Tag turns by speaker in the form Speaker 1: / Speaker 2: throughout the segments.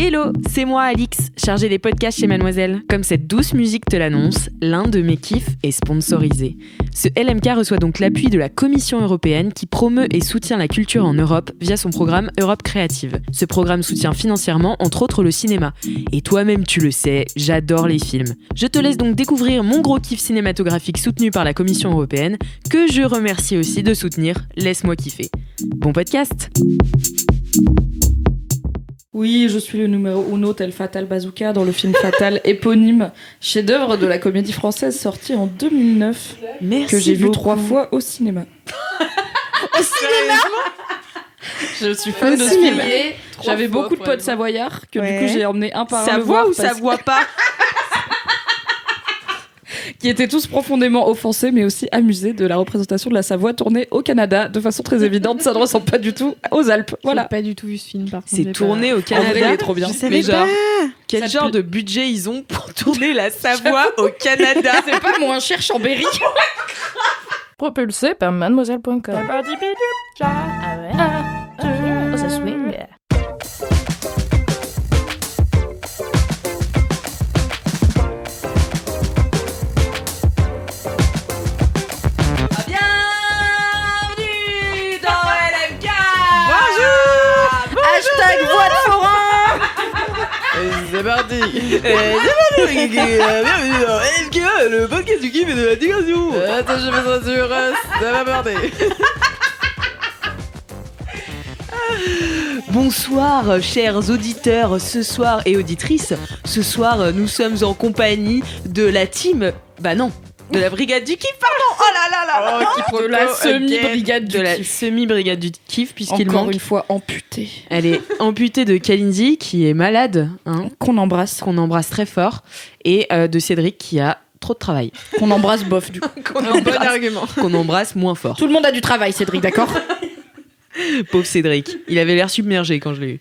Speaker 1: Hello, c'est moi Alix, chargée des podcasts chez Mademoiselle. Comme cette douce musique te l'annonce, l'un de mes kiffs est sponsorisé. Ce LMK reçoit donc l'appui de la Commission européenne qui promeut et soutient la culture en Europe via son programme Europe Créative. Ce programme soutient financièrement entre autres le cinéma. Et toi-même tu le sais, j'adore les films. Je te laisse donc découvrir mon gros kiff cinématographique soutenu par la Commission européenne, que je remercie aussi de soutenir Laisse-moi kiffer. Bon podcast!
Speaker 2: Oui, je suis le numéro uno tel Fatal Bazooka dans le film Fatal éponyme, chef-d'œuvre de la comédie française sorti en 2009,
Speaker 1: Merci
Speaker 2: que j'ai vu
Speaker 1: beaucoup.
Speaker 2: 3 fois au cinéma.
Speaker 3: Au cinéma.
Speaker 2: Je suis fan de ce film. Et j'avais beaucoup de potes savoyards que du coup j'ai emmené un par un
Speaker 1: Ça
Speaker 2: le
Speaker 1: voit
Speaker 2: voir
Speaker 1: ou ça voit pas?
Speaker 2: qui étaient tous profondément offensés mais aussi amusés de la représentation de la Savoie tournée au Canada de façon très évidente. Ça ne ressemble pas du tout aux Alpes. Voilà.
Speaker 3: J'ai pas du tout vu ce film par contre.
Speaker 1: C'est tourné au
Speaker 2: En
Speaker 1: Canada.
Speaker 2: vrai, il est trop bien.
Speaker 3: Je savais
Speaker 1: Mais genre,
Speaker 3: pas.
Speaker 1: quel
Speaker 2: Ça
Speaker 1: genre
Speaker 2: te-
Speaker 1: de budget ils ont pour tourner la Savoie au Canada?
Speaker 2: C'est pas moins cher Chambéry.
Speaker 4: Propulsé par mademoiselle.com. Ah ouais. Ça swing.
Speaker 1: Bienvenue dans LMK.
Speaker 2: Hashtag voix de forain.
Speaker 1: C'est parti. Bienvenue dans LMK, le podcast du kiff et de la digression. Attends, je me censure, ça va parler. Bonsoir chers auditeurs, ce soir et auditrices. Ce soir nous sommes en compagnie de la team... Bah non, de la brigade du kiff, pardon. Oh là là là là.
Speaker 2: De la semi-brigade
Speaker 1: De la
Speaker 2: du kiff.
Speaker 1: semi-brigade du kiff puisqu'il
Speaker 2: Encore
Speaker 1: manque.
Speaker 2: une fois amputée.
Speaker 1: Elle est amputée de Kalindi qui est malade, hein,
Speaker 2: Qu'on embrasse.
Speaker 1: qu'on embrasse très fort, et de Cédric qui a trop de travail.
Speaker 2: Qu'on embrasse bof du coup.
Speaker 3: Un bon argument.
Speaker 1: Qu'on embrasse moins fort.
Speaker 2: Tout le monde a du travail, Cédric, d'accord?
Speaker 1: Pauvre Cédric. Il avait l'air submergé quand je l'ai eu.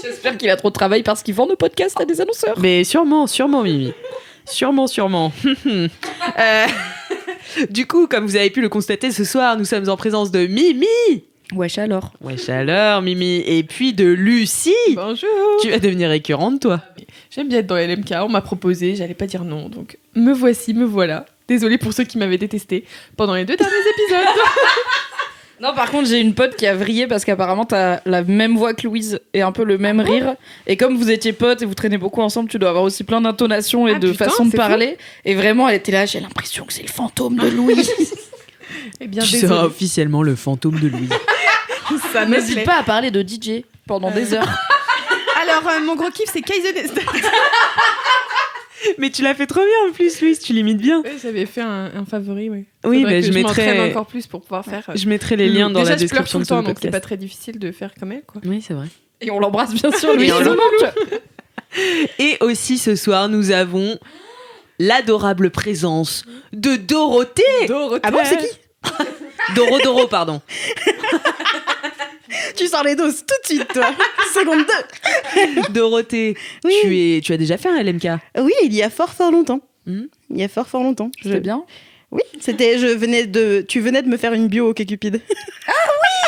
Speaker 2: J'espère qu'il a trop de travail parce qu'il vend nos podcasts à des annonceurs.
Speaker 1: Mais sûrement, Mimi. Sûrement. Du coup, comme vous avez pu le constater ce soir, nous sommes en présence de Mimi.
Speaker 2: Wesh alors.
Speaker 1: Wesh alors, Mimi. Et puis de Lucie.
Speaker 3: Bonjour.
Speaker 1: Tu vas devenir récurrente, toi.
Speaker 3: J'aime bien être dans LMK, on m'a proposé, j'allais pas dire non, donc me voici, me voilà. Désolée pour ceux qui m'avaient détesté pendant les 2 derniers épisodes.
Speaker 2: Non, par contre, j'ai une pote qui a vrillé parce qu'apparemment t'as la même voix que Louise et un peu le même rire. Et comme vous étiez potes et vous traînez beaucoup ensemble, tu dois avoir aussi plein d'intonations et
Speaker 3: Ah,
Speaker 2: de
Speaker 3: putain,
Speaker 2: façons de
Speaker 3: c'est
Speaker 2: parler. Et vraiment, elle était là, j'ai l'impression que c'est le fantôme de Louise.
Speaker 3: Eh bien,
Speaker 1: Tu
Speaker 3: désolée.
Speaker 1: seras officiellement le fantôme de Louise.
Speaker 3: Ça me
Speaker 2: N'hésite
Speaker 3: plaît.
Speaker 2: pas à parler de DJ pendant des heures.
Speaker 3: Alors, mon gros kiff, c'est Kaizen.
Speaker 1: Mais tu l'as fait trop bien en plus, Louise, tu l'imites bien.
Speaker 3: Ouais, j'avais fait un favori, oui.
Speaker 1: Oui,
Speaker 3: Faudrait
Speaker 1: mais
Speaker 3: que
Speaker 1: je
Speaker 3: m'entraîne
Speaker 1: mettrai,
Speaker 3: encore plus pour pouvoir faire.
Speaker 1: je mettrai les liens dans
Speaker 3: Déjà,
Speaker 1: la
Speaker 3: je pleure
Speaker 1: description
Speaker 3: tout
Speaker 1: de
Speaker 3: le temps,
Speaker 1: ce
Speaker 3: donc c'est pas
Speaker 1: podcast.
Speaker 3: très difficile de faire comme elle, quoi.
Speaker 1: Oui, c'est vrai.
Speaker 2: Et on l'embrasse bien sûr, Louise.
Speaker 1: Et on
Speaker 2: nous manque.
Speaker 1: Et aussi ce soir, nous avons l'adorable présence de Dorothée.
Speaker 3: Dorothée.
Speaker 5: Ah bon, c'est qui?
Speaker 1: Doro, pardon.
Speaker 5: Tu sors les doses tout de suite, toi. Seconde 2.
Speaker 1: Dorothée,
Speaker 5: Oui.
Speaker 1: tu as déjà fait un LMK?
Speaker 5: Oui, il y a fort longtemps.
Speaker 1: Hmm.
Speaker 5: Il y a fort longtemps.
Speaker 2: C'est bien.
Speaker 5: Oui, c'était. Tu venais de me faire une bio au Cupid.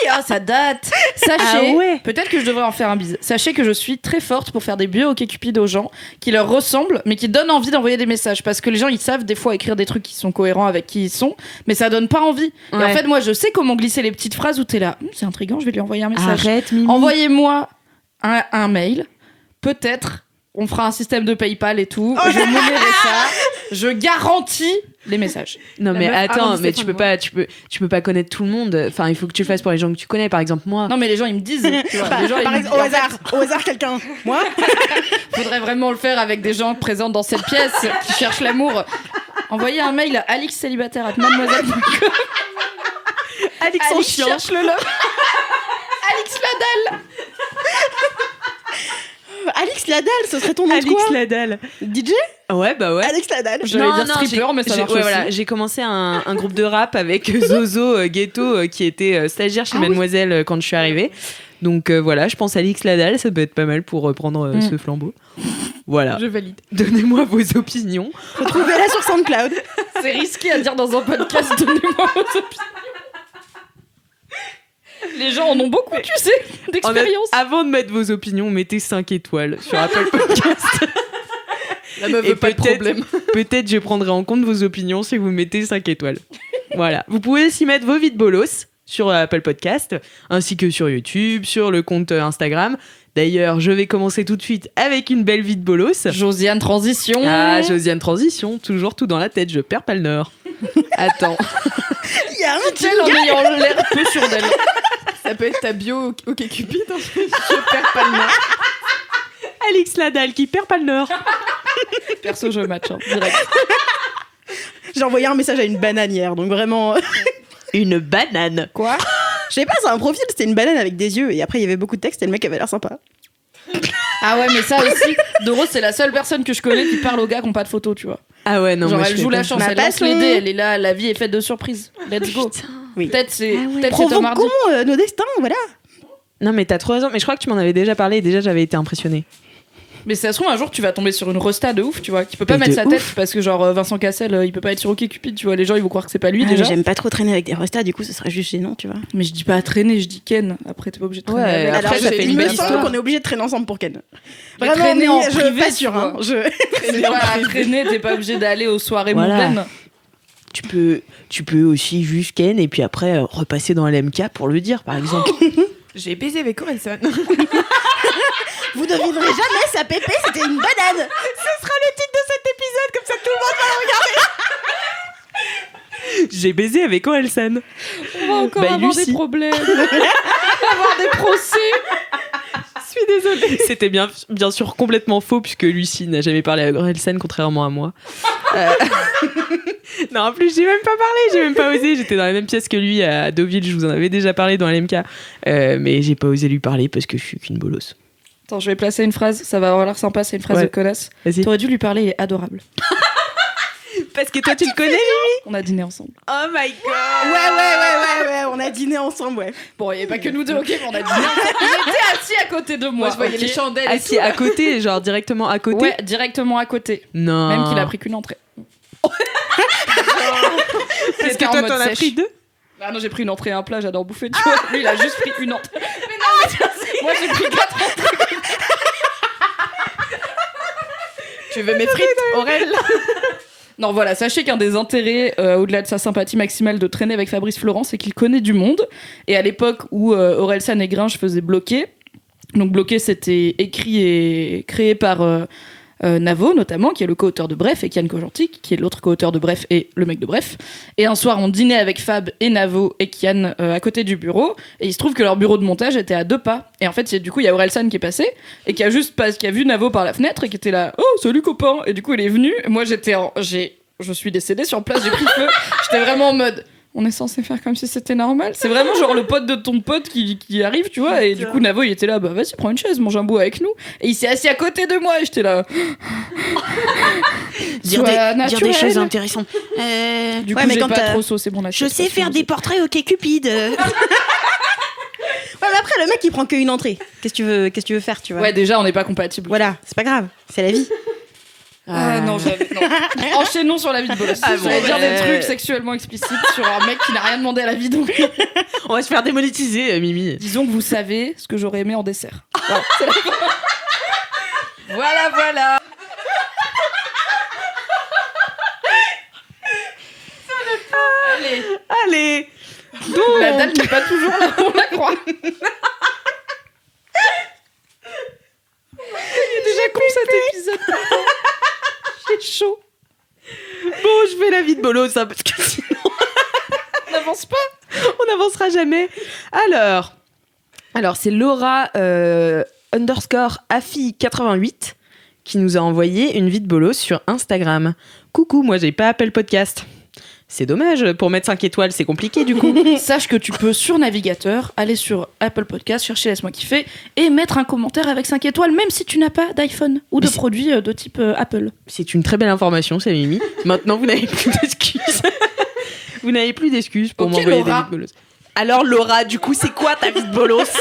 Speaker 2: Ah, ça date. Sachez,
Speaker 1: Ah ouais.
Speaker 2: peut-être que je devrais en faire un bise. Sachez que je suis très forte pour faire des bio Cupid aux gens qui leur ressemblent, mais qui donnent envie d'envoyer des messages. Parce que les gens, ils savent des fois écrire des trucs qui sont cohérents avec qui ils sont, mais ça donne pas envie. Et en
Speaker 1: Ouais.
Speaker 2: fait, moi, je sais comment glisser les petites phrases où t'es là. C'est intriguant, je vais lui envoyer un message.
Speaker 1: Arrête, Mimi.
Speaker 2: Envoyez-moi un mail. Peut-être, on fera un système de PayPal et tout. Je monnaierai ça. Je garantis les messages.
Speaker 1: Non
Speaker 3: La
Speaker 1: mais
Speaker 3: meuf
Speaker 1: attends,
Speaker 3: arrondit
Speaker 1: mais
Speaker 3: ses
Speaker 1: tu peux pas connaître tout le monde. Enfin, il faut que tu le fasses pour les gens que tu connais. Par exemple, moi.
Speaker 2: Non, mais les gens, ils me disent. Tu vois, les gens, ils
Speaker 5: Par
Speaker 2: me
Speaker 5: exemple,
Speaker 2: disent,
Speaker 5: au hasard, quelqu'un. Moi
Speaker 2: faudrait vraiment le faire avec des gens présents dans cette pièce qui cherchent l'amour. Envoyez un mail à alixcélibataire@mademoiselle.com.
Speaker 1: Alix en
Speaker 2: Alix
Speaker 1: chien.
Speaker 2: cherche le love. Alix Ladal.
Speaker 5: Alix Ladal, ce serait ton nom de
Speaker 1: Alix
Speaker 5: quoi
Speaker 1: Ladal.
Speaker 5: DJ
Speaker 1: Ouais, bah ouais.
Speaker 5: Alix Ladal.
Speaker 2: J'allais dire stripper, mais ça marche aussi.
Speaker 1: Voilà, j'ai commencé un groupe de rap avec Zozo Ghetto qui était stagiaire chez Mademoiselle quand je suis arrivée. Donc voilà, je pense à Alix Ladal, ça peut être pas mal pour reprendre ce flambeau. Voilà.
Speaker 3: Je valide.
Speaker 1: Donnez-moi vos opinions.
Speaker 5: Retrouvez-la sur SoundCloud.
Speaker 2: C'est risqué à dire dans un podcast. Donnez-moi vos opinions. Les gens en ont beaucoup, tu sais, d'expérience.
Speaker 1: Avant de mettre vos opinions, mettez 5 étoiles sur Apple Podcast.
Speaker 3: La meuf
Speaker 1: Et
Speaker 3: veut pas de problème.
Speaker 1: Peut-être je prendrai en compte vos opinions si vous mettez 5 étoiles. Voilà. Vous pouvez aussi mettre vos vies de bolos sur Apple Podcast, ainsi que sur YouTube, sur le compte Instagram. D'ailleurs, je vais commencer tout de suite avec une belle vie de bolos.
Speaker 2: Josiane Transition.
Speaker 1: Ah, Josiane Transition, toujours tout dans la tête, je perds pas le nord. Attends.
Speaker 5: Il y a un
Speaker 2: Elle en ayant l'air peu sûre d'elle.
Speaker 3: Ça peut être ta bio OK Cupid. Hein. Je perds pas le nom.
Speaker 1: Alix Ladal qui perd pas le nord.
Speaker 2: Perso, je match, direct.
Speaker 5: J'ai envoyé un message à une banane hier, donc vraiment.
Speaker 1: Une banane.
Speaker 2: Quoi?
Speaker 5: Je sais pas, c'est un profil, c'était une banane avec des yeux, et après il y avait beaucoup de texte et le mec avait l'air sympa.
Speaker 2: Ah ouais, mais ça aussi, Doro, c'est la seule personne que je connais qui parle aux gars qui n'ont pas de photos, tu vois.
Speaker 1: Ah ouais, non,
Speaker 2: Genre,
Speaker 1: moi,
Speaker 2: elle
Speaker 1: je
Speaker 2: joue
Speaker 1: fais
Speaker 2: la
Speaker 1: pas
Speaker 2: chance,
Speaker 5: Ma
Speaker 2: elle lance
Speaker 5: passion.
Speaker 2: les dés, elle est là, la vie est faite de surprises. Let's go.
Speaker 5: Oui.
Speaker 2: Peut-être c'est ton
Speaker 5: Provoquons
Speaker 2: mardi.
Speaker 5: nos destins, voilà.
Speaker 1: Non, mais t'as trop raison. Mais je crois que tu m'en avais déjà parlé et déjà j'avais été impressionnée.
Speaker 2: Mais ça se trouve, un jour, tu vas tomber sur une resta de ouf, tu vois, qui peut pas
Speaker 1: Mais
Speaker 2: mettre
Speaker 1: de
Speaker 2: sa tête parce que, genre, Vincent Cassel, il peut pas être sur OkCupid, tu vois. Les gens, ils vont croire que c'est pas lui
Speaker 5: Ah,
Speaker 2: déjà.
Speaker 5: j'aime pas trop traîner avec des restas, du coup ce serait juste gênant, tu vois.
Speaker 2: Mais je dis pas à traîner, je dis Ken. Après, t'es pas obligé de traîner
Speaker 1: Ouais,
Speaker 2: avec.
Speaker 1: après,
Speaker 5: Alors,
Speaker 1: ça fait une
Speaker 5: il
Speaker 1: belle
Speaker 5: me semble
Speaker 1: histoire.
Speaker 5: qu'on est obligé de traîner ensemble pour Ken.
Speaker 2: Mais traîner en
Speaker 5: je
Speaker 2: privé,
Speaker 5: pas
Speaker 2: tu
Speaker 5: sûr,
Speaker 2: vois.
Speaker 5: hein.
Speaker 2: C'est pas à traîner, t'es pas obligé d'aller aux soirées
Speaker 1: Voilà.
Speaker 2: mondaines.
Speaker 1: Tu peux aussi juste Ken et puis après repasser dans l'MK pour le dire, par exemple.
Speaker 3: J'ai baisé avec Orelsan.
Speaker 5: Vous devinerez jamais, sa pépé c'était une banane. Ce sera le titre de cet épisode, comme ça tout le monde va regarder.
Speaker 1: J'ai baisé avec Orelsan.
Speaker 2: On va encore
Speaker 1: Bah,
Speaker 2: avoir
Speaker 1: Lucie.
Speaker 2: des problèmes. On va avoir des procès.
Speaker 1: Je suis désolée. C'était bien sûr complètement faux puisque Lucie n'a jamais parlé à Orelsan contrairement à moi. Non, en plus, j'ai même pas parlé, j'ai même pas osé. J'étais dans la même pièce que lui à Deauville, je vous en avais déjà parlé dans l'MK. Mais j'ai pas osé lui parler parce que je suis qu'une bolosse.
Speaker 2: Attends, je vais placer une phrase, ça va avoir l'air sympa, c'est une phrase
Speaker 1: Ouais.
Speaker 2: de connasse.
Speaker 1: Vas-y.
Speaker 2: T'aurais dû lui parler, il est adorable.
Speaker 1: Parce que toi, tu le connais,
Speaker 2: On a dîné ensemble.
Speaker 1: Oh my god.
Speaker 5: Ouais, on a dîné ensemble, ouais.
Speaker 2: Bon, il n'y avait pas que nous deux, ok, mais on a dîné ensemble. Il était assis à côté de moi.
Speaker 3: Moi, je voyais
Speaker 2: ok.
Speaker 3: les chandelles.
Speaker 1: Assis à côté, genre directement à côté.
Speaker 2: Ouais, directement à côté.
Speaker 1: Non.
Speaker 2: Même qu'il a pris qu'une entrée.
Speaker 1: Parce
Speaker 2: C'était
Speaker 1: que
Speaker 2: en
Speaker 1: toi,
Speaker 2: mode
Speaker 1: t'en as
Speaker 2: sèche.
Speaker 1: pris deux.
Speaker 2: Ah non, j'ai pris une entrée et un plat, j'adore bouffer, tu vois. Lui, il a juste pris une entrée. Mais non, mais moi, j'ai pris 4 entrées.
Speaker 3: Tu veux mes frites, Aurel?
Speaker 2: Non, voilà, sachez qu'un des intérêts, au-delà de sa sympathie maximale de traîner avec Fabrice Florent, c'est qu'il connaît du monde. Et à l'époque où Orelsan et Gringe faisaient Bloqué, donc Bloqué, c'était écrit et créé par Navo, notamment, qui est le co-auteur de Bref, et Kian Kojandi, qui est l'autre co-auteur de Bref et le mec de Bref. Et un soir, on dînait avec Fab et Navo et Kian à côté du bureau, et il se trouve que leur bureau de montage était à 2 pas. Et en fait, du coup, il y a Orelsan qui est passé, et qui a vu Navo par la fenêtre, et qui était là, « Oh, salut copain !» Et du coup, il est venu, et moi, je suis décédée sur place, j'ai pris feu. J'étais vraiment en mode... On est censé faire comme si c'était normal. C'est vraiment genre le pote de ton pote qui arrive, tu vois. Et du coup, Navo, il était là, bah vas-y, prends une chaise, mange un bout avec nous. Et il s'est assis à côté de moi et j'étais là.
Speaker 5: Dire des choses intéressantes.
Speaker 2: Du coup,
Speaker 5: Ouais, mais
Speaker 2: j'ai
Speaker 5: quand
Speaker 2: pas
Speaker 5: t'as-
Speaker 2: trop saucé mon
Speaker 5: Je
Speaker 2: assiette.
Speaker 5: sais faire des portraits OK Cupid. Ouais, mais après, le mec, il prend qu'une entrée. Qu'est-ce que tu veux faire, tu vois.
Speaker 2: Ouais, déjà, on n'est pas compatibles.
Speaker 5: Voilà, c'est pas grave, c'est la vie.
Speaker 2: Ah non, non. Enchaînons sur la vie de bolos.
Speaker 1: Ah bon,
Speaker 2: J'allais dire
Speaker 1: ouais.
Speaker 2: des trucs sexuellement explicites sur un mec qui n'a rien demandé à la vie. Donc,
Speaker 1: On va se faire démonétiser, Mimi.
Speaker 2: disons que vous savez ce que j'aurais aimé en dessert. Voilà, c'est la fin. Voilà.
Speaker 1: Allez.
Speaker 2: La dalle n'est pas toujours là où on la croit. Il est déjà con cet épisode. J'ai chaud.
Speaker 1: Bon, je fais la vie de bolos, hein, parce que sinon,
Speaker 2: On n'avance pas.
Speaker 1: on n'avancera jamais. Alors c'est Laura underscore Afi88 qui nous a envoyé une vie de bolos sur Instagram. Coucou, moi j'ai pas Apple Podcast. C'est dommage, pour mettre 5 étoiles, c'est compliqué du coup.
Speaker 2: Sache que tu peux sur navigateur aller sur Apple Podcast, chercher Laisse-moi kiffer et mettre un commentaire avec 5 étoiles, même si tu n'as pas d'iPhone ou de
Speaker 1: Mais c'est-
Speaker 2: produits de type Apple.
Speaker 1: C'est une très belle information, c'est Mimi. Maintenant, vous n'avez plus d'excuses. Vous n'avez plus d'excuses pour
Speaker 2: Ok,
Speaker 1: m'envoyer
Speaker 2: Laura.
Speaker 1: des vies de bolos. Alors Laura, du coup, c'est quoi ta vie de bolos?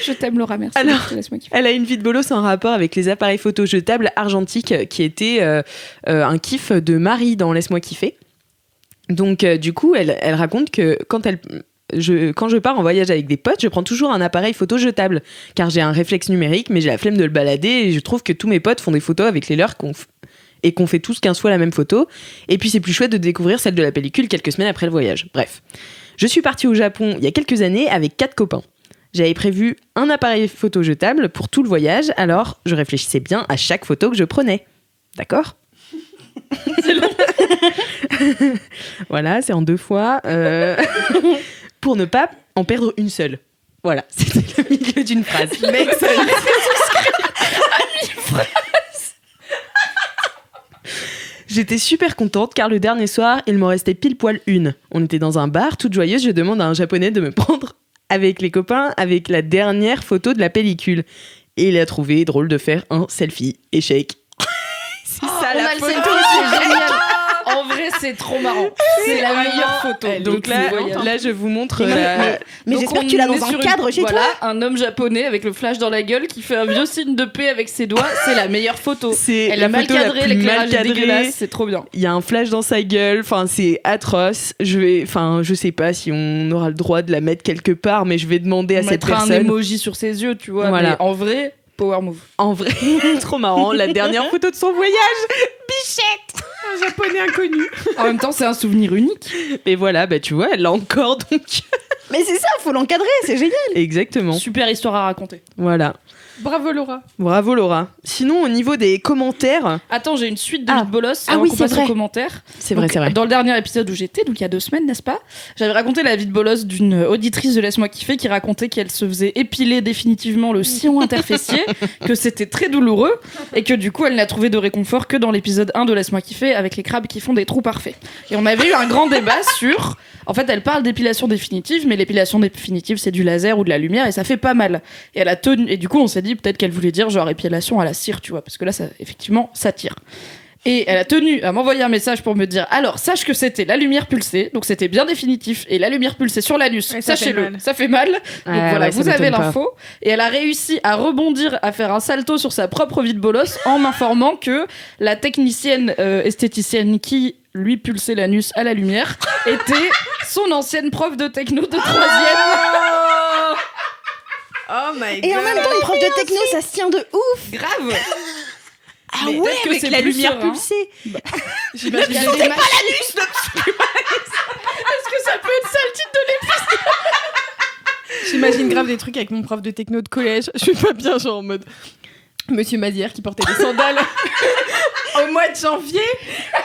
Speaker 2: Je t'aime Laura, merci.
Speaker 1: Alors,
Speaker 2: Laisse-moi kiffer.
Speaker 1: Elle a une vie de bolos en rapport avec les appareils photo jetables argentiques qui était un kiff de Marie dans Laisse-moi kiffer. Donc du coup, elle raconte que quand quand je pars en voyage avec des potes, je prends toujours un appareil photo jetable, car j'ai un réflexe numérique, mais j'ai la flemme de le balader, et je trouve que tous mes potes font des photos avec les leurs et qu'on fait tous 15 fois la même photo, et puis c'est plus chouette de découvrir celle de la pellicule quelques semaines après le voyage. Bref. Je suis partie au Japon il y a quelques années avec 4 copains. J'avais prévu un appareil photo jetable pour tout le voyage, alors je réfléchissais bien à chaque photo que je prenais. D'accord ?
Speaker 2: C'est long.
Speaker 1: Voilà, c'est en 2 fois. Pour ne pas en perdre une seule. Voilà, c'était le milieu d'une phrase.
Speaker 2: Mec, ça
Speaker 1: J'étais super contente car le dernier soir, il m'en restait pile poil une. On était dans un bar, toute joyeuse, je demande à un japonais de me prendre avec les copains avec la dernière photo de la pellicule. Et il a trouvé drôle de faire un selfie. Échec. C'est ça
Speaker 2: on
Speaker 1: la
Speaker 2: a le
Speaker 1: photo.
Speaker 2: selfie, c'est génial. En vrai, c'est trop marrant. C'est la meilleure photo.
Speaker 1: Donc là, je vous montre
Speaker 5: Mais
Speaker 2: Donc
Speaker 5: j'espère
Speaker 2: on
Speaker 5: que tu l'as
Speaker 2: est
Speaker 5: dans un
Speaker 2: sur
Speaker 5: cadre chez
Speaker 2: voilà,
Speaker 5: toi.
Speaker 2: un homme japonais avec le flash dans la gueule qui fait un vieux signe de paix avec ses doigts. C'est la meilleure photo.
Speaker 1: C'est
Speaker 2: Elle
Speaker 1: la
Speaker 2: est mal
Speaker 1: photo la
Speaker 2: cadrée,
Speaker 1: plus
Speaker 2: l'éclairage
Speaker 1: mal
Speaker 2: est
Speaker 1: cadrée.
Speaker 2: dégueulasse, c'est trop bien.
Speaker 1: Il y a un flash dans sa gueule, enfin c'est atroce. Je sais pas si on aura le droit de la mettre quelque part, mais je vais demander à
Speaker 2: On
Speaker 1: cette
Speaker 2: mettra un
Speaker 1: personne.
Speaker 2: emoji sur ses yeux, tu vois.
Speaker 1: Voilà.
Speaker 2: Mais en vrai, power move.
Speaker 1: En vrai, trop marrant. La dernière photo de son voyage.
Speaker 3: Un japonais inconnu.
Speaker 2: En même temps, c'est un souvenir unique.
Speaker 1: Et voilà, bah tu vois, elle l'a encore donc.
Speaker 5: Mais c'est ça, faut l'encadrer, c'est génial.
Speaker 1: Exactement.
Speaker 2: Super histoire à raconter.
Speaker 1: Voilà.
Speaker 3: Bravo Laura.
Speaker 1: Bravo Laura. Sinon, au niveau des commentaires,
Speaker 2: Attends, j'ai une suite de
Speaker 5: Ah.
Speaker 2: vite bolos.
Speaker 5: Ah
Speaker 2: avant
Speaker 5: oui,
Speaker 2: qu'on
Speaker 5: c'est
Speaker 2: passe aux
Speaker 5: vrai.
Speaker 2: commentaires.
Speaker 1: c'est vrai,
Speaker 2: Donc,
Speaker 1: c'est vrai.
Speaker 2: Dans le dernier épisode où j'étais, donc il y a 2 semaines, n'est-ce pas, j'avais raconté la vie de bolos d'une auditrice de Laisse-moi kiffer qui racontait qu'elle se faisait épiler définitivement le sillon interfessier, que c'était très douloureux et que du coup elle n'a trouvé de réconfort que dans l'épisode 1 de Laisse-moi kiffer avec les crabes qui font des trous parfaits. Et on avait eu un grand débat sur... En fait, elle parle d'épilation définitive, mais l'épilation définitive c'est du laser ou de la lumière et ça fait pas mal. Et elle a tenu... Et du coup on s'est dit peut-être qu'elle voulait dire genre épilation à la cire, tu vois, parce que là ça, effectivement ça tire. Et elle a tenu à m'envoyer un message pour me dire alors sache que c'était la lumière pulsée, donc c'était bien définitif, et la lumière pulsée sur l'anus,
Speaker 3: Ouais, ça fait
Speaker 2: sachez-le,
Speaker 3: mal.
Speaker 2: ça fait mal. Donc
Speaker 1: Ah,
Speaker 2: voilà,
Speaker 1: ouais, ça
Speaker 2: vous avez
Speaker 1: m'étonne pas.
Speaker 2: l'info. Et elle a réussi à rebondir, à faire un salto sur sa propre vie de bolos en m'informant que la technicienne esthéticienne qui lui pulsait l'anus à la lumière était son ancienne prof de techno de 3e.
Speaker 3: Oh my god.
Speaker 5: Et en même temps, une prof de techno, ça se tient de ouf.
Speaker 2: Grave.
Speaker 5: Ah
Speaker 2: Mais
Speaker 5: ouais,
Speaker 2: peut-être que
Speaker 5: avec
Speaker 2: c'est
Speaker 5: la
Speaker 2: plus
Speaker 5: lumière
Speaker 2: serein.
Speaker 5: pulsée.
Speaker 2: J'imagine qu'il y a des machines. Est-ce que ça peut être ça le titre de l'épisode?
Speaker 3: J'imagine grave des trucs avec mon prof de techno de collège. Je suis pas bien, genre en mode Monsieur Mazière qui portait des sandales au mois de janvier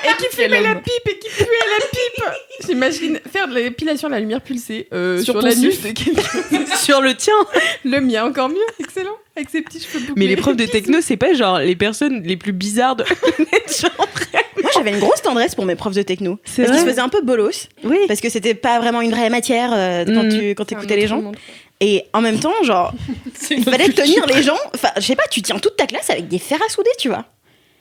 Speaker 3: et qui
Speaker 2: Quel
Speaker 3: fumait la
Speaker 2: homme.
Speaker 3: pipe et qui puait la pipe. J'imagine faire de l'épilation à la lumière pulsée sur
Speaker 2: ton
Speaker 3: l'anus
Speaker 2: sif.
Speaker 3: de quelqu'un.
Speaker 1: Sur le tien.
Speaker 3: Le mien encore mieux, excellent. Avec ses petits cheveux bouclés.
Speaker 1: Mais les profs de techno, c'est pas genre les personnes les plus bizarres de genre.
Speaker 5: Moi, j'avais une grosse tendresse pour mes profs de techno.
Speaker 1: C'est
Speaker 5: Parce qu'ils se
Speaker 1: vrai
Speaker 5: faisaient un peu bolos.
Speaker 1: Oui.
Speaker 5: Parce que c'était pas vraiment une vraie matière quand t'écoutais les gens. Et en même temps, genre, il fallait tenir les gens. Enfin, je sais pas, tu tiens toute ta classe avec des fers à souder, tu vois.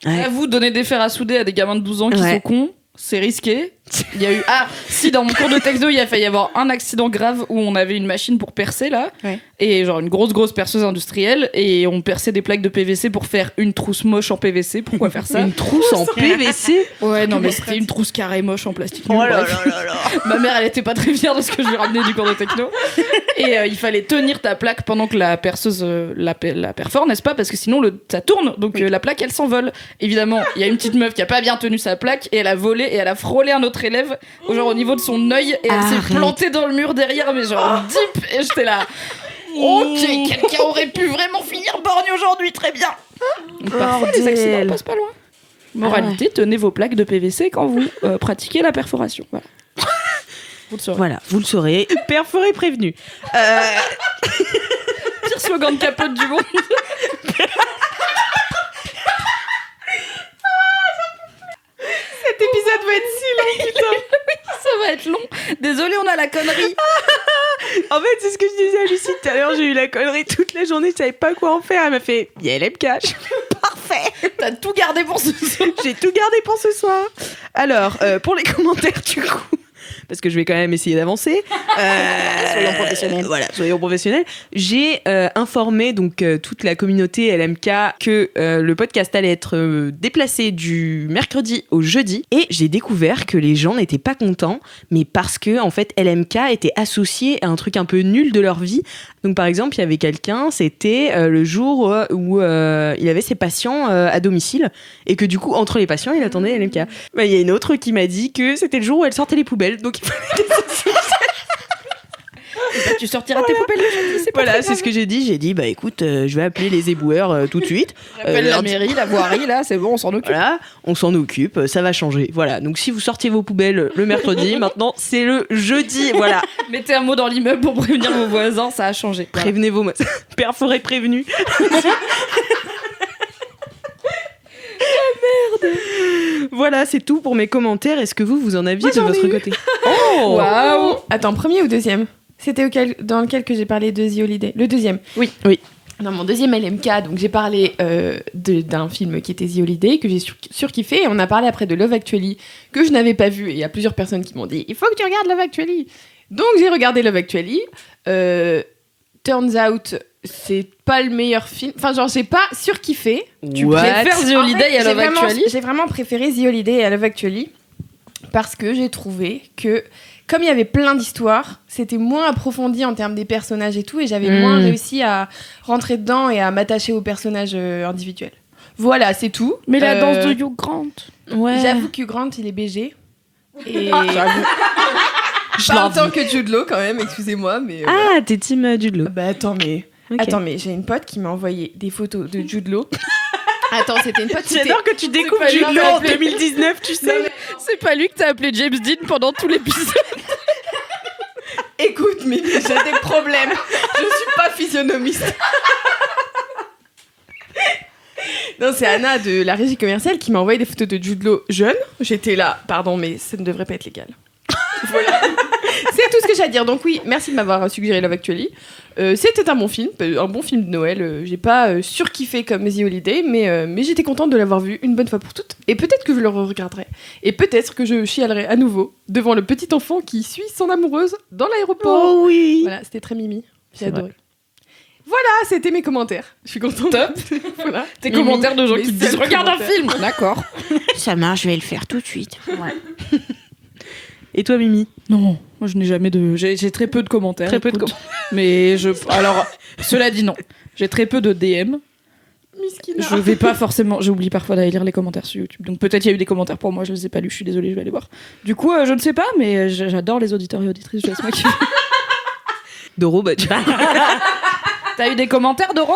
Speaker 1: Ouais.
Speaker 2: À vous, donner des fers à souder à des gamins de 12 ans qui
Speaker 1: Ouais.
Speaker 2: sont cons, c'est risqué. Il y a eu... Ah, si, dans mon cours de techno, il a failli y avoir un accident grave où on avait une machine pour percer, là.
Speaker 5: Ouais.
Speaker 2: Et genre une grosse perceuse industrielle. Et on perçait des plaques de PVC pour faire une trousse moche en PVC. Pourquoi faire ça?
Speaker 1: Une trousse en PVC.
Speaker 2: Ouais, non, mais c'était une trousse carrée moche en plastique.
Speaker 5: Oh là
Speaker 2: Bref.
Speaker 5: là là là.
Speaker 2: Ma mère, elle était pas très fière de ce que je lui ramenais du cours de techno. Et il fallait tenir ta plaque pendant que la perceuse la perfore, n'est-ce pas? Parce que sinon, ça tourne. Donc la plaque, elle s'envole. Évidemment, il y a une petite meuf qui a pas bien tenu sa plaque et elle a volé et elle a frôlé un autre élève, genre au niveau de son œil, et elle s'est
Speaker 1: Arrête.
Speaker 2: plantée dans le mur derrière, mais genre deep. Et j'étais là. Ok, quelqu'un aurait pu vraiment finir borgne aujourd'hui, très bien. Donc, parfois, les accidents passent pas loin. Moralité, tenez vos plaques de PVC quand vous pratiquez la perforation. Voilà. Vous le saurez.
Speaker 1: Voilà, vous le saurez. Perforé prévenu.
Speaker 2: Pire slogan de capote du monde.
Speaker 3: Cet épisode va être si long, putain.
Speaker 2: Ça va être long. Désolé, on a la connerie.
Speaker 1: En fait, c'est ce que je disais à Lucie tout à l'heure. J'ai eu la connerie toute la journée. Je savais pas quoi en faire. Elle m'a fait « YLMK ». Parfait.
Speaker 2: T'as tout gardé pour ce soir.
Speaker 1: J'ai tout gardé pour ce soir. Alors, pour les commentaires, du coup, parce que je vais quand même essayer d'avancer.
Speaker 5: Soyons professionnels.
Speaker 1: Voilà, soyons professionnels. J'ai informé donc toute la communauté LMK que le podcast allait être déplacé du mercredi au jeudi, et j'ai découvert que les gens n'étaient pas contents, mais parce que en fait LMK était associé à un truc un peu nul de leur vie. Donc par exemple, il y avait quelqu'un, c'était le jour où il avait ses patients à domicile, et que du coup entre les patients il attendait LMK. Il y a une autre qui m'a dit que c'était le jour où elle sortait les poubelles, donc il fallait
Speaker 2: Tu sortiras tes poubelles le jeudi, c'est pas
Speaker 1: voilà,
Speaker 2: très
Speaker 1: c'est
Speaker 2: grave.
Speaker 1: ce que j'ai dit. J'ai dit, bah écoute, je vais appeler les éboueurs tout de suite.
Speaker 2: Appelle la mairie, la voirie, là, c'est bon, on s'en occupe.
Speaker 1: Voilà, on s'en occupe, ça va changer. Voilà, donc si vous sortiez vos poubelles le mercredi, maintenant c'est le jeudi. Voilà,
Speaker 2: Mettez un mot dans l'immeuble pour prévenir vos voisins, ça a changé. Voilà.
Speaker 1: prévenez vos père ferait prévenu. Merde. Voilà, c'est tout pour mes commentaires. Est-ce que vous en aviez
Speaker 3: Moi,
Speaker 1: de
Speaker 3: j'en ai
Speaker 1: votre
Speaker 3: eu.
Speaker 1: côté? Oh,
Speaker 2: Waouh.
Speaker 3: Attends, premier ou deuxième? C'était dans lequel que j'ai parlé de The Holiday? Le deuxième.
Speaker 1: Oui.
Speaker 3: Dans mon deuxième LMK, donc j'ai parlé d'un film qui était The Holiday, que j'ai surkiffé, et on a parlé après de Love Actually, que je n'avais pas vu, et il y a plusieurs personnes qui m'ont dit « Il faut que tu regardes Love Actually !» Donc j'ai regardé Love Actually. Turns out, c'est pas le meilleur film. Enfin, genre, j'ai pas surkiffé.
Speaker 2: Tu
Speaker 1: What?
Speaker 2: préfères The
Speaker 3: En
Speaker 2: Holiday
Speaker 3: fait,
Speaker 2: à Love Actually?
Speaker 3: J'ai vraiment préféré The Holiday à Love Actually, parce que j'ai trouvé que, comme il y avait plein d'histoires, c'était moins approfondi en termes des personnages et tout, et j'avais moins réussi à rentrer dedans et à m'attacher aux personnages individuels. Voilà, c'est tout.
Speaker 2: Mais la danse de Hugh Grant.
Speaker 1: Ouais.
Speaker 3: J'avoue que Grant, il est BG. Et
Speaker 1: Je
Speaker 3: pas
Speaker 1: l'avoue.
Speaker 3: autant que Jude Law quand même, excusez-moi, mais...
Speaker 1: Ah, t'es team Jude Law.
Speaker 3: Bah attends, mais...
Speaker 1: Ok.
Speaker 3: Attends, mais j'ai une pote qui m'a envoyé des photos de Jude Law. Attends, c'était une pote qui était...
Speaker 1: J'adore que tu découvres
Speaker 2: pas
Speaker 1: Jude
Speaker 2: lui
Speaker 1: Law en
Speaker 2: appeler.
Speaker 1: 2019, tu sais.
Speaker 2: C'est pas lui que t'as appelé James Dean pendant tout l'épisode.
Speaker 3: Écoute, mais j'ai des problèmes. Je suis pas physionomiste. Non, c'est Anna de la régie commerciale qui m'a envoyé des photos de Jude Law jeune. J'étais là, pardon, mais ça ne devrait pas être légal. Voilà. C'est tout ce que j'ai à dire. Donc oui, merci de m'avoir suggéré Love Actually. C'était un bon film de Noël. J'ai pas surkiffé comme The Holiday, mais j'étais contente de l'avoir vu une bonne fois pour toutes. Et peut-être que je le regarderai. Et peut-être que je chialerai à nouveau devant le petit enfant qui suit son amoureuse dans l'aéroport.
Speaker 1: Oh oui.
Speaker 3: Voilà, c'était très mimi. J'ai
Speaker 1: C'est
Speaker 3: adoré. Voilà, c'était mes commentaires. Je suis contente.
Speaker 2: Top.
Speaker 3: Voilà.
Speaker 2: Tes
Speaker 3: Mimi,
Speaker 2: commentaires de gens
Speaker 3: mes
Speaker 2: qui te disent
Speaker 3: seuls
Speaker 2: regarde un
Speaker 3: commentaires.
Speaker 2: film. D'accord.
Speaker 5: Ça marche, je vais le faire tout de suite.
Speaker 1: Et toi, Mimi?
Speaker 2: Non, moi je n'ai jamais de. J'ai très peu de commentaires.
Speaker 1: Très peu de
Speaker 2: écoute. Mais je. Alors, cela dit, non. J'ai très peu de DM.
Speaker 3: Miskina.
Speaker 2: Je vais pas forcément. J'oublie parfois d'aller lire les commentaires sur YouTube. Donc peut-être il y a eu des commentaires pour moi, je les ai pas lus. Je suis désolée, je vais aller voir. Du coup, je ne sais pas, mais j'adore les auditeurs et auditrices. Je laisse moi qui.
Speaker 1: Doro, bah,
Speaker 2: T'as eu des commentaires, Doro?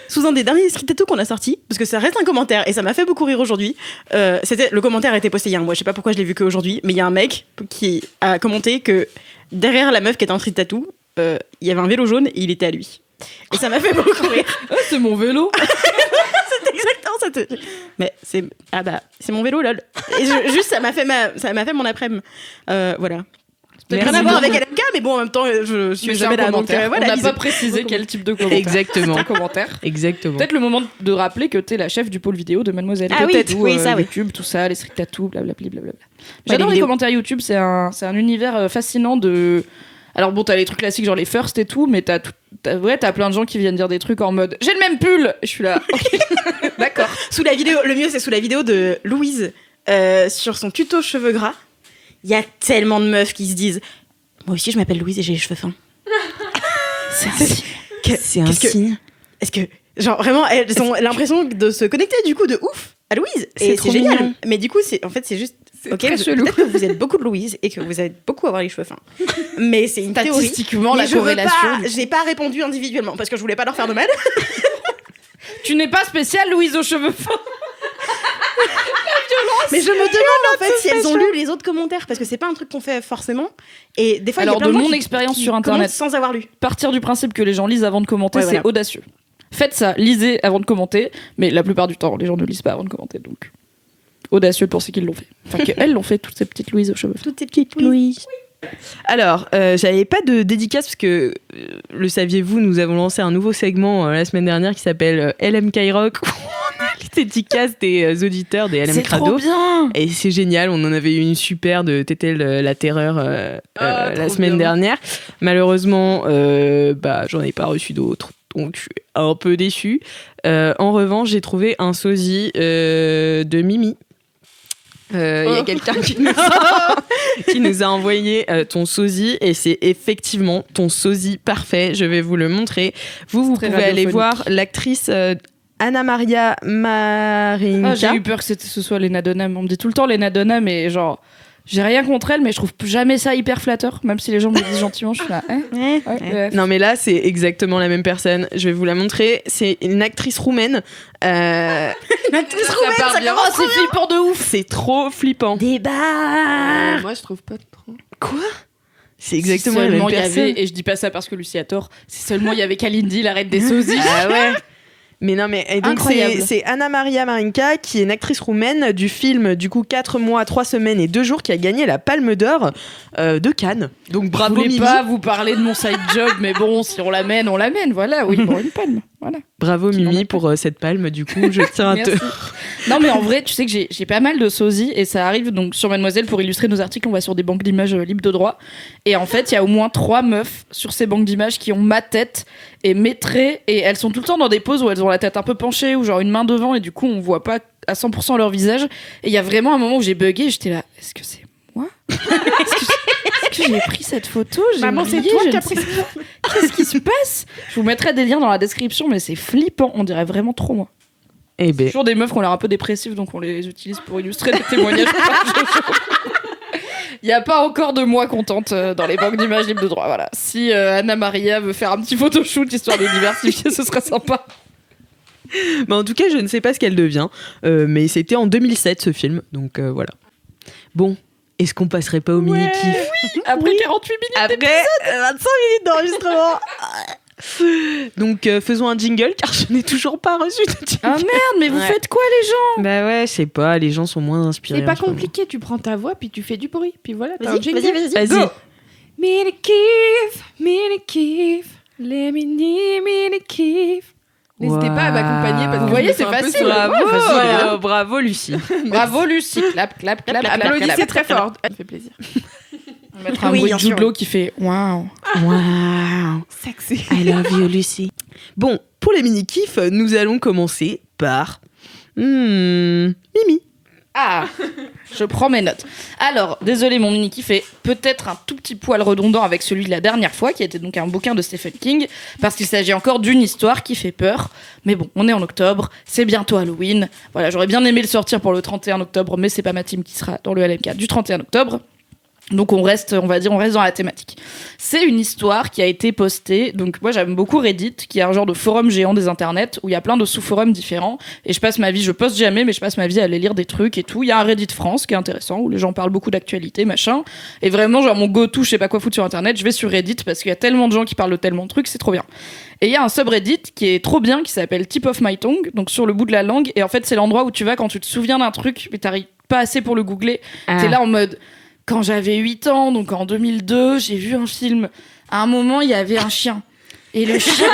Speaker 5: Sous un des derniers Street Tattoo qu'on a sorti, parce que ça reste un commentaire et ça m'a fait beaucoup rire aujourd'hui. Le commentaire a été posté il y a un mois, je sais pas pourquoi je l'ai vu qu'aujourd'hui, mais il y a un mec qui a commenté que derrière la meuf qui était en Street Tattoo, il y avait un vélo jaune et il était à lui. Et ça m'a fait beaucoup rire.
Speaker 2: Ah, c'est mon vélo.
Speaker 5: C'est exactement ça. Mais c'est mon vélo lol. Et juste ça m'a fait mon après-midi. Voilà.
Speaker 2: Peut-être
Speaker 5: Rien
Speaker 2: que
Speaker 5: à voir
Speaker 2: c'est
Speaker 5: avec LMK, mais bon en même temps je suis
Speaker 2: Mais c'est
Speaker 5: jamais
Speaker 2: un
Speaker 5: là. Donc
Speaker 2: commentaire.
Speaker 5: voilà,
Speaker 2: On n'a
Speaker 5: lisez.
Speaker 2: pas précisé quel type de commentaire.
Speaker 1: Exactement.
Speaker 2: C'est un commentaire.
Speaker 1: Exactement.
Speaker 2: Peut-être le moment de rappeler que t'es la chef du pôle vidéo de Mademoiselle.
Speaker 5: Ah oui,
Speaker 2: Peut-être,
Speaker 5: oui, ça, oui.
Speaker 2: YouTube, tout ça, les street tattoos, blablabla.
Speaker 5: les
Speaker 2: J'adore les
Speaker 5: vidéos.
Speaker 2: commentaires YouTube, c'est un univers fascinant de. Alors bon, t'as les trucs classiques genre les first et tout, mais t'as plein de gens qui viennent dire des trucs en mode j'ai le même pull. Je suis là. Ok. D'accord.
Speaker 5: Sous la vidéo, le mieux c'est sous la vidéo de Louise sur son tuto cheveux gras. Il y a tellement de meufs qui se disent moi aussi je m'appelle Louise et j'ai les cheveux fins.
Speaker 1: C'est un signe.
Speaker 5: Est-ce que genre vraiment elles ont l'impression de se connecter du coup de ouf à Louise
Speaker 1: C'est
Speaker 5: et
Speaker 1: trop
Speaker 5: c'est génial.
Speaker 1: mignon.
Speaker 5: Mais du coup c'est juste ok,
Speaker 2: très chelou.
Speaker 5: peut-être que vous êtes beaucoup de Louise et que vous êtes beaucoup à avoir les cheveux fins. Mais c'est une théorie.
Speaker 2: Statistiquement,
Speaker 5: Mais
Speaker 2: la corrélation.
Speaker 5: j'ai pas répondu individuellement parce que je voulais pas leur faire de mal.
Speaker 2: Tu n'es pas spéciale, Louise aux cheveux fins.
Speaker 5: Mais je me demande en fait si elles ont lu les autres commentaires parce que c'est pas un truc qu'on fait forcément. Et des fois, il y a
Speaker 2: Alors,
Speaker 5: plein
Speaker 2: de
Speaker 5: gens
Speaker 2: mon
Speaker 5: qui-
Speaker 2: expérience
Speaker 5: qui
Speaker 2: sur Internet,
Speaker 5: commentent sans avoir lu.
Speaker 2: partir du principe que les gens lisent avant de commenter,
Speaker 5: Ouais,
Speaker 2: c'est
Speaker 5: voilà.
Speaker 2: audacieux. Faites ça, lisez avant de commenter, mais la plupart du temps, les gens ne lisent pas avant de commenter, donc audacieux de penser qu'ils l'ont fait. Enfin, qu'elles l'ont fait, toutes ces petites Louises aux cheveux fins.
Speaker 5: Toutes ces petites Louise.
Speaker 1: Alors, j'avais pas de dédicace parce que, le saviez-vous, nous avons lancé un nouveau segment la semaine dernière qui s'appelle LMK Rock. On a dédicace des auditeurs des LM
Speaker 2: C'est
Speaker 1: Crado.
Speaker 2: trop bien.
Speaker 1: Et c'est génial, on en avait eu une super de Tétel la Terreur la
Speaker 3: trop
Speaker 1: semaine
Speaker 3: bien.
Speaker 1: dernière. Malheureusement, j'en ai pas reçu d'autres, donc je suis un peu déçue. En revanche, j'ai trouvé un sosie de Mimi. Il y a quelqu'un qui nous a envoyé ton sosie et c'est effectivement ton sosie parfait. Je vais vous le montrer. Vous
Speaker 2: Très
Speaker 1: pouvez aller
Speaker 2: radiophonique.
Speaker 1: voir l'actrice Anna Maria Marinka.
Speaker 2: Ah, j'ai eu peur que ce soit Lena Dunham. On me dit tout le temps Lena Dunham, mais genre, j'ai rien contre elle, mais je trouve jamais ça hyper flatteur. Même si les gens me le disent gentiment, je suis là. Ouais.
Speaker 1: Non mais là c'est exactement la même personne. Je vais vous la montrer. C'est une actrice roumaine.
Speaker 5: Une actrice
Speaker 2: Ça
Speaker 5: roumaine,
Speaker 2: part
Speaker 5: ça
Speaker 2: bien.
Speaker 5: commence
Speaker 2: Oh, c'est flippant de ouf.
Speaker 1: C'est trop flippant.
Speaker 3: Moi, je trouve pas trop.
Speaker 1: Quoi? C'est exactement
Speaker 2: Si
Speaker 1: la même
Speaker 2: seulement il y
Speaker 1: personne.
Speaker 2: avait, et je dis pas ça parce que Lucie a tort, si seulement il y avait Kalindi, la reine des sosies.
Speaker 1: Ah ouais. Mais non, mais et donc
Speaker 2: Incroyable.
Speaker 1: c'est Anna Maria Marinka qui est une actrice roumaine du film du coup 4 mois, 3 semaines et 2 jours qui a gagné la Palme d'Or de Cannes. Donc bravo
Speaker 2: Je voulais
Speaker 1: Mimi.
Speaker 2: pas vous parler de mon side job, mais bon, si on l'amène, on l'amène. Voilà, oui, bon, une palme. Voilà.
Speaker 1: Bravo
Speaker 2: Qui n'en
Speaker 1: Mimi
Speaker 2: a pas.
Speaker 1: pour cette palme du coup, je tiens à te
Speaker 2: Merci. Non, mais en vrai, tu sais que j'ai pas mal de sosies et ça arrive donc sur Mademoiselle pour illustrer nos articles. On va sur des banques d'images libres de droit. Et en fait, il y a au moins 3 meufs sur ces banques d'images qui ont ma tête et mes traits. Et elles sont tout le temps dans des poses où elles ont la tête un peu penchée ou genre une main devant et du coup, on voit pas à 100% leur visage. Et il y a vraiment un moment où j'ai bugué. J'étais là, est-ce que c'est moi? Est-ce que j'ai pris cette photo? J'ai
Speaker 3: Maman, c'est
Speaker 2: oublié,
Speaker 3: toi
Speaker 2: je
Speaker 3: qui as
Speaker 2: ne
Speaker 3: pris
Speaker 2: sais pas. Qu'est-ce qui se passe? Je vous mettrai des liens dans la description, mais c'est flippant. On dirait vraiment trop moi.
Speaker 1: Eh ben
Speaker 2: Toujours des meufs qui ont l'air un peu dépressives, donc on les utilise pour illustrer des témoignages. Il n'y a pas encore de moi contente dans les banques d'images libres de droit. Voilà. Si Anna Maria veut faire un petit photoshoot histoire de diversifier, ce serait sympa.
Speaker 1: Mais en tout cas, je ne sais pas ce qu'elle devient, mais c'était en 2007 ce film, donc voilà. Bon, est-ce qu'on passerait pas au mini-kiff
Speaker 2: Après 48 minutes.
Speaker 1: Après 25 minutes d'enregistrement. Donc faisons un jingle car je n'ai toujours pas reçu de jingle.
Speaker 2: Ah merde, mais vous
Speaker 1: Ouais.
Speaker 2: faites quoi les gens?
Speaker 1: Bah ouais, je sais pas, les gens sont moins inspirés.
Speaker 3: C'est pas
Speaker 1: en ce moment.
Speaker 3: compliqué, tu prends ta voix puis tu fais du bruit. Puis voilà, t'as un
Speaker 5: Vas-y,
Speaker 3: jingle.
Speaker 5: vas-y.
Speaker 1: Vas-y.
Speaker 3: Mini kiff, les mini kiff. N'hésitez pas à m'accompagner parce que
Speaker 2: Vous voyez,
Speaker 3: je me
Speaker 2: c'est
Speaker 3: sens un peu
Speaker 2: facile.
Speaker 3: seule.
Speaker 1: Bravo,
Speaker 2: Ouais, facile.
Speaker 1: bravo Lucie.
Speaker 2: Bravo Lucie. Clap, clap, clap, clap.
Speaker 3: Applaudissez
Speaker 2: clap,
Speaker 3: très
Speaker 2: clap.
Speaker 3: fort. Ça fait plaisir.
Speaker 2: On mettra un
Speaker 5: Oui,
Speaker 2: bruit
Speaker 5: bien
Speaker 2: de
Speaker 5: sûr.
Speaker 2: Jude Law qui fait waouh.
Speaker 1: Waouh.
Speaker 3: Sexy.
Speaker 1: I love you Lucie. Bon, pour les mini-kiffs, nous allons commencer par Mimi.
Speaker 2: Ah, je prends mes notes. Alors, désolé, mon mini-kiff est peut-être un tout petit poil redondant avec celui de la dernière fois, qui était donc un bouquin de Stephen King, parce qu'il s'agit encore d'une histoire qui fait peur. Mais bon, on est en octobre, c'est bientôt Halloween. Voilà, j'aurais bien aimé le sortir pour le 31 octobre, mais c'est pas ma team qui sera dans le LMK du 31 octobre. Donc on reste dans la thématique. C'est une histoire qui a été postée, donc moi j'aime beaucoup Reddit, qui est un genre de forum géant des internets, où il y a plein de sous-forums différents, et je poste jamais, mais je passe ma vie à aller lire des trucs et tout. Il y a un Reddit France qui est intéressant, où les gens parlent beaucoup d'actualité, machin, et vraiment genre mon go-to, je sais pas quoi foutre sur internet, je vais sur Reddit, parce qu'il y a tellement de gens qui parlent de tellement de trucs, c'est trop bien. Et il y a un subreddit qui est trop bien, qui s'appelle Tip of My Tongue, donc sur le bout de la langue, et en fait c'est l'endroit où tu vas quand tu te souviens d'un truc, mais t'arrives pas assez pour le googler, t'es là en mode... Quand j'avais 8 ans, donc en 2002, j'ai vu un film. À un moment, il y avait un chien. Et le chien,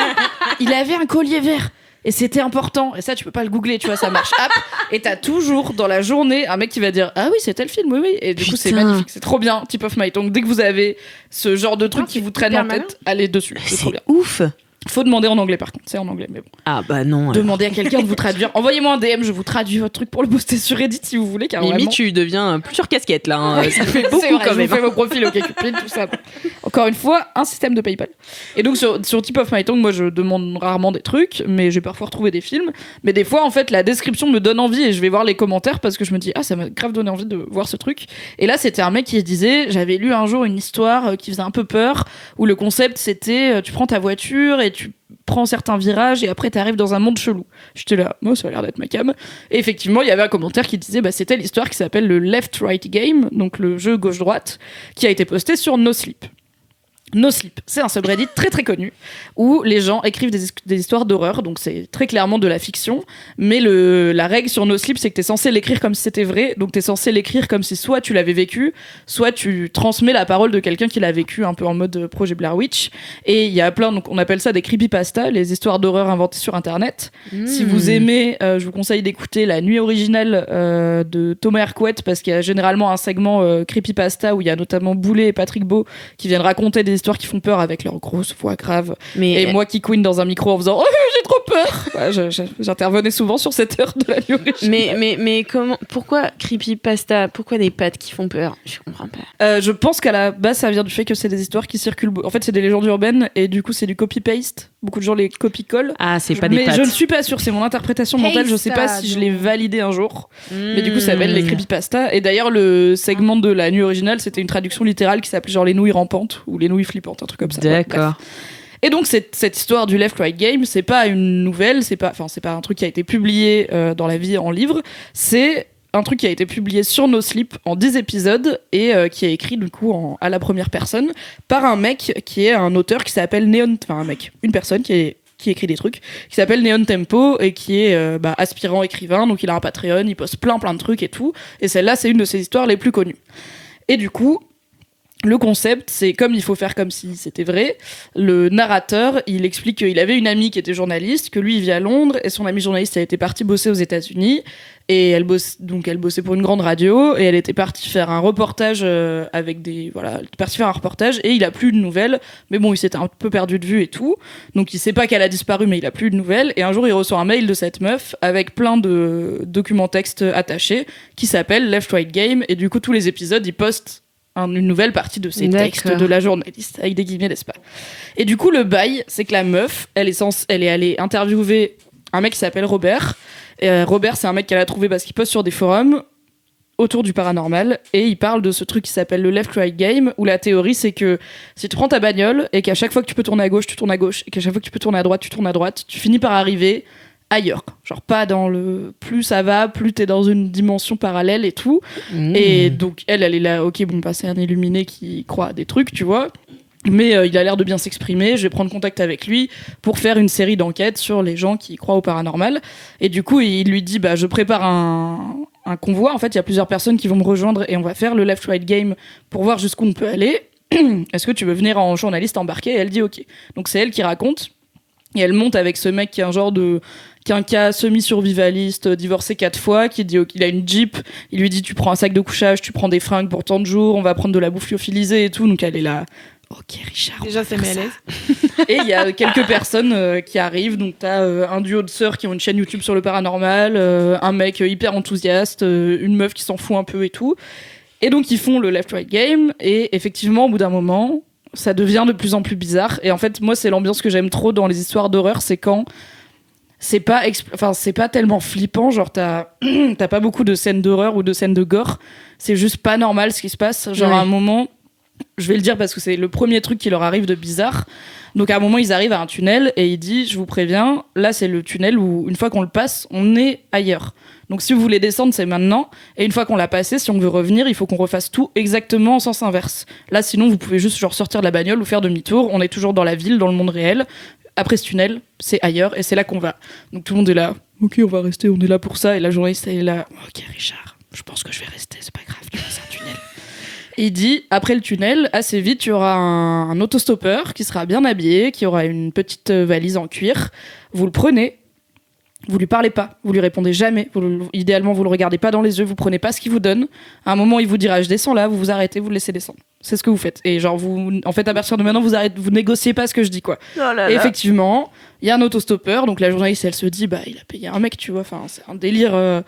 Speaker 2: il avait un collier vert. Et c'était important. Et ça, tu peux pas le googler, tu vois, ça marche. Hop. Et t'as toujours, dans la journée, un mec qui va dire « Ah oui, c'était le film, oui, oui. » Et du coup, c'est
Speaker 1: Putain.
Speaker 2: magnifique. C'est trop bien, Tip of My Tongue. Dès que vous avez ce genre de truc
Speaker 3: Ah,
Speaker 2: qui
Speaker 3: c'est
Speaker 2: vous traîne
Speaker 3: hyper
Speaker 2: en tête, allez dessus. C'est trop
Speaker 1: C'est
Speaker 2: bien.
Speaker 1: ouf.
Speaker 2: Faut demander en anglais, par contre. C'est en anglais, mais bon.
Speaker 1: Ah bah non. alors.
Speaker 2: Demandez à quelqu'un de vous traduire. Envoyez-moi un DM, je vous traduis votre truc pour le poster sur Reddit si vous voulez, car
Speaker 1: Mimi,
Speaker 2: vraiment...
Speaker 1: tu deviens plusieurs casquettes là. hein. Ça fait beaucoup
Speaker 2: C'est vrai,
Speaker 1: quand
Speaker 2: je
Speaker 1: même.
Speaker 2: vous fais vos profils, ok, Cupid, tout ça. Encore une fois, un système de PayPal. Et donc sur Tip of My Tongue, moi je demande rarement des trucs, mais j'ai parfois retrouvé des films. Mais des fois, en fait, la description me donne envie et je vais voir les commentaires parce que je me dis ah ça m'a grave donné envie de voir ce truc. Et là, c'était un mec qui disait j'avais lu un jour une histoire qui faisait un peu peur où le concept c'était tu prends ta voiture et tu prends certains virages et après t'arrives dans un monde chelou. J'étais là, moi ça a l'air d'être ma cam. Et effectivement, il y avait un commentaire qui disait bah c'était l'histoire qui s'appelle le Left Right Game, donc le jeu gauche-droite, qui a été posté sur No Sleep. No Sleep, c'est un subreddit très très connu où les gens écrivent des histoires d'horreur, donc c'est très clairement de la fiction, mais la règle sur No Sleep, c'est que t'es censé l'écrire comme si c'était vrai, donc t'es censé l'écrire comme si soit tu l'avais vécu, soit tu transmets la parole de quelqu'un qui l'a vécu, un peu en mode projet Blair Witch. Et il y a plein, donc on appelle ça des creepypasta, les histoires d'horreur inventées sur internet. Si vous aimez, je vous conseille d'écouter La Nuit originale de Thomas Hercouet, parce qu'il y a généralement un segment creepypasta où il y a notamment Boulet et Patrick Beau qui viennent raconter des histoires qui font peur avec leur grosse voix grave. Et moi qui couine dans un micro en faisant « Oh, j'ai trop peur !» J'intervenais souvent sur cette heure de La Nuit originale.
Speaker 1: Mais comment, pourquoi creepypasta? Pourquoi des pattes qui font peur? Je comprends pas.
Speaker 2: Je pense qu'à la base, ça vient du fait que c'est des histoires qui circulent. En fait, c'est des légendes urbaines et du coup, c'est du copy-paste. Beaucoup de gens les copie-collent.
Speaker 1: Ah, c'est pas des pattes.
Speaker 2: Mais je ne suis pas sûre, c'est mon interprétation mentale. Je sais pas si je l'ai validé un jour. Mais du coup, ça s'appelle les creepypasta. Et d'ailleurs, le segment de La Nuit originale, c'était une traduction littérale qui s'appelait genre les nouilles rampantes ou les nouilles flippantes, un truc comme ça.
Speaker 1: D'accord.
Speaker 2: Et donc cette histoire du Left Right Game, c'est pas une nouvelle, c'est pas un truc qui a été publié dans la vie en livre, c'est un truc qui a été publié sur No Sleep en 10 épisodes et qui est écrit du coup à la première personne par un mec qui est un auteur qui s'appelle une personne qui écrit des trucs, qui s'appelle Neon Tempo et qui est aspirant écrivain, donc il a un Patreon, il poste plein de trucs et tout, et celle-là c'est une de ses histoires les plus connues. Et du coup, le concept, c'est comme il faut faire comme si c'était vrai. Le narrateur, il explique qu'il avait une amie qui était journaliste, que lui, il vit à Londres, et son amie journaliste, elle était partie bosser aux États-Unis, et elle bossait pour une grande radio, et elle était partie faire un reportage elle était partie faire un reportage, et il a plus de nouvelles, mais bon, il s'était un peu perdu de vue et tout, donc il sait pas qu'elle a disparu, mais il a plus de nouvelles, et un jour, il reçoit un mail de cette meuf, avec plein de documents textes attachés, qui s'appelle Left Right Game, et du coup, tous les épisodes, il poste une nouvelle partie de ces textes de la journaliste, avec des guillemets, n'est-ce pas? Et du coup, le bail, c'est que la meuf, elle est allée interviewer un mec qui s'appelle Robert. Et Robert, c'est un mec qu'elle a trouvé parce qu'il poste sur des forums autour du paranormal, et il parle de ce truc qui s'appelle le Left Right Game, où la théorie, c'est que si tu prends ta bagnole, et qu'à chaque fois que tu peux tourner à gauche, tu tournes à gauche, et qu'à chaque fois que tu peux tourner à droite, tu tournes à droite, tu finis par arriver ailleurs, genre pas dans le plus ça va, plus t'es dans une dimension parallèle et tout. Et donc elle est là, ok, bon, c'est un illuminé qui croit à des trucs, tu vois, mais il a l'air de bien s'exprimer, je vais prendre contact avec lui pour faire une série d'enquêtes sur les gens qui croient au paranormal. Et du coup il lui dit je prépare un convoi, en fait il y a plusieurs personnes qui vont me rejoindre et on va faire le Left Right Game pour voir jusqu'où on peut aller. Est-ce que tu veux venir en journaliste embarqué? Et elle dit ok. Donc c'est elle qui raconte, et elle monte avec ce mec qui est un genre de quinca semi-survivaliste, divorcé 4 fois, qui dit qu'il a une Jeep, il lui dit tu prends un sac de couchage, tu prends des fringues pour tant de jours, on va prendre de la bouffe lyophilisée et tout, donc elle est là, ok Richard,
Speaker 3: déjà c'est mal à l'aise.
Speaker 2: Et il y a quelques personnes qui arrivent, donc t'as un duo de sœurs qui ont une chaîne YouTube sur le paranormal, un mec hyper enthousiaste, une meuf qui s'en fout un peu et tout, et donc ils font le Left Right Game, et effectivement au bout d'un moment ça devient de plus en plus bizarre, et en fait moi c'est l'ambiance que j'aime trop dans les histoires d'horreur, c'est quand c'est pas tellement flippant, genre t'as pas beaucoup de scènes d'horreur ou de scènes de gore, c'est juste pas normal ce qui se passe, genre à un moment, je vais le dire parce que c'est le premier truc qui leur arrive de bizarre, donc à un moment ils arrivent à un tunnel et il dit je vous préviens, là c'est le tunnel où une fois qu'on le passe on est ailleurs, donc si vous voulez descendre c'est maintenant, et une fois qu'on l'a passé, si on veut revenir il faut qu'on refasse tout exactement en sens inverse, là sinon vous pouvez juste genre sortir de la bagnole ou faire demi-tour, on est toujours dans la ville, dans le monde réel. Après ce tunnel, c'est ailleurs et c'est là qu'on va. Donc tout le monde est là, ok on va rester, on est là pour ça. Et la journaliste elle est là, ok Richard, je pense que je vais rester, c'est pas grave, c'est un tunnel. Et il dit, après le tunnel, assez vite, il y aura un autostoppeur qui sera bien habillé, qui aura une petite valise en cuir. Vous le prenez, vous lui parlez pas, vous lui répondez jamais, idéalement vous le regardez pas dans les yeux, vous prenez pas ce qu'il vous donne. À un moment il vous dira je descends là, vous vous arrêtez, vous le laissez descendre. C'est ce que vous faites. Et genre en fait à partir de maintenant vous négociez pas ce que je dis quoi. Et effectivement, il y a un autostoppeur, donc la journaliste elle se dit il a payé un mec, tu vois, enfin c'est un délire.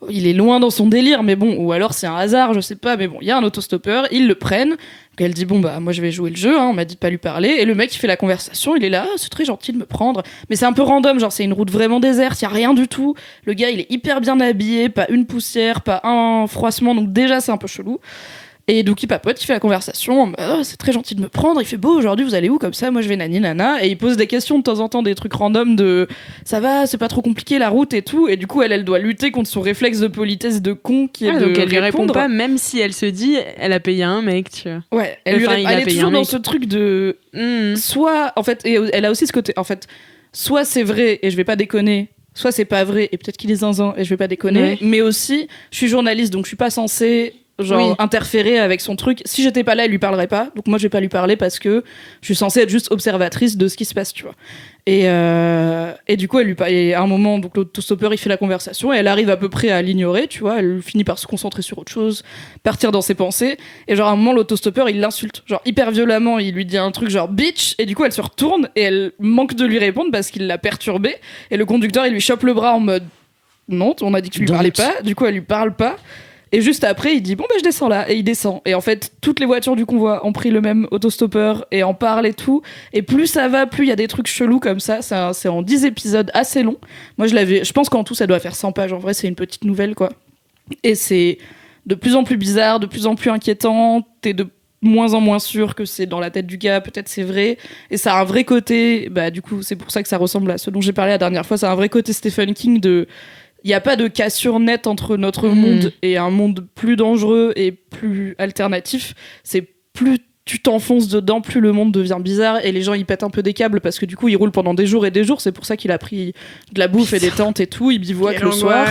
Speaker 2: Il est loin dans son délire, mais bon, ou alors c'est un hasard, je sais pas, mais bon, il y a un autostoppeur, ils le prennent, donc elle dit moi je vais jouer le jeu, on m'a dit de pas lui parler, et le mec il fait la conversation, il est là, c'est très gentil de me prendre, mais c'est un peu random, genre c'est une route vraiment déserte, y a rien du tout, le gars il est hyper bien habillé, pas une poussière, pas un froissement, donc déjà c'est un peu chelou, Et donc il papote, il fait la conversation, oh, c'est très gentil de me prendre, il fait beau aujourd'hui, vous allez où comme ça, moi je vais nani nana, et il pose des questions de temps en temps, des trucs random de ça va, c'est pas trop compliqué la route et tout, et du coup elle doit lutter contre son réflexe de politesse de con qui est de
Speaker 1: donc elle lui répond
Speaker 2: répondre.
Speaker 1: pas, même si elle se dit elle a payé un mec, tu vois.
Speaker 2: Ouais, elle est toujours dans ce truc de soit en fait, et elle a aussi ce côté en fait, soit c'est vrai et je vais pas déconner, soit c'est pas vrai et peut-être qu'il est zinzin et je vais pas déconner, mais aussi je suis journaliste donc je suis pas censée interférer avec son truc. Si j'étais pas là, elle lui parlerait pas. Donc moi, je vais pas lui parler parce que je suis censée être juste observatrice de ce qui se passe, tu vois. Et du coup, elle lui parle. Et à un moment, donc l'autostoppeur, il fait la conversation et elle arrive à peu près à l'ignorer, tu vois. Elle finit par se concentrer sur autre chose, partir dans ses pensées. Et genre à un moment, l'autostoppeur, il l'insulte, genre hyper violemment. Il lui dit un truc genre bitch. Et du coup, elle se retourne et elle manque de lui répondre parce qu'il l'a perturbée. Et le conducteur, il lui chope le bras en mode non, on a dit que tu lui parlais pas. Du coup, elle lui parle pas. Et juste après, il dit bon, je descends là. Et il descend. Et en fait, toutes les voitures du convoi ont pris le même autostoppeur et en parlent et tout. Et plus ça va, plus il y a des trucs chelous comme ça. C'est en 10 épisodes assez long. Moi, je pense qu'en tout, ça doit faire 100 pages. En vrai, c'est une petite nouvelle, quoi. Et c'est de plus en plus bizarre, de plus en plus inquiétant. T'es de moins en moins sûr que c'est dans la tête du gars. Peut-être c'est vrai. Et ça a un vrai côté. Bah, du coup, c'est pour ça que ça ressemble à ce dont j'ai parlé la dernière fois. Ça a un vrai côté Stephen King de. Il n'y a pas de cassure nette entre notre monde et un monde plus dangereux et plus alternatif. C'est plus tu t'enfonces dedans, plus le monde devient bizarre et les gens ils pètent un peu des câbles parce que du coup ils roulent pendant des jours et des jours. C'est pour ça qu'il a pris de la bouffe et des tentes et tout. Il bivouaque le soir.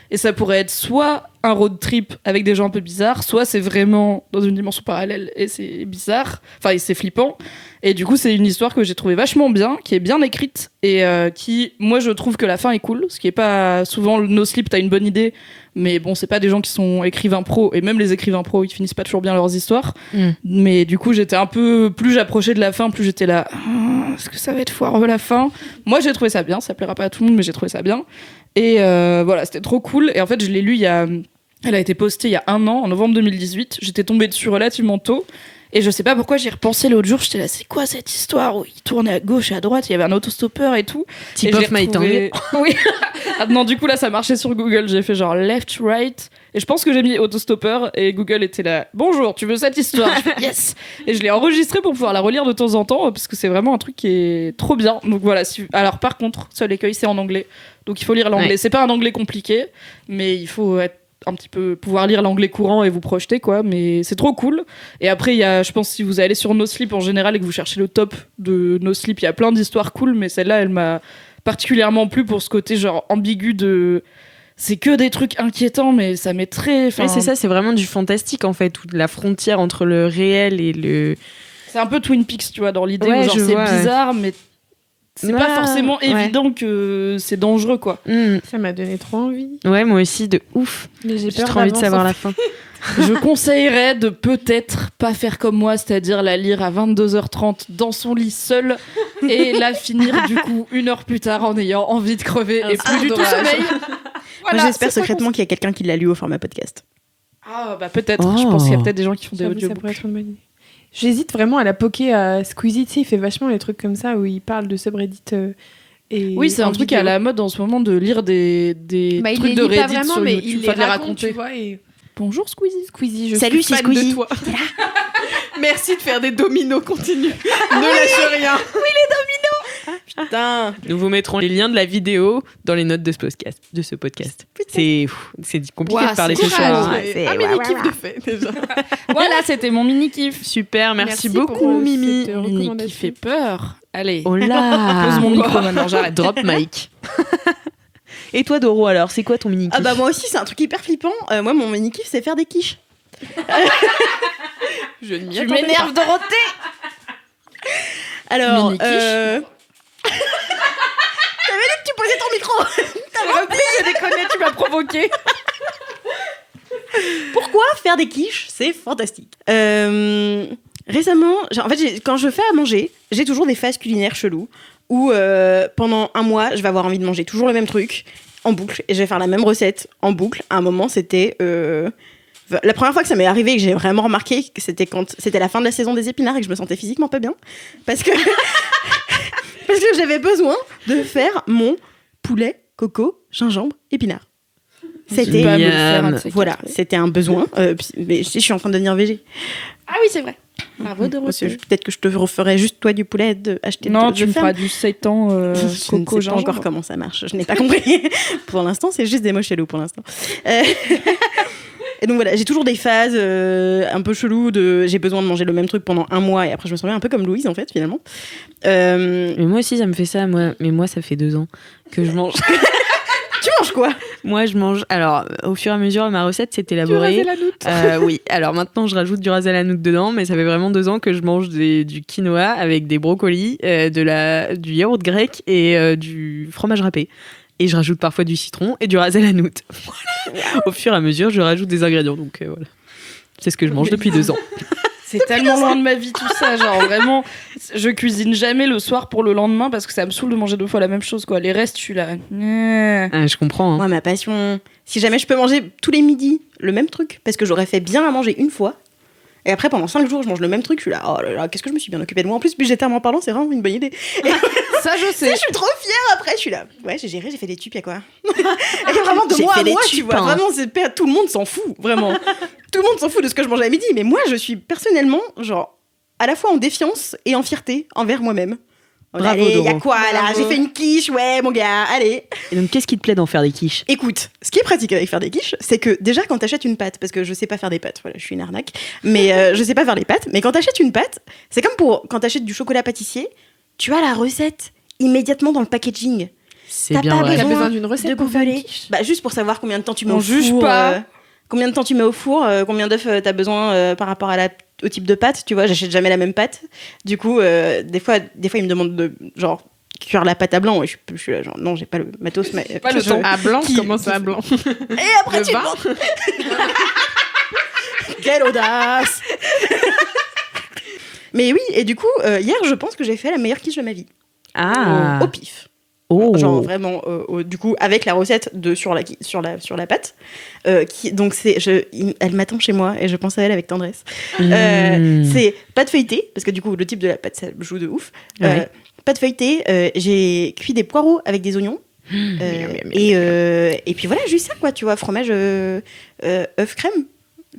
Speaker 2: Et ça pourrait être soit un road trip avec des gens un peu bizarres, soit c'est vraiment dans une dimension parallèle et c'est bizarre. Enfin, c'est flippant. Et du coup, c'est une histoire que j'ai trouvée vachement bien, qui est bien écrite et qui, moi, je trouve que la fin est cool. Ce qui est pas souvent No Sleep, t'as une bonne idée, mais bon, c'est pas des gens qui sont écrivains pros et même les écrivains pros, ils finissent pas toujours bien leurs histoires. Mais du coup, j'étais un peu plus j'approchais de la fin, plus j'étais là. Est-ce que ça va être foireux la fin ? Moi, j'ai trouvé ça bien. Ça plaira pas à tout le monde, mais j'ai trouvé ça bien. Et voilà, c'était trop cool. Et en fait, je l'ai lu elle a été postée il y a 1 an, en novembre 2018. J'étais tombée dessus relativement tôt. Et je sais pas pourquoi j'y repensé l'autre jour. J'étais là, c'est quoi cette histoire où il tournait à gauche et à droite, il y avait un autostoppeur et tout.
Speaker 1: Tip of my tongue.
Speaker 2: Oui. Ah non, du coup là, ça marchait sur Google. J'ai fait genre left, right. Et je pense que j'ai mis autostoppeur et Google était là. Bonjour, tu veux cette histoire ? Yes. Et je l'ai enregistrée pour pouvoir la relire de temps en temps parce que c'est vraiment un truc qui est trop bien. Donc voilà. Alors par contre, seul écueil, c'est en anglais. Donc il faut lire l'anglais. Ouais. C'est pas un anglais compliqué, mais il faut être un petit peu pouvoir lire l'anglais courant et vous projeter, quoi. Mais c'est trop cool. Et après, il y a, je pense, si vous allez sur No Sleep en général et que vous cherchez le top de No Sleep, il y a plein d'histoires cool, mais celle-là, elle m'a particulièrement plu pour ce côté genre ambigu de. C'est que des trucs inquiétants, mais ça met très.
Speaker 1: Ouais, c'est ça, c'est vraiment du fantastique en fait, où la frontière entre le réel et le.
Speaker 2: C'est un peu Twin Peaks, tu vois, dans l'idée où genre c'est bizarre, mais. C'est pas forcément évident que c'est dangereux, quoi.
Speaker 3: Ça m'a donné trop envie.
Speaker 1: Ouais, moi aussi, de ouf.
Speaker 3: Mais j'ai
Speaker 1: trop envie de savoir la fin.
Speaker 2: Je conseillerais de peut-être pas faire comme moi, c'est-à-dire la lire à 22h30 dans son lit seul et la finir du coup 1 heure plus tard en ayant envie de crever et plus du tout sommeil.
Speaker 5: Voilà, moi, j'espère secrètement qu'il y a quelqu'un qui l'a lu au format podcast.
Speaker 2: Ah bah peut-être. Je pense qu'il y a peut-être des gens qui font des audiobooks.
Speaker 3: Ça pourrait être une bonne idée. J'hésite vraiment à la poker à Squeezie, tu sais, il fait vachement les trucs comme ça où il parle de subreddit et
Speaker 2: oui, c'est un truc à la mode en ce moment de lire des trucs de Reddit
Speaker 3: vraiment,
Speaker 2: sur
Speaker 3: mais
Speaker 2: YouTube,
Speaker 3: il les
Speaker 2: les
Speaker 3: raconter. Tu vois, et...
Speaker 2: Bonjour Squeezie.
Speaker 3: Squeezie, je
Speaker 5: Salut,
Speaker 3: suis fan
Speaker 5: Squeezie.
Speaker 3: de toi. Merci de faire des dominos continus. Ne lâche rien.
Speaker 2: Oui, les dominos.
Speaker 5: Putain.
Speaker 1: Nous vous mettrons les liens de la vidéo dans les notes de ce podcast. C'est compliqué de parler ce soir.
Speaker 3: C'est un mini-kiff de fait, déjà.
Speaker 2: Voilà, c'était mon mini-kiff.
Speaker 1: Super, merci beaucoup, Mimi.
Speaker 2: Mini qui fait peur. Allez.
Speaker 1: Oh là.
Speaker 2: Pose mon micro maintenant, j'arrête.
Speaker 1: Drop mic. Et toi, Doro, alors, c'est quoi ton mini-kiff ?
Speaker 5: Ah bah moi aussi, c'est un truc hyper flippant. Moi, mon mini-kiff, c'est faire des quiches.
Speaker 3: Je ne m'y
Speaker 2: Tu
Speaker 3: attendais
Speaker 2: m'énerves, Dorothée.
Speaker 5: Alors,
Speaker 2: mini-quiche.
Speaker 5: T'avais dit que tu posais ton micro.
Speaker 2: J'ai déconné, tu m'as provoqué.
Speaker 5: Pourquoi faire des quiches ? C'est fantastique. Récemment, quand je fais à manger, j'ai toujours des phases culinaires cheloues où pendant 1 mois, je vais avoir envie de manger toujours le même truc en boucle et je vais faire la même recette en boucle. À un moment, c'était la première fois que ça m'est arrivé et que j'ai vraiment remarqué que c'était quand c'était la fin de la saison des épinards et que je me sentais physiquement pas bien parce que j'avais besoin de faire mon poulet, coco, gingembre, épinards. C'était
Speaker 2: Pas me le faire, un de ces
Speaker 5: voilà,
Speaker 2: quatre.
Speaker 5: c'était un besoin. Mais je suis en train de devenir végé.
Speaker 2: Ah oui, c'est vrai. Bravo de
Speaker 5: Parce que peut-être que je te referais juste toi du poulet, acheter
Speaker 2: Non,
Speaker 5: de
Speaker 2: tu me
Speaker 5: ferme.
Speaker 2: feras du seitan
Speaker 5: Je ne sais
Speaker 2: coco
Speaker 5: pas
Speaker 2: gingembre.
Speaker 5: encore comment ça marche. Je n'ai pas compris. Pour l'instant, c'est juste des mots chelous pour l'instant. Et donc voilà, j'ai toujours des phases un peu cheloues de j'ai besoin de manger le même truc pendant un mois et après je me sens bien un peu comme Louise en fait finalement.
Speaker 1: Mais moi aussi, ça me fait ça. Mais moi, ça fait 2 ans que je mange.
Speaker 5: Tu manges quoi?
Speaker 1: Moi, je mange. Alors, au fur et à mesure, ma recette s'est élaborée. Oui, alors maintenant, je rajoute du ras à la noutre dedans, mais ça fait vraiment 2 ans que je mange du quinoa avec des brocolis, du yaourt grec et du fromage râpé. Et je rajoute parfois du citron et du ras à la noutre. Voilà. Au fur et à mesure, je rajoute des ingrédients. Donc voilà. C'est ce que je mange depuis 2 ans.
Speaker 2: C'est tellement loin de ma vie tout ça, genre vraiment, je cuisine jamais le soir pour le lendemain parce que ça me saoule de manger 2 fois la même chose quoi. Les restes, je suis là.
Speaker 1: Ah, je comprends. Hein.
Speaker 5: Moi, ma passion, si jamais je peux manger tous les midis le même truc, parce que j'aurais fait bien à manger une fois, et après pendant 5 jours je mange le même truc, je suis là, oh là là, qu'est-ce que je me suis bien occupée de moi. En plus, budgétairement parlant, c'est vraiment une bonne idée.
Speaker 2: Ça je
Speaker 5: Tu sais,
Speaker 2: sais.
Speaker 5: je suis trop fière après, je suis là. Ouais, j'ai géré, j'ai fait des tubes, y'a quoi. Et vraiment de
Speaker 1: J'ai
Speaker 5: moi
Speaker 1: fait
Speaker 5: à
Speaker 1: des
Speaker 5: moi, tu
Speaker 1: tubes,
Speaker 5: vois.
Speaker 1: hein.
Speaker 5: Vraiment, tout le monde s'en fout, vraiment. Tout le monde s'en fout de ce que je mange à midi, mais moi, je suis personnellement, genre, à la fois en défiance et en fierté envers moi-même.
Speaker 1: Bravo,
Speaker 5: Allez, y'a
Speaker 1: Doro.
Speaker 5: quoi là?
Speaker 3: Bravo.
Speaker 5: J'ai fait une quiche, ouais, mon gars, allez.
Speaker 1: Et donc, qu'est-ce qui te plaît d'en faire des quiches?
Speaker 5: Écoute, ce qui est pratique avec faire des quiches, c'est que déjà quand t'achètes une pâte, parce que je sais pas faire des pâtes, voilà, je suis une arnaque, mais je sais pas faire les pâtes, mais quand t'achètes une pâte, c'est comme pour quand t'achètes du chocolat pâtissier, tu as la recette immédiatement dans le packaging.
Speaker 1: C'est
Speaker 5: T'as
Speaker 1: bien
Speaker 5: pas
Speaker 1: vrai.
Speaker 3: T'as
Speaker 5: besoin
Speaker 3: besoin d'une recette
Speaker 5: de
Speaker 3: pour faire une
Speaker 5: brûler.
Speaker 3: quiche.
Speaker 5: Bah juste pour savoir combien de temps tu mets
Speaker 2: On
Speaker 5: au
Speaker 2: juge
Speaker 5: four.
Speaker 2: pas.
Speaker 5: Combien de temps tu mets au four, combien d'œufs t'as besoin par rapport au type de pâte, tu vois, j'achète jamais la même pâte. Du coup, des fois ils me demandent de genre cuire la pâte à blanc et je suis là genre non, j'ai pas le matos mais
Speaker 2: Pas le temps.
Speaker 3: À blanc,
Speaker 5: Qui-
Speaker 3: comment ça à blanc?
Speaker 5: Et après
Speaker 3: Le
Speaker 5: tu
Speaker 3: vin.
Speaker 5: demandes- Quelle audace. Mais oui, et du coup, hier, je pense que j'ai fait la meilleure quiche de ma vie.
Speaker 1: Ah.
Speaker 5: Au pif.
Speaker 1: Oh.
Speaker 5: Genre vraiment, du coup, avec la recette sur la pâte. Donc, elle m'attend chez moi et je pense à elle avec tendresse.
Speaker 1: Mmh.
Speaker 5: C'est pâte feuilletée, parce que du coup, le type de la pâte, ça joue de ouf.
Speaker 1: Ouais.
Speaker 5: Pâte feuilletée, j'ai cuit des poireaux avec des oignons. Et puis voilà, juste ça, quoi, tu vois, fromage, œuf, crème,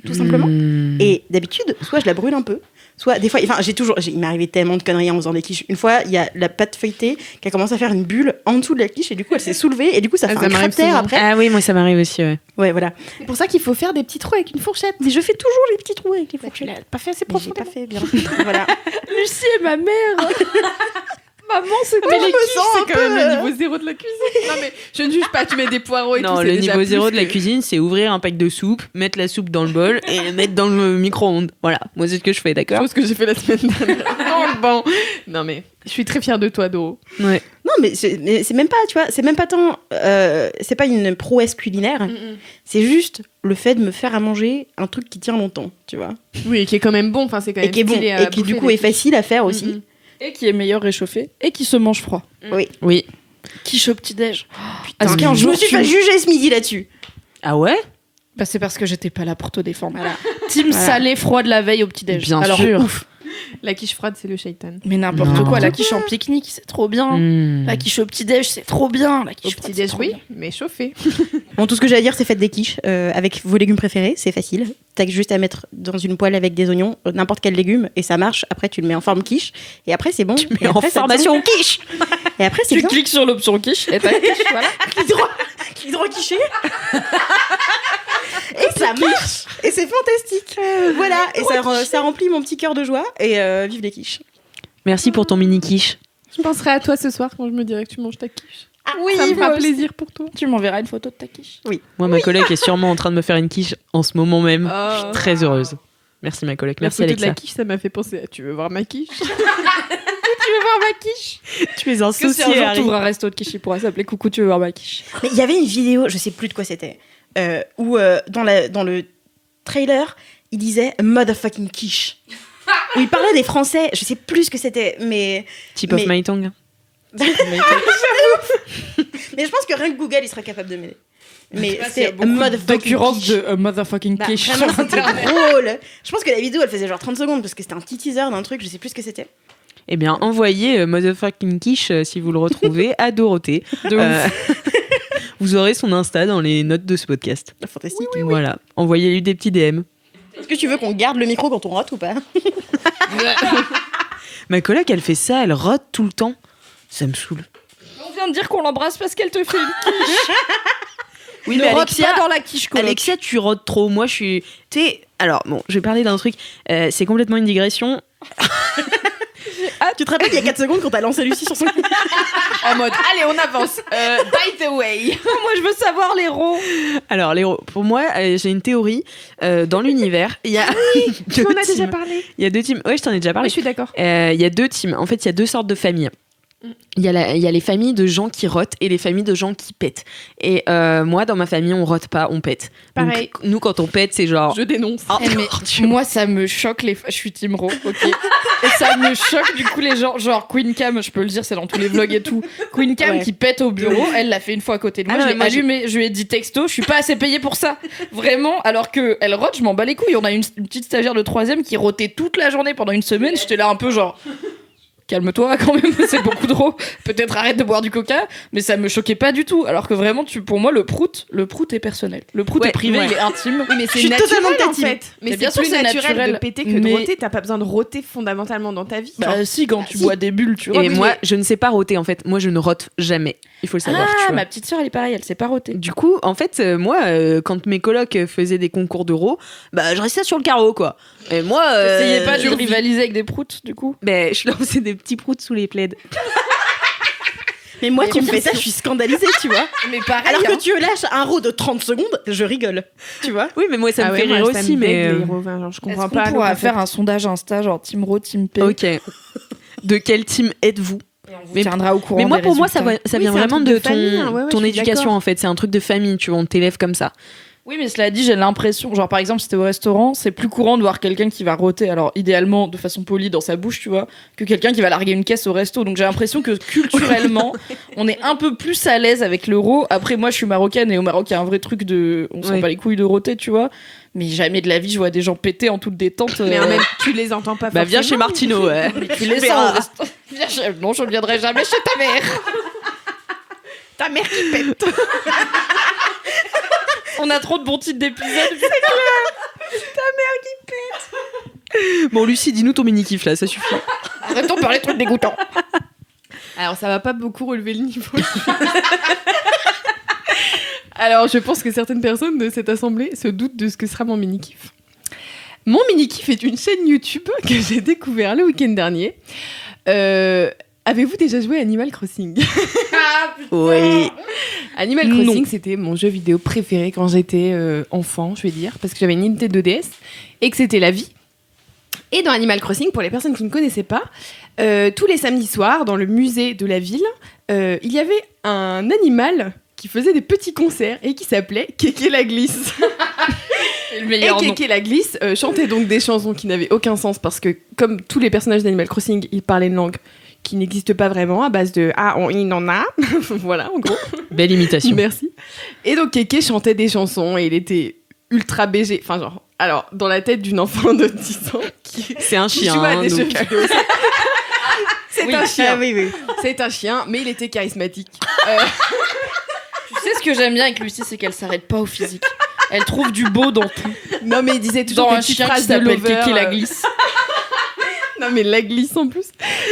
Speaker 5: tout simplement.
Speaker 1: Mmh.
Speaker 5: Et d'habitude, soit je la brûle un peu, soit des fois, enfin, il m'est arrivé tellement de conneries en faisant des quiches. Une fois, il y a la pâte feuilletée qui a commencé à faire une bulle en dessous de la quiche et du coup, elle s'est soulevée et du coup, ça
Speaker 3: Ah,
Speaker 5: fait
Speaker 3: ça
Speaker 5: un
Speaker 3: m'arrive
Speaker 5: cratère
Speaker 3: souvent.
Speaker 5: après.
Speaker 1: Ah oui, moi ça m'arrive aussi, ouais.
Speaker 5: Ouais, voilà.
Speaker 3: C'est pour ça qu'il faut faire des petits trous avec une fourchette.
Speaker 5: Mais je fais toujours les petits trous avec les
Speaker 3: Tu
Speaker 5: fourchettes.
Speaker 3: l'as pas fait assez
Speaker 5: Mais j'ai
Speaker 3: profondément.
Speaker 5: pas fait bien. Voilà.
Speaker 2: Lucie est ma mère. Maman, c'était
Speaker 3: Mais
Speaker 5: je
Speaker 3: les
Speaker 5: me
Speaker 3: quiches,
Speaker 5: sens
Speaker 3: c'est
Speaker 5: un
Speaker 3: quand même
Speaker 5: peu,
Speaker 3: le niveau 0 de la cuisine. Non mais je ne juge pas, tu mets des poireaux et tout.
Speaker 1: Non,
Speaker 3: c'est
Speaker 1: le
Speaker 3: déjà
Speaker 1: niveau
Speaker 3: plus
Speaker 1: 0 de la
Speaker 3: que-
Speaker 1: cuisine, c'est ouvrir un pack de soupe, mettre la soupe dans le bol et le mettre dans le micro-ondes. Voilà, moi c'est ce que je fais, d'accord?
Speaker 3: Chose que j'ai fait la semaine dernière dans le banc. Non mais je suis très fière de toi, Doro.
Speaker 1: Ouais.
Speaker 5: Non, mais c'est même pas, tu vois, c'est même pas tant. C'est pas une prouesse culinaire, c'est juste le fait de me faire à manger un truc qui tient longtemps, tu vois.
Speaker 3: Oui, et qui est quand même bon. Enfin, c'est quand même
Speaker 5: Et qui est bon,
Speaker 3: stylé à
Speaker 5: et qui du
Speaker 3: bouffer,
Speaker 5: coup
Speaker 3: les
Speaker 5: est facile à faire aussi.
Speaker 3: Mm, mm.
Speaker 2: Et qui est meilleur réchauffé et qui se mange froid.
Speaker 1: Oui.
Speaker 2: Quiche au petit-déj.
Speaker 5: Putain,
Speaker 2: Est-ce qu'un
Speaker 5: je
Speaker 2: jour
Speaker 5: me suis
Speaker 2: tu-
Speaker 5: fait juger ce midi là-dessus.
Speaker 1: Ah ouais?
Speaker 2: Bah, c'est parce que j'étais pas là pour te défendre. Team
Speaker 5: Voilà.
Speaker 2: salé froid de la veille au petit-déj.
Speaker 1: Bien
Speaker 2: Alors,
Speaker 1: sûr.
Speaker 2: ouf.
Speaker 3: La quiche froide, c'est le shaitan.
Speaker 2: Mais n'importe
Speaker 1: Non.
Speaker 2: quoi, la quiche en pique-nique, c'est trop bien.
Speaker 1: Mmh.
Speaker 2: La quiche au petit-déj, c'est trop bien. La
Speaker 3: Au
Speaker 2: quiche froide,
Speaker 3: petit-déj,
Speaker 2: c'est trop
Speaker 3: oui,
Speaker 2: bien.
Speaker 3: mais chauffé.
Speaker 5: Bon, tout ce que j'ai à dire, c'est faites des quiches avec vos légumes préférés, c'est facile. T'as juste à mettre dans une poêle avec des oignons, n'importe quel légume, et ça marche. Après, tu le mets en forme quiche, et après, c'est bon.
Speaker 1: Tu mets
Speaker 5: et après,
Speaker 1: en
Speaker 5: ça passe
Speaker 1: formation
Speaker 5: au quiche. Et après, c'est
Speaker 2: Tu
Speaker 5: bien.
Speaker 2: cliques sur l'option quiche et t'as la quiche, voilà.
Speaker 5: Clic droit quiché. Et ça marche. Et c'est fantastique. Voilà. Et ça remplit mon petit cœur de joie. Et vive les quiches.
Speaker 1: Merci pour ton mini quiche.
Speaker 3: Je penserai à toi ce soir quand je me dirais que tu manges ta quiche.
Speaker 2: Oui,
Speaker 3: Ça me fera
Speaker 2: moi aussi.
Speaker 3: plaisir pour toi.
Speaker 2: Tu m'enverras une photo de ta quiche.
Speaker 1: Moi, ma collègue est sûrement en train de me faire une quiche en ce moment même. Je suis très heureuse. Merci ma collègue.
Speaker 3: La
Speaker 1: Merci
Speaker 3: photo de la
Speaker 1: Alexa.
Speaker 3: quiche, ça m'a fait penser à tu veux voir ma quiche. Tu veux voir ma quiche?
Speaker 1: Tu es un
Speaker 2: Parce que si un
Speaker 1: souci,
Speaker 2: jour
Speaker 1: Harry.
Speaker 2: t'ouvres un resto de quiche, il pourra s'appeler Coucou, tu veux voir ma quiche.
Speaker 5: Mais il y avait une vidéo, je sais plus de quoi c'était, où dans le trailer, il disait motherfucking quiche. Où il parlait des Français, je sais plus ce que c'était, mais
Speaker 1: Tip of
Speaker 5: Mais-
Speaker 1: my tongue.
Speaker 5: mais je pense que rien que Google il serait capable de m'aider. Mais c'est motherfucking
Speaker 2: D'occurrence
Speaker 5: quiche.
Speaker 2: de motherfucking
Speaker 5: Bah,
Speaker 2: quiche.
Speaker 5: vraiment, c'était drôle. Je pense que la vidéo elle faisait genre 30 secondes parce que c'était un petit teaser d'un truc, je sais plus ce que c'était.
Speaker 1: Eh bien, envoyez motherfucking quiche si vous le retrouvez à Dorothée. Vous aurez son Insta dans les notes de ce podcast.
Speaker 5: Fantastique.
Speaker 1: Voilà, envoyez-lui des petits DM.
Speaker 5: Est-ce que tu veux qu'on garde le micro quand on rote ou pas?
Speaker 1: Ma coloc, elle fait ça, elle rote tout le temps. Ça me saoule.
Speaker 2: On vient de dire qu'on l'embrasse parce qu'elle te fait une quiche.
Speaker 1: Oui,
Speaker 2: Ne
Speaker 1: mais
Speaker 2: rote pas dans la quiche, coloc.
Speaker 1: Alexia, tu rotes trop. Moi, je suis... Tu sais, alors, bon, je vais parler d'un truc. C'est complètement une digression.
Speaker 5: Tu te rappelles il y a 4 secondes quand t'as lancé Lucie sur son...
Speaker 3: En mode, allez, on avance. By the way.
Speaker 2: Moi, je veux savoir les ronds.
Speaker 1: Alors, pour moi, j'ai une théorie. Dans l'univers, il y a
Speaker 3: Tu
Speaker 1: deux
Speaker 3: en as déjà
Speaker 1: teams.
Speaker 3: parlé.
Speaker 1: Il y a 2 teams. Ouais, je t'en ai déjà
Speaker 3: Oui,
Speaker 1: parlé.
Speaker 3: je suis d'accord.
Speaker 1: Il y a 2 teams. En fait, il y a 2 sortes de familles. Il y a les familles de gens qui rotent et les familles de gens qui pètent. Et moi, dans ma famille, on rote pas, on pète.
Speaker 3: Pareil.
Speaker 1: Donc, nous, quand on pète, c'est genre...
Speaker 3: Je dénonce.
Speaker 1: Oh,
Speaker 2: Mais moi, ça me choque je suis Team Ro, ok. Et ça me choque du coup les gens, genre Queen Cam, je peux le dire, c'est dans tous les vlogs et tout. Queen Cam
Speaker 5: Ouais.
Speaker 2: qui pète au bureau, elle l'a fait une fois à côté de moi,
Speaker 1: Ah non,
Speaker 2: je l'ai
Speaker 1: mais moi,
Speaker 2: allumé, je lui ai dit texto, je suis pas assez payée pour ça. Vraiment, alors que elle rote, je m'en bats les couilles. On a une petite stagiaire de 3ème qui rotait toute la journée pendant une semaine, j'étais là un peu genre... Calme-toi quand même, c'est beaucoup trop. Peut-être arrête de boire du coca, mais ça me choquait pas du tout. Alors que vraiment, pour moi, le prout est personnel. Le prout
Speaker 1: Ouais,
Speaker 2: est privé,
Speaker 1: ouais.
Speaker 2: il est intime.
Speaker 3: Oui, mais
Speaker 5: Je
Speaker 3: c'est
Speaker 5: suis
Speaker 3: naturel
Speaker 5: totalement de ta
Speaker 3: en
Speaker 5: team.
Speaker 3: fait. Mais
Speaker 2: bien
Speaker 3: c'est
Speaker 2: sûr,
Speaker 3: plus
Speaker 2: c'est
Speaker 3: naturel
Speaker 2: naturel.
Speaker 3: de péter que de
Speaker 2: Mais-
Speaker 3: roter. T'as pas besoin de roter fondamentalement dans ta vie.
Speaker 2: Bah si, quand tu bois des bulles, tu
Speaker 1: Et
Speaker 2: rotes.
Speaker 1: moi, je ne sais pas roter, en fait. Moi, je ne rote jamais. Il faut le savoir, tu
Speaker 2: Ah,
Speaker 1: vois.
Speaker 2: ma petite sœur, elle est pareille, elle sait pas roter.
Speaker 1: Du coup, en fait, moi, quand mes colocs faisaient des concours d'euro, bah, je restais sur le carreau, quoi. Et moi...
Speaker 2: Essayez pas de
Speaker 1: je-
Speaker 2: rivaliser avec des proutes, du coup.
Speaker 1: Ben, je lançais des petits proutes sous les plaids.
Speaker 5: Mais moi, tu me fais ça, je suis scandalisée, tu vois.
Speaker 2: Mais pareil,
Speaker 5: Alors
Speaker 2: hein.
Speaker 5: que tu lâches un row de 30 secondes, je rigole. Tu vois?
Speaker 1: Oui, mais moi, ça me fait rire aussi, mais...
Speaker 3: Je comprends
Speaker 2: Est-ce
Speaker 3: pas.
Speaker 2: qu'on pourra faire un sondage Insta, genre Team Ro, Team P,
Speaker 1: Ok. De quel team êtes-vous?
Speaker 2: et on vous
Speaker 1: Mais-
Speaker 2: tiendra au courant.
Speaker 1: Mais moi,
Speaker 2: des
Speaker 1: pour moi, ça
Speaker 2: résultats.
Speaker 1: vient
Speaker 3: Oui, c'est un
Speaker 1: vraiment
Speaker 3: truc
Speaker 1: de
Speaker 3: de famille, hein. Ouais,
Speaker 1: ton
Speaker 3: je suis
Speaker 1: éducation,
Speaker 3: d'accord.
Speaker 1: en fait. C'est un truc de famille, tu vois, on t'élève comme ça.
Speaker 2: Oui, mais cela dit, j'ai l'impression, genre par exemple, si t'es au restaurant, c'est plus courant de voir quelqu'un qui va roter, alors idéalement de façon polie dans sa bouche, tu vois, que quelqu'un qui va larguer une caisse au resto. Donc j'ai l'impression que culturellement, on est un peu plus à l'aise avec l'euro. Après, moi, je suis marocaine et au Maroc, il y a un vrai truc de. On s'en
Speaker 1: Ouais.
Speaker 2: bat les couilles de roter, tu vois. Mais jamais de la vie, je vois des gens péter en toute détente.
Speaker 3: Mais en même tu les entends pas
Speaker 1: Bah, viens chez
Speaker 3: forcément.
Speaker 1: Martino, ouais.
Speaker 2: Mais tu les sens
Speaker 1: verras.
Speaker 2: au resto. Viens non, je ne viendrai jamais chez ta mère.
Speaker 3: Ta mère qui pète.
Speaker 2: On a trop de bons titres d'épisodes.
Speaker 1: Bon, Lucie, dis-nous ton mini-kiff, là, ça suffit.
Speaker 2: Arrêtons de parler de trucs dégoûtants.
Speaker 3: Alors ça va pas beaucoup relever le niveau. Alors je pense que certaines personnes de cette assemblée se doutent de ce que sera mon mini-kiff. Mon mini-kiff est une chaîne YouTube que j'ai découvert le week-end dernier. Avez-vous déjà joué à Animal Crossing?
Speaker 1: Oui.
Speaker 3: Animal Crossing, c'était mon jeu vidéo préféré quand j'étais enfant, je vais dire, parce que j'avais une Nintendo DS et que c'était la vie. Et dans Animal Crossing, pour les personnes qui ne connaissaient pas, tous les samedis soirs, dans le musée de la ville, il y avait un animal qui faisait des petits concerts et qui s'appelait Kéké la Glisse.
Speaker 2: C'est le
Speaker 3: Et
Speaker 2: meilleur nom.
Speaker 3: Kéké la Glisse chantait donc des chansons qui n'avaient aucun sens parce que, comme tous les personnages d'Animal Crossing, il parlait une langue qui n'existe pas vraiment à base de ah, il en a. Voilà, en gros.
Speaker 1: Belle imitation.
Speaker 3: Merci. Et donc Kéké chantait des chansons et il était ultra BG. Enfin, genre, alors, dans la tête d'une enfant de 10 ans qui
Speaker 1: C'est un chien,
Speaker 3: joue à
Speaker 1: hein,
Speaker 3: des jeux
Speaker 1: donc...
Speaker 3: vidéo. C'est
Speaker 2: Oui.
Speaker 3: un chien.
Speaker 5: Ah oui, oui.
Speaker 3: C'est un chien, mais il était charismatique.
Speaker 2: Tu sais ce que j'aime bien avec Lucie, c'est qu'elle s'arrête pas au physique. Elle trouve du beau dans tout.
Speaker 3: Non, mais il disait toujours
Speaker 2: Dans
Speaker 3: des
Speaker 2: un
Speaker 3: petites
Speaker 2: chien qui
Speaker 3: phrases de
Speaker 2: s'appelle
Speaker 3: lover.
Speaker 2: Kéké la Glisse.
Speaker 3: Non, mais la glisse en plus.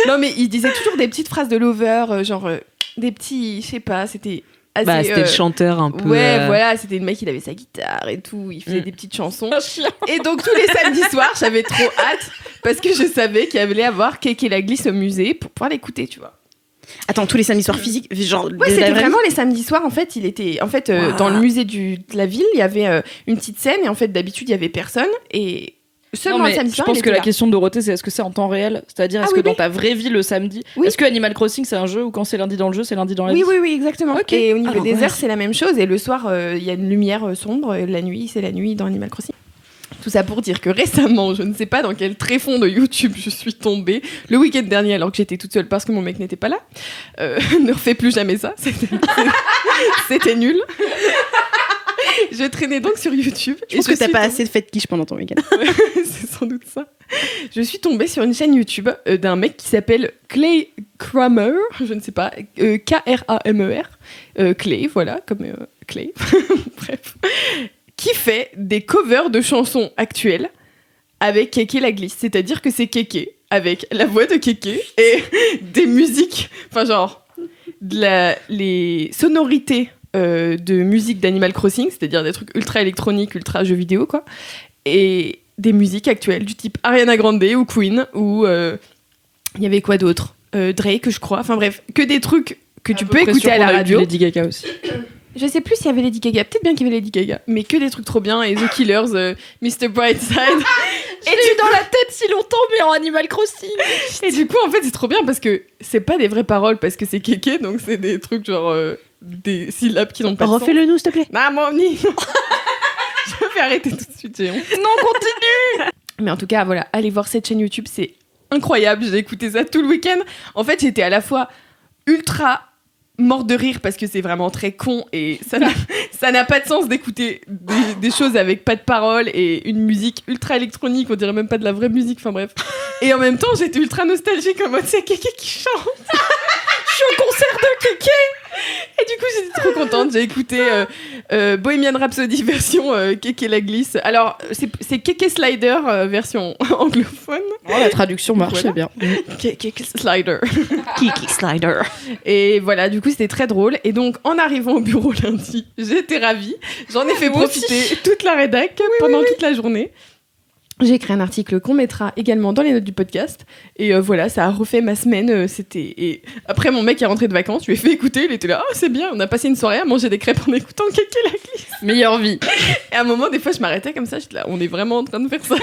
Speaker 3: Non, mais il disait toujours des petites phrases de lover, genre des petits, je sais pas, c'était assez.
Speaker 1: Bah, c'était le chanteur un peu...
Speaker 3: Ouais, voilà, c'était le mec, il avait sa guitare et tout, il faisait des petites chansons.
Speaker 2: Un chien.
Speaker 3: Et donc tous les samedis soirs, j'avais trop hâte parce que je savais qu'il allait avoir Kéké la Glisse au musée pour pouvoir l'écouter, tu vois.
Speaker 5: Attends, tous les samedis soirs physiques, genre.
Speaker 3: Ouais,
Speaker 5: de la
Speaker 3: c'était
Speaker 5: vraie
Speaker 3: vraiment les samedis soirs. En fait, il était dans le musée de la ville, il y avait une petite scène et en fait d'habitude il y avait personne et
Speaker 2: Non,
Speaker 3: seulement le
Speaker 2: mais
Speaker 3: samedi
Speaker 2: je
Speaker 3: soir.
Speaker 2: pense
Speaker 3: il
Speaker 2: que
Speaker 3: était
Speaker 2: la
Speaker 3: là.
Speaker 2: question de Dorothée, c'est est-ce que c'est en temps réel? C'est-à-dire, est-ce
Speaker 3: Ah
Speaker 2: que
Speaker 3: oui,
Speaker 2: dans
Speaker 3: oui.
Speaker 2: ta vraie vie, le samedi,
Speaker 3: Oui.
Speaker 2: est-ce que Animal Crossing, c'est un jeu ou quand c'est lundi dans le jeu, c'est lundi dans la vie?
Speaker 3: Oui, exactement.
Speaker 2: Ok.
Speaker 3: Et au niveau
Speaker 1: Ah,
Speaker 3: des
Speaker 1: ouais.
Speaker 3: heures, c'est la même chose. Et le soir, il y a une lumière sombre. Et la nuit, c'est la nuit dans Animal Crossing. Tout ça pour dire que récemment, je ne sais pas dans quel tréfonds de YouTube je suis tombée le week-end dernier alors que j'étais toute seule parce que mon mec n'était pas là. Ne refais plus jamais ça. C'était nul. Je traînais donc sur YouTube.
Speaker 5: Je pense que t'as pas assez de fête quiche pendant ton week-end.
Speaker 3: C'est sans doute ça. Je suis tombée sur une chaîne YouTube d'un mec qui s'appelle Clay Kramer, je ne sais pas, Kramer, Clay, voilà, comme Clay, bref, qui fait des covers de chansons actuelles avec Kéké la glisse, c'est-à-dire que c'est Kéké avec la voix de Kéké et des musiques, enfin genre les sonorités de musique d'Animal Crossing, c'est-à-dire des trucs ultra électroniques, ultra jeux vidéo quoi, et des musiques actuelles du type Ariana Grande ou Queen ou il y avait quoi d'autre, Drake je crois, enfin bref, que des trucs que tu peux écouter à la radio.
Speaker 2: Lady Gaga aussi.
Speaker 3: Je sais plus s'il y avait Lady Gaga, peut-être bien qu'il y avait Lady Gaga, mais que des trucs trop bien, et The Killers, Mr. Brightside.
Speaker 2: Et tu dans la tête si longtemps, mais en Animal Crossing.
Speaker 3: Et du coup, en fait, c'est trop bien parce que c'est pas des vraies paroles, parce que c'est kéké, donc c'est des trucs genre des syllabes qui n'ont pas de sens.
Speaker 5: Refais-le nous, s'il te plaît.
Speaker 3: Maman, je vais arrêter tout de suite, Géant.
Speaker 2: Non, continue.
Speaker 3: Mais en tout cas, voilà, allez voir cette chaîne YouTube, c'est incroyable. J'ai écouté ça tout le week-end. En fait, j'étais à la fois ultra morte de rire parce que c'est vraiment très con et ça n'a pas de sens d'écouter des choses avec pas de paroles et une musique ultra électronique, on dirait même pas de la vraie musique, enfin bref. Et en même temps, j'étais ultra nostalgique en mode c'est Kéké qui chante. Je suis au concert de Kéké. Et du coup, j'étais trop contente. J'ai écouté Bohemian Rhapsody version Kéké la glisse. Alors, c'est Kéké Slider version anglophone.
Speaker 2: Oh, la traduction marche,
Speaker 3: Voilà.
Speaker 2: c'est bien.
Speaker 3: Kéké Slider.
Speaker 5: Kiki Slider.
Speaker 3: Et voilà, du coup, c'était très drôle. Et donc, en arrivant au bureau lundi, j'étais ravie. J'en ai fait
Speaker 2: Moi
Speaker 3: profiter toute la rédac pendant toute la journée. J'ai écrit un article qu'on mettra également dans les notes du podcast. Et voilà, ça a refait ma semaine. Et après, mon mec est rentré de vacances, je lui ai fait écouter. Il était là, oh, c'est bien. On a passé une soirée à manger des crêpes en écoutant Kéké la glisse.
Speaker 2: Meilleure vie.
Speaker 3: Et à un moment, des fois, je m'arrêtais comme ça. J'étais là, on est vraiment en train de faire ça.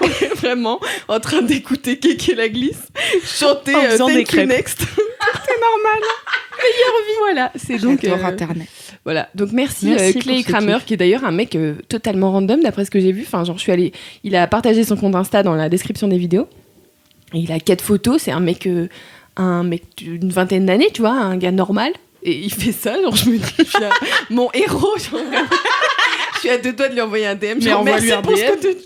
Speaker 3: On est vraiment en train d'écouter Kéké la glisse chanter
Speaker 5: En faisant
Speaker 3: Thank
Speaker 5: des
Speaker 3: You
Speaker 5: crêpes.
Speaker 3: Next. C'est normal. Meilleure vie. Voilà, c'est donc.
Speaker 2: J'adore Internet.
Speaker 3: Voilà, donc merci,
Speaker 5: Merci
Speaker 3: Clay
Speaker 5: pour ce
Speaker 3: Kramer, qui est d'ailleurs un mec totalement random d'après ce que j'ai vu. Enfin, genre, je suis allée, il a partagé son compte Insta dans la description des vidéos. Et il a 4 photos, c'est un mec d'une vingtaine d'années, tu vois, un gars normal. Et il fait ça, genre, je me dis, je suis mon héros, genre, vraiment. Je suis à 2 doigts de lui envoyer un DM.
Speaker 2: Mais
Speaker 3: Genre,
Speaker 2: envoie-lui
Speaker 3: merci
Speaker 2: un
Speaker 3: pour
Speaker 2: DM.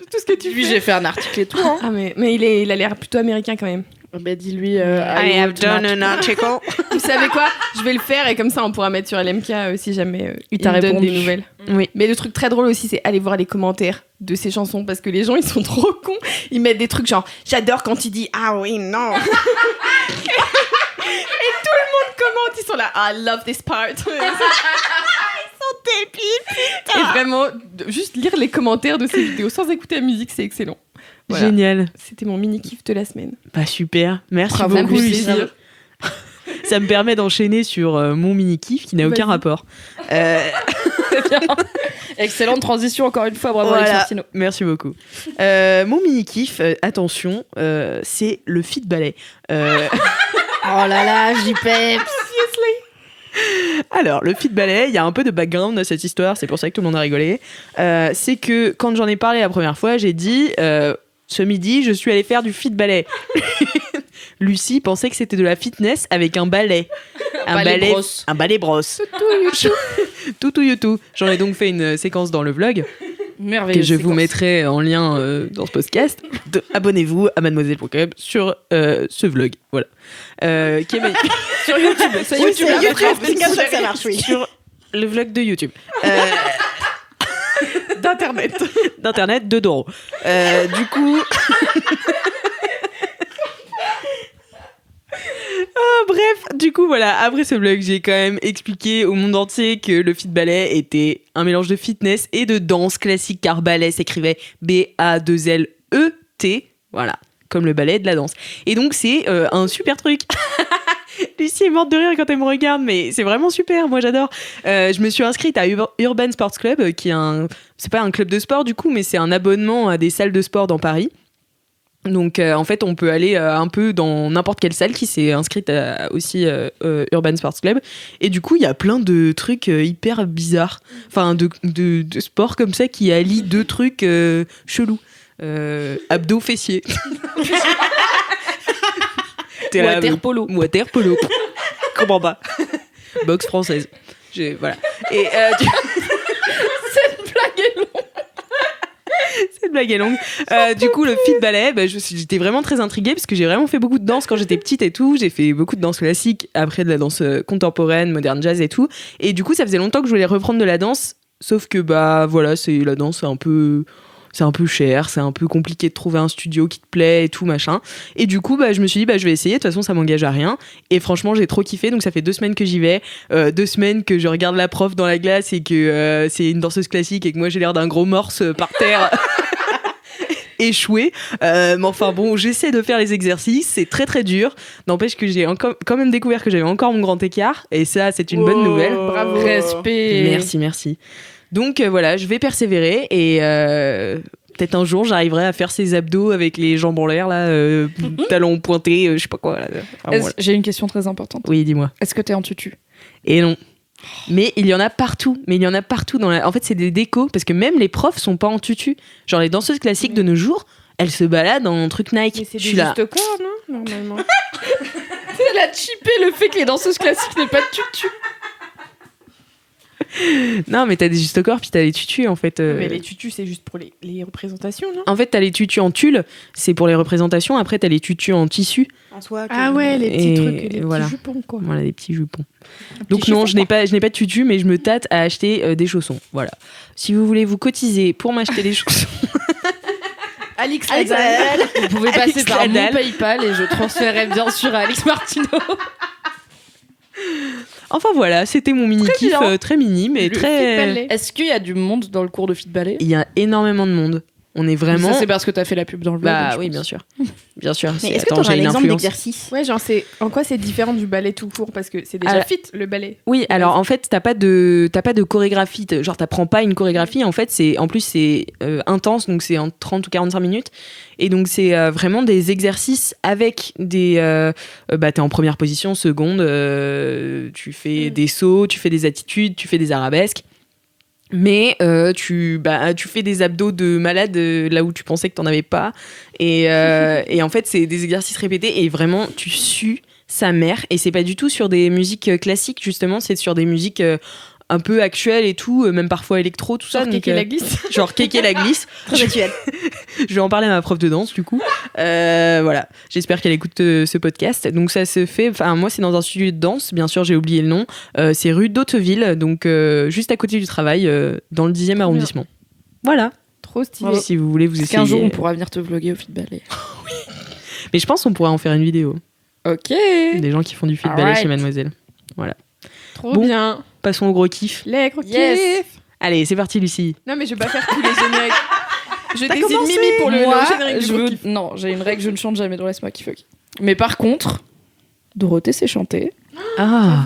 Speaker 3: tout ce que tu
Speaker 2: Lui,
Speaker 3: fais.
Speaker 2: j'ai fait un article et tout. Hein.
Speaker 3: Ah, mais il a l'air plutôt américain quand même.
Speaker 2: Bah, dis-lui.
Speaker 5: I have done an article.
Speaker 3: Vous savez quoi? Je vais le faire et comme ça on pourra mettre sur LMK si jamais
Speaker 2: Il t'a
Speaker 3: me donne
Speaker 2: répondu.
Speaker 3: des nouvelles.
Speaker 5: Oui.
Speaker 3: Mais le truc très drôle aussi, c'est aller voir les commentaires de ces chansons parce que les gens ils sont trop cons. Ils mettent des trucs genre j'adore quand il dit ah oui non. Et tout le monde commente, ils sont là I love this part. Ils sont débiles. Et vraiment, juste lire les commentaires de ces vidéos sans écouter la musique, c'est excellent. Voilà.
Speaker 5: Génial.
Speaker 3: C'était mon mini kiff de la semaine.
Speaker 5: Bah super. Merci
Speaker 3: Bravo,
Speaker 5: beaucoup,
Speaker 3: plaisir.
Speaker 5: Lucie. Ça me permet d'enchaîner sur mon mini-kiff qui n'a aucun
Speaker 3: Vas-y.
Speaker 5: rapport.
Speaker 2: Excellente transition, encore une fois. Bravo,
Speaker 5: Voilà.
Speaker 2: Alex Martineau.
Speaker 5: Merci beaucoup. Mon mini-kiff, attention, c'est le feat ballet.
Speaker 2: Oh là là, JP.
Speaker 5: Alors, le feat ballet, il y a un peu de background à cette histoire, c'est pour ça que tout le monde a rigolé. C'est que quand j'en ai parlé la première fois, j'ai dit ce midi, je suis allée faire du feat ballet. Lucie pensait que c'était de la fitness avec un ballet.
Speaker 2: ballet brosse.
Speaker 5: Un ballet brosse. Tout. J'en ai donc fait une séquence dans le vlog
Speaker 2: Merveilleux.
Speaker 5: que je vous mettrai en lien dans ce podcast. Abonnez-vous à mademoiselle.com sur ce vlog. Voilà. Qui est magnifique.
Speaker 2: sur YouTube. C'est
Speaker 5: Oui,
Speaker 2: YouTube.
Speaker 5: c'est
Speaker 2: après,
Speaker 5: YouTube, c'est comme ça que ça marche, oui. Sur le vlog de YouTube.
Speaker 3: D'internet.
Speaker 5: D'internet, 2 €. Du coup. Bref, du coup, voilà. Après ce vlog, j'ai quand même expliqué au monde entier que le feat ballet était un mélange de fitness et de danse classique, car ballet s'écrivait B-A-2-L-E-T. Voilà. Comme le ballet de la danse. Et donc, c'est un super truc. Lucie est morte de rire quand elle me regarde, mais c'est vraiment super, moi j'adore. Je me suis inscrite à Urban Sports Club, qui est c'est pas un club de sport du coup, mais c'est un abonnement à des salles de sport dans Paris. Donc en fait, on peut aller un peu dans n'importe quelle salle qui s'est inscrite aussi Urban Sports Club. Et du coup, il y a plein de trucs hyper bizarres. Enfin, de sports comme ça qui allient 2 trucs chelous. Abdos fessiers.
Speaker 2: Water polo.
Speaker 5: Water polo. Comment pas. Boxe française. Voilà. Et
Speaker 1: blague est longue. Du coup, le fit ballet, j'étais vraiment très intriguée parce que j'ai vraiment fait beaucoup de danse quand j'étais petite et tout. J'ai fait beaucoup de danse classique, après de la danse contemporaine, moderne jazz et tout. Et du coup, ça faisait longtemps que je voulais reprendre de la danse, sauf que voilà, c'est la danse, c'est un peu cher, c'est un peu compliqué de trouver un studio qui te plaît et tout machin. Et du coup, je me suis dit, je vais essayer. De toute façon, ça m'engage à rien. Et franchement, j'ai trop kiffé. Donc, ça fait 2 semaines que j'y vais. 2 semaines que je regarde la prof dans la glace et que c'est une danseuse classique et que moi, j'ai l'air d'un gros morse par terre. Échoué. Mais enfin bon, j'essaie de faire les exercices. C'est très très dur. N'empêche que j'ai quand même découvert que j'avais encore mon grand écart. Et ça, c'est une bonne nouvelle.
Speaker 2: Bravo. Respect.
Speaker 1: Merci. Donc voilà, je vais persévérer et peut-être un jour j'arriverai à faire ces abdos avec les jambes en l'air là, talons pointés, je sais pas quoi. Là. Enfin, voilà.
Speaker 2: J'ai une question très importante.
Speaker 1: Oui, dis-moi.
Speaker 2: Est-ce que t'es en tutu ?
Speaker 1: Et non. Mais il y en a partout. En fait, c'est des décos parce que même les profs sont pas en tutu. Genre les danseuses classiques de nos jours, elles se baladent en truc Nike.
Speaker 3: Mais c'est
Speaker 1: je
Speaker 3: des
Speaker 1: suis là.
Speaker 3: juste corps, non ? Normalement.
Speaker 2: Elle a chippé le fait que les danseuses classiques n'aient pas de tutu.
Speaker 1: Non, mais t'as des juste corps puis t'as les tutus en fait.
Speaker 3: Mais les tutus, c'est juste pour les représentations, non ?
Speaker 1: En fait, t'as les tutus en tulle, c'est pour les représentations. Après, t'as les tutus en tissu.
Speaker 5: En soi.
Speaker 3: Ah ouais, les petits
Speaker 1: Et
Speaker 3: trucs, les
Speaker 1: voilà.
Speaker 3: petits jupons, quoi.
Speaker 1: Voilà, des petits jupons. Donc non, je n'ai pas de tutu, mais je me tâte à acheter des chaussons. Voilà. Si vous voulez vous cotiser pour m'acheter des chaussons,
Speaker 3: Alix
Speaker 2: Vous pouvez passer
Speaker 1: Alix
Speaker 2: par mon
Speaker 1: Ladal.
Speaker 2: PayPal et je transférerai bien sûr à Alix Martineau.
Speaker 1: enfin voilà, c'était mon mini kiff,
Speaker 2: bien.
Speaker 1: très mini, mais
Speaker 3: Le
Speaker 1: très.
Speaker 3: fit ballet.
Speaker 2: Est-ce qu'il y a du monde dans le cours de fit ballet ?
Speaker 1: Il y a énormément de monde. On est vraiment.
Speaker 2: Ça, c'est parce que t'as fait la pub dans le blog. je
Speaker 1: oui,
Speaker 2: pense.
Speaker 1: bien sûr. Bien sûr.
Speaker 5: Mais est-ce que
Speaker 1: Attends,
Speaker 5: tu as
Speaker 1: j'ai
Speaker 5: un
Speaker 1: une
Speaker 5: exemple
Speaker 1: influence.
Speaker 5: d'exercice ?
Speaker 3: Ouais, genre, en quoi c'est différent du ballet tout court ? Parce que c'est déjà
Speaker 1: Ah,
Speaker 3: fit, le ballet.
Speaker 1: Oui, alors en fait, t'as pas de chorégraphie. Genre, t'apprends pas une chorégraphie. En fait, c'est intense, donc c'est en 30 ou 45 minutes. Et donc, c'est vraiment des exercices avec des. T'es en première position, seconde, tu fais des sauts, tu fais des attitudes, tu fais des arabesques. Mais tu fais des abdos de malade là où tu pensais que t'en avais pas. Et en fait, c'est des exercices répétés et vraiment, tu sues sa mère. Et c'est pas du tout sur des musiques classiques, justement, c'est sur des musiques un peu actuelles et tout, même parfois électro, tout ça.
Speaker 3: Genre Kéké la glisse.
Speaker 1: Genre Kéké la glisse.
Speaker 5: Très actuel.
Speaker 1: Je vais en parler à ma prof de danse, du coup. Voilà. J'espère qu'elle écoute ce podcast. Donc, ça se fait. Enfin, moi, c'est dans un studio de danse. Bien sûr, j'ai oublié le nom. C'est rue d'Hauteville, donc juste à côté du travail, dans le 10e arrondissement. Voilà.
Speaker 3: Trop stylé.
Speaker 2: Bravo.
Speaker 1: Si vous voulez vous
Speaker 2: Est-ce
Speaker 1: essayer.
Speaker 2: qu'un jour on pourra venir te vlogger au fit ballet ?
Speaker 1: Mais je pense qu'on pourrait en faire une vidéo.
Speaker 2: Ok.
Speaker 1: Des gens qui font du fit ballet
Speaker 2: Alright.
Speaker 1: chez Mademoiselle.
Speaker 3: Trop
Speaker 1: Bon.
Speaker 3: bien.
Speaker 1: Passons au gros kiff.
Speaker 3: Les gros
Speaker 2: Yes.
Speaker 3: kiffs.
Speaker 1: Allez, c'est parti, Lucie.
Speaker 3: Non, mais je vais pas faire tous les génériques. Je décide
Speaker 5: commencé.
Speaker 3: Mimi pour le
Speaker 2: Moi,
Speaker 3: générique du
Speaker 2: je
Speaker 3: gros
Speaker 2: veux...
Speaker 3: kiff.
Speaker 2: Non, j'ai une règle, je ne chante jamais, donc laisse-moi kiffer. Mais par contre, Dorothée sait chanter.
Speaker 1: Ah.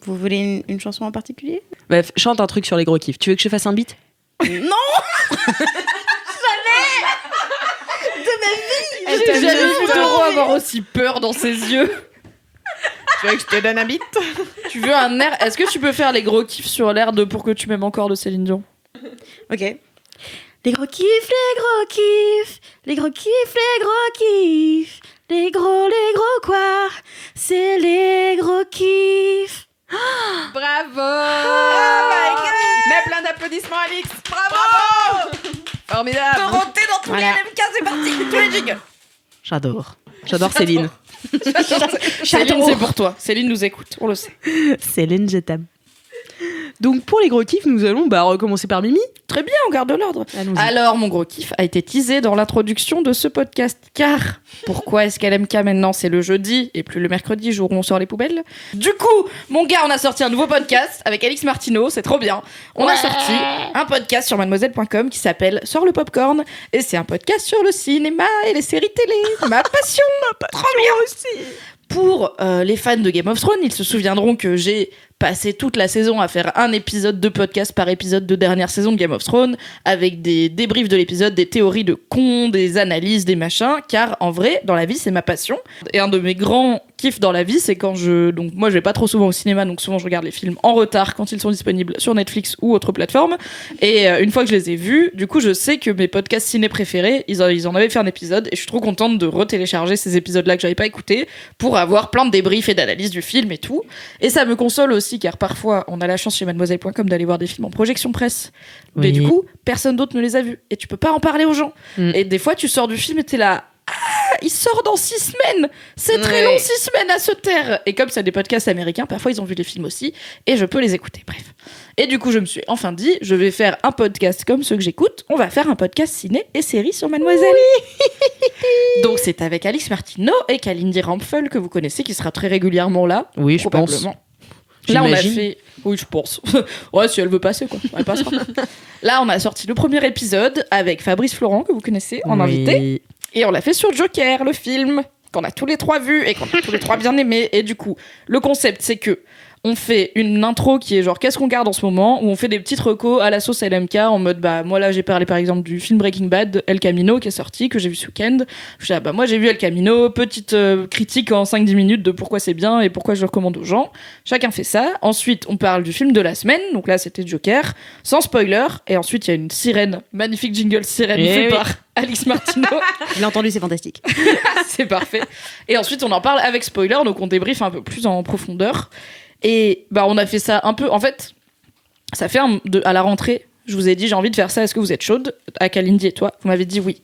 Speaker 5: Vous voulez une chanson en particulier ?
Speaker 1: Bref, chante un truc sur les gros kiffs. Tu veux que je fasse un beat ?
Speaker 3: Elle
Speaker 2: J'ai
Speaker 3: t'a
Speaker 2: jamais
Speaker 3: mis
Speaker 2: vu
Speaker 3: le
Speaker 2: Doro
Speaker 3: temps.
Speaker 2: avoir aussi peur dans ses yeux.
Speaker 3: Tu veux que je te donne un beat ?
Speaker 2: Tu veux un air... Est-ce que tu peux faire les gros kiffs sur l'air de Pour que tu m'aimes encore de Céline Dion ?
Speaker 5: Ok. Les gros kiffs, les gros kiffs, les gros kiffs, les gros kiffs, les gros quoi, c'est les gros kiffs.
Speaker 3: Bravo Oh my God. Mets plein d'applaudissements, Alix. Bravo Formidable.
Speaker 2: Dorothée dans tous
Speaker 5: Voilà.
Speaker 2: les LMK, c'est parti. Tous les jingles.
Speaker 1: J'adore. J'adore Céline.
Speaker 2: Céline, c'est pour toi. Céline nous écoute, on le sait.
Speaker 1: Céline, je t'aime. Donc, pour les gros kiffs, nous allons recommencer par Mimi.
Speaker 2: Très bien, on garde l'ordre.
Speaker 1: Allons-y.
Speaker 2: Alors, mon gros kiff a été teasé dans l'introduction de ce podcast. Car, pourquoi est-ce qu'LMK maintenant c'est le jeudi et plus le mercredi, jour où on sort les poubelles ? Du coup, mon gars, on a sorti un nouveau podcast avec Alix Martineau, c'est trop bien. On a sorti un podcast sur mademoiselle.com qui s'appelle Sors le popcorn. Et c'est un podcast sur le cinéma et les séries télé. Ma passion. Trop bien aussi. Pour les fans de Game of Thrones, ils se souviendront que j'ai passé toute la saison à faire un épisode de podcast par épisode de dernière saison de Game of Thrones, avec des débriefs de l'épisode, des théories de cons, des analyses, des machins, car en vrai, dans la vie, c'est ma passion. Et un de mes grands kiffe dans la vie, c'est quand donc moi je vais pas trop souvent au cinéma, donc souvent je regarde les films en retard quand ils sont disponibles sur Netflix ou autre plateforme. Et une fois que je les ai vus, du coup je sais que mes podcasts ciné préférés, ils en avaient fait un épisode et je suis trop contente de retélécharger ces épisodes-là que j'avais pas écoutés pour avoir plein de débriefs et d'analyses du film et tout. Et ça me console aussi car parfois on a la chance chez mademoiselle.com d'aller voir des films en projection presse.
Speaker 1: Oui.
Speaker 2: Mais du coup, personne d'autre ne les a vus et tu peux pas en parler aux gens. Et des fois tu sors du film et t'es là, il sort dans 6 semaines. C'est très long, 6 semaines à se taire. Et comme c'est des podcasts américains, parfois ils ont vu les films aussi et je peux les écouter. Bref. Et du coup, je me suis enfin dit, je vais faire un podcast comme ceux que j'écoute. On va faire un podcast ciné et séries sur Mademoiselle. Oui. Donc c'est avec Alix Martineau et Kalindi Rampfel que vous connaissez, qui sera très régulièrement là.
Speaker 1: Oui, je pense.
Speaker 2: Probablement. Là, on a
Speaker 1: J'imagine.
Speaker 2: fait. Oui, je pense. Ouais, si elle veut passer, quoi. Elle passera. Là, on a sorti le premier épisode avec Fabrice Florent, que vous connaissez, en invité. Et on l'a fait sur Joker, le film, qu'on a tous les 3 vu et qu'on a tous les 3 bien aimé. Et du coup, le concept, c'est que on fait une intro qui est genre qu'est-ce qu'on garde en ce moment, où on fait des petites recos à la sauce LMK en mode bah moi là j'ai parlé par exemple du film Breaking Bad, El Camino, qui est sorti, que j'ai vu ce week-end. Je dis, bah moi j'ai vu El Camino, petite critique en 5-10 minutes de pourquoi c'est bien et pourquoi je le recommande aux gens. Chacun fait ça. Ensuite on parle du film de la semaine, donc là c'était Joker, sans spoiler. Et ensuite il y a une sirène, magnifique jingle sirène fait par Alix Martineau.
Speaker 5: Je l'ai entendu, c'est fantastique.
Speaker 2: C'est parfait. Et ensuite on en parle avec spoiler, donc on débriefe un peu plus en profondeur. Et bah on a fait ça un peu, en fait ça fait à la rentrée je vous ai dit j'ai envie de faire ça, est-ce que vous êtes chaude, à Kalindi et toi, vous m'avez dit oui.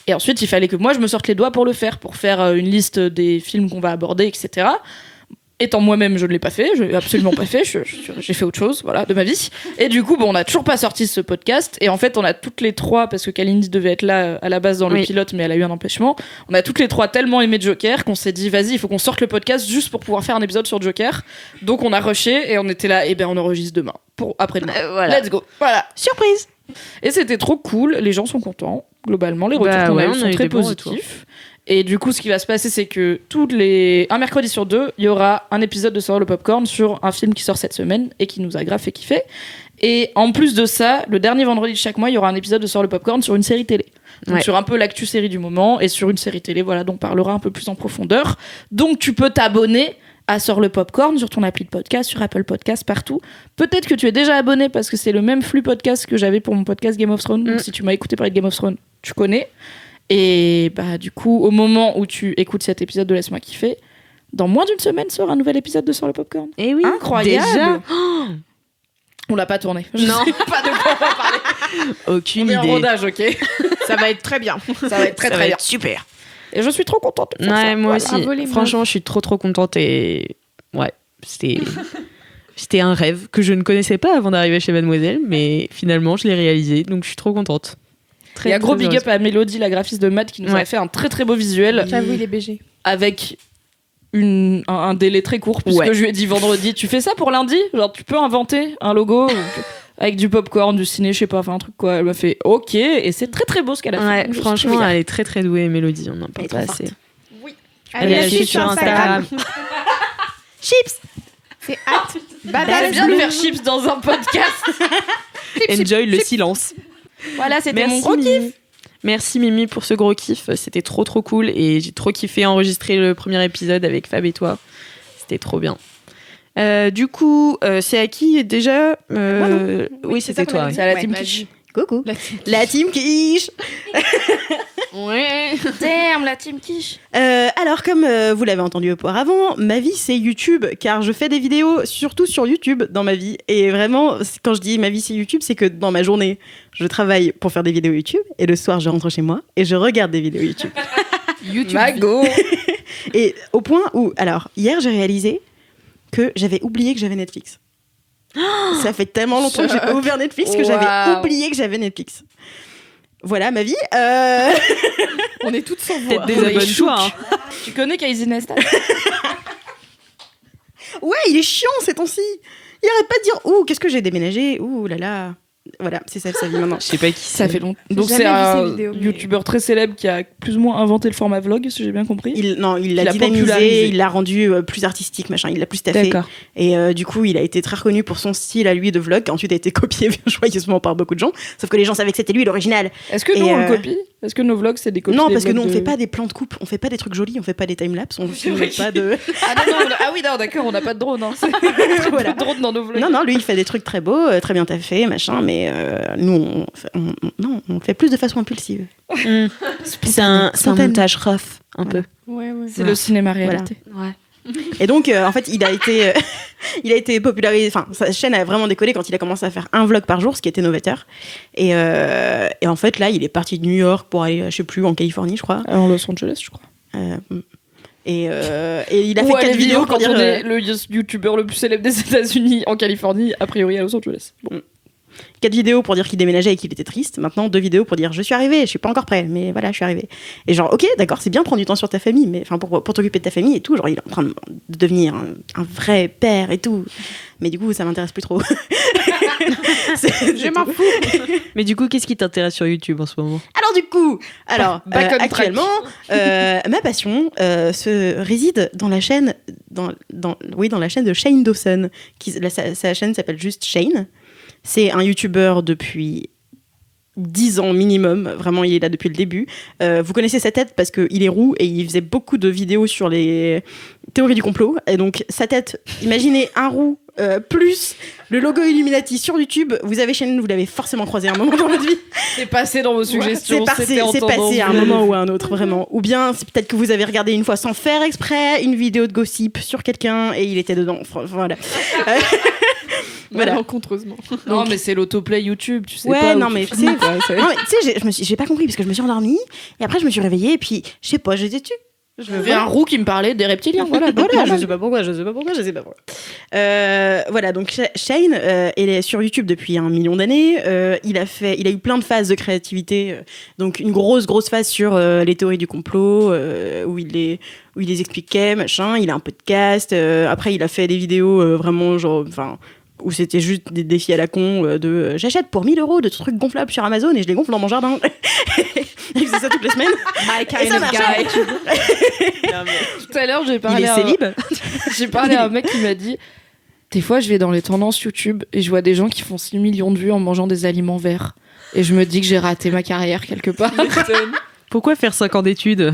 Speaker 2: Et ensuite il fallait que moi je me sorte les doigts pour le faire, pour faire une liste des films qu'on va aborder, etc. Étant moi-même, je ne l'ai pas fait, je l'ai absolument pas fait, j'ai fait autre chose, voilà, de ma vie. Et du coup, bon, on n'a toujours pas sorti ce podcast. Et en fait, on a toutes les 3, parce que Kalindi devait être là à la base dans le pilote, mais elle a eu un empêchement. On a toutes les 3 tellement aimé Joker qu'on s'est dit, vas-y, il faut qu'on sorte le podcast juste pour pouvoir faire un épisode sur Joker. Donc on a rushé et on était là, et ben on enregistre demain, pour après-demain.
Speaker 1: Voilà.
Speaker 2: Let's go. Voilà.
Speaker 5: Surprise.
Speaker 2: Et c'était trop cool, les gens sont contents, globalement, les retours qu'on a eu sont très positifs. Et du coup, ce qui va se passer, c'est que un mercredi sur 2, il y aura un épisode de Sur le Popcorn sur un film qui sort cette semaine et qui nous a grave fait kiffer. Et en plus de ça, le dernier vendredi de chaque mois, il y aura un épisode de Sur le Popcorn sur une série télé. Donc sur un peu l'actu série du moment et sur une série télé, voilà, dont on parlera un peu plus en profondeur. Donc tu peux t'abonner à Sur le Popcorn sur ton appli de podcast, sur Apple Podcast, partout. Peut-être que tu es déjà abonné parce que c'est le même flux podcast que j'avais pour mon podcast Game of Thrones. Donc si tu m'as écouté parler de Game of Thrones, tu connais. Et bah du coup, au moment où tu écoutes cet épisode de Laisse-moi kiffer, dans moins d'une semaine sort un nouvel épisode de Sur le Popcorn.
Speaker 1: Et oui,
Speaker 2: incroyable.
Speaker 1: Déjà
Speaker 2: on l'a pas tourné. Je
Speaker 1: Non.
Speaker 2: sais pas de quoi on va parler.
Speaker 1: Aucune
Speaker 2: On est en
Speaker 1: idée.
Speaker 2: rodage, ok.
Speaker 3: Ça va être très bien.
Speaker 2: Ça va être très
Speaker 1: Ça
Speaker 2: très
Speaker 1: va
Speaker 2: bien.
Speaker 1: être super.
Speaker 2: Et je suis trop contente de faire ça.
Speaker 1: Ouais, moi
Speaker 2: Voilà.
Speaker 1: aussi. Franchement, je suis trop contente et ouais, c'était un rêve que je ne connaissais pas avant d'arriver chez Mademoiselle, mais finalement, je l'ai réalisé, donc je suis trop contente.
Speaker 2: Il y a gros big up à Mélodie, la graphiste de Matt, qui nous a fait un très très beau visuel.
Speaker 3: J'avoue, il est BG.
Speaker 2: Avec un délai très court, puisque je lui ai dit vendredi, tu fais ça pour lundi ? Genre, tu peux inventer un logo avec du popcorn, du ciné, je sais pas, enfin un truc quoi. Elle m'a fait ok, et c'est très très beau ce qu'elle a fait.
Speaker 1: Ouais,
Speaker 2: Donc,
Speaker 1: franchement, elle est très très douée, Mélodie, on n'en parle pas assez.
Speaker 2: Oui.
Speaker 1: Elle est
Speaker 3: suite
Speaker 1: sur Instagram.
Speaker 3: Chips. C'est hâte.
Speaker 2: C'est bien de faire chips dans un podcast.
Speaker 1: Enjoy le silence.
Speaker 2: Voilà, c'était mon
Speaker 1: Merci
Speaker 2: gros kiff.
Speaker 1: Mimi. Merci Mimi pour ce gros kiff, c'était trop cool et j'ai trop kiffé enregistrer le premier épisode avec Fab et toi. C'était trop bien. Du coup, c'est à qui déjà Oui, c'était toi.
Speaker 2: C'est à la team Quiche.
Speaker 5: Coucou. La team Quiche.
Speaker 1: Ouais.
Speaker 2: Damn, la team Quiche.
Speaker 5: Alors, comme vous l'avez entendu auparavant, ma vie, c'est YouTube, car je fais des vidéos surtout sur YouTube dans ma vie. Et vraiment, quand je dis ma vie, c'est YouTube, c'est que dans ma journée, je travaille pour faire des vidéos YouTube, et le soir, je rentre chez moi et je regarde des vidéos YouTube.
Speaker 2: YouTube. Mago.
Speaker 5: Et au point où, alors, hier, j'ai réalisé que j'avais oublié que j'avais Netflix. Ça fait tellement longtemps que j'ai pas ouvert Netflix que j'avais oublié que j'avais Netflix. Voilà ma vie.
Speaker 3: On est toutes sans voix.
Speaker 1: Désabonne-toi. Hein.
Speaker 2: Tu connais Casey Neistat?
Speaker 5: Ouais, il est chiant ces temps-ci. Il arrête pas de dire ouh, qu'est-ce que j'ai déménagé. Ouh là là. Voilà, c'est ça sa vie maintenant.
Speaker 1: Je sais pas qui
Speaker 2: Ça fait longtemps.
Speaker 3: J'ai
Speaker 2: Donc
Speaker 3: jamais
Speaker 2: c'est
Speaker 3: vu
Speaker 2: un
Speaker 3: ces vidéos, mais-
Speaker 2: youtubeur très célèbre qui a plus ou moins inventé le format vlog, si j'ai bien compris.
Speaker 5: Il l'a
Speaker 2: l'a
Speaker 5: dynamisé,
Speaker 2: popularisé.
Speaker 5: il l'a rendu plus artistique, machin. Il l'a plus taffé.
Speaker 2: D'accord.
Speaker 5: Et du coup, il a été très reconnu pour son style à lui de vlog, qui ensuite a été copié joyeusement par beaucoup de gens. Sauf que les gens savaient que c'était lui l'original.
Speaker 2: Est-ce que
Speaker 5: Et,
Speaker 2: nous on le copie? Est-ce que nos vlogs, c'est des copies
Speaker 5: Non,
Speaker 2: des
Speaker 5: parce que
Speaker 2: vlogs
Speaker 5: nous, on
Speaker 2: de-
Speaker 5: fait pas des plans de coupe, on fait pas des trucs jolis, on fait pas des timelapses, on filme pas de.
Speaker 2: Ah non, ah oui, non, d'accord, on n'a pas de drone. Hein. C'est
Speaker 5: Voilà.
Speaker 2: pas de drone dans nos vlogs.
Speaker 5: Non, lui, il fait des trucs très beaux, très bien taffés, machin, mais nous, on fait plus de façon impulsive.
Speaker 1: C'est un
Speaker 5: Spontané.
Speaker 1: montage rough, un peu.
Speaker 3: Ouais.
Speaker 2: C'est le cinéma réalité.
Speaker 1: Ouais.
Speaker 5: Et donc, en fait, il a été popularisé. Enfin, sa chaîne a vraiment décollé quand il a commencé à faire un vlog par jour, ce qui était novateur. Et en fait, là, il est parti de New York pour aller, je sais plus, en Californie, je crois.
Speaker 2: En Los Angeles, je crois.
Speaker 5: Et il a
Speaker 2: Ou
Speaker 5: fait
Speaker 2: à
Speaker 5: 4
Speaker 2: les
Speaker 5: vidéos pour
Speaker 2: quand
Speaker 5: dire.
Speaker 2: on est le youtubeur le plus célèbre des États-Unis en Californie, a priori à Los Angeles. Bon.
Speaker 5: 4 vidéos pour dire qu'il déménageait et qu'il était triste. Maintenant, 2 vidéos pour dire je suis arrivé, je suis pas encore prêt, mais voilà, je suis arrivé. Et genre, ok, d'accord, c'est bien de prendre du temps sur ta famille, mais enfin pour t'occuper de ta famille et tout, genre il est en train de devenir un vrai père et tout. Mais du coup, ça m'intéresse plus trop.
Speaker 3: Je m'en fous.
Speaker 1: Mais du coup, qu'est-ce qui t'intéresse sur YouTube en ce moment?
Speaker 5: Alors du coup,
Speaker 2: Back on track.
Speaker 5: actuellement, ma passion se réside dans la chaîne, dans la chaîne de Shane Dawson. Sa chaîne s'appelle juste Shane. C'est un YouTuber depuis 10 ans minimum, vraiment il est là depuis le début. Vous connaissez sa tête parce qu'il est roux et il faisait beaucoup de vidéos sur les théories du complot. Et donc sa tête, imaginez un roux plus le logo Illuminati sur YouTube. Vous avez Shane, vous l'avez forcément croisé à un moment dans votre vie.
Speaker 2: C'est passé dans vos suggestions.
Speaker 5: C'est passé à un moment ou à un autre, vraiment. Ou bien c'est peut-être que vous avez regardé une fois sans faire exprès une vidéo de gossip sur quelqu'un et il était dedans. Voilà. Voilà.
Speaker 3: Malencontreusement.
Speaker 2: Non, mais c'est l'autoplay YouTube, tu sais
Speaker 5: Ouais,
Speaker 2: pas.
Speaker 5: non,
Speaker 2: où tu
Speaker 5: mais
Speaker 2: finis,
Speaker 5: tu sais-
Speaker 2: quoi, c'est-
Speaker 5: Non, mais tu sais, j'ai pas compris parce que je me suis endormie et après je me suis réveillée et puis je sais pas, j'étais dessus.
Speaker 2: Il y avait un roux qui me parlait des reptiliens. Voilà,
Speaker 5: Voilà, je sais pas pourquoi. Voilà, donc Shane, il est sur YouTube depuis 1 million d'années. Il a eu plein de phases de créativité. Donc une grosse phase sur les théories du complot, où il les expliquait, machin. Il a un podcast. Après, il a fait des vidéos vraiment genre, enfin, où c'était juste des défis à la con de j'achète pour 1 000 € de trucs gonflables sur Amazon et je les gonfle dans mon jardin. Il faisait ça toutes les semaines. Et ça marchait.
Speaker 2: Tout à l'heure, j'ai
Speaker 1: Il
Speaker 2: parlé
Speaker 1: est
Speaker 2: à
Speaker 1: célib?
Speaker 2: j'ai parlé à un mec qui m'a dit des fois, je vais dans les tendances YouTube et je vois des gens qui font 6 millions de vues en mangeant des aliments verts. Et je me dis que j'ai raté ma carrière quelque part.
Speaker 1: Pourquoi faire 5 ans d'études?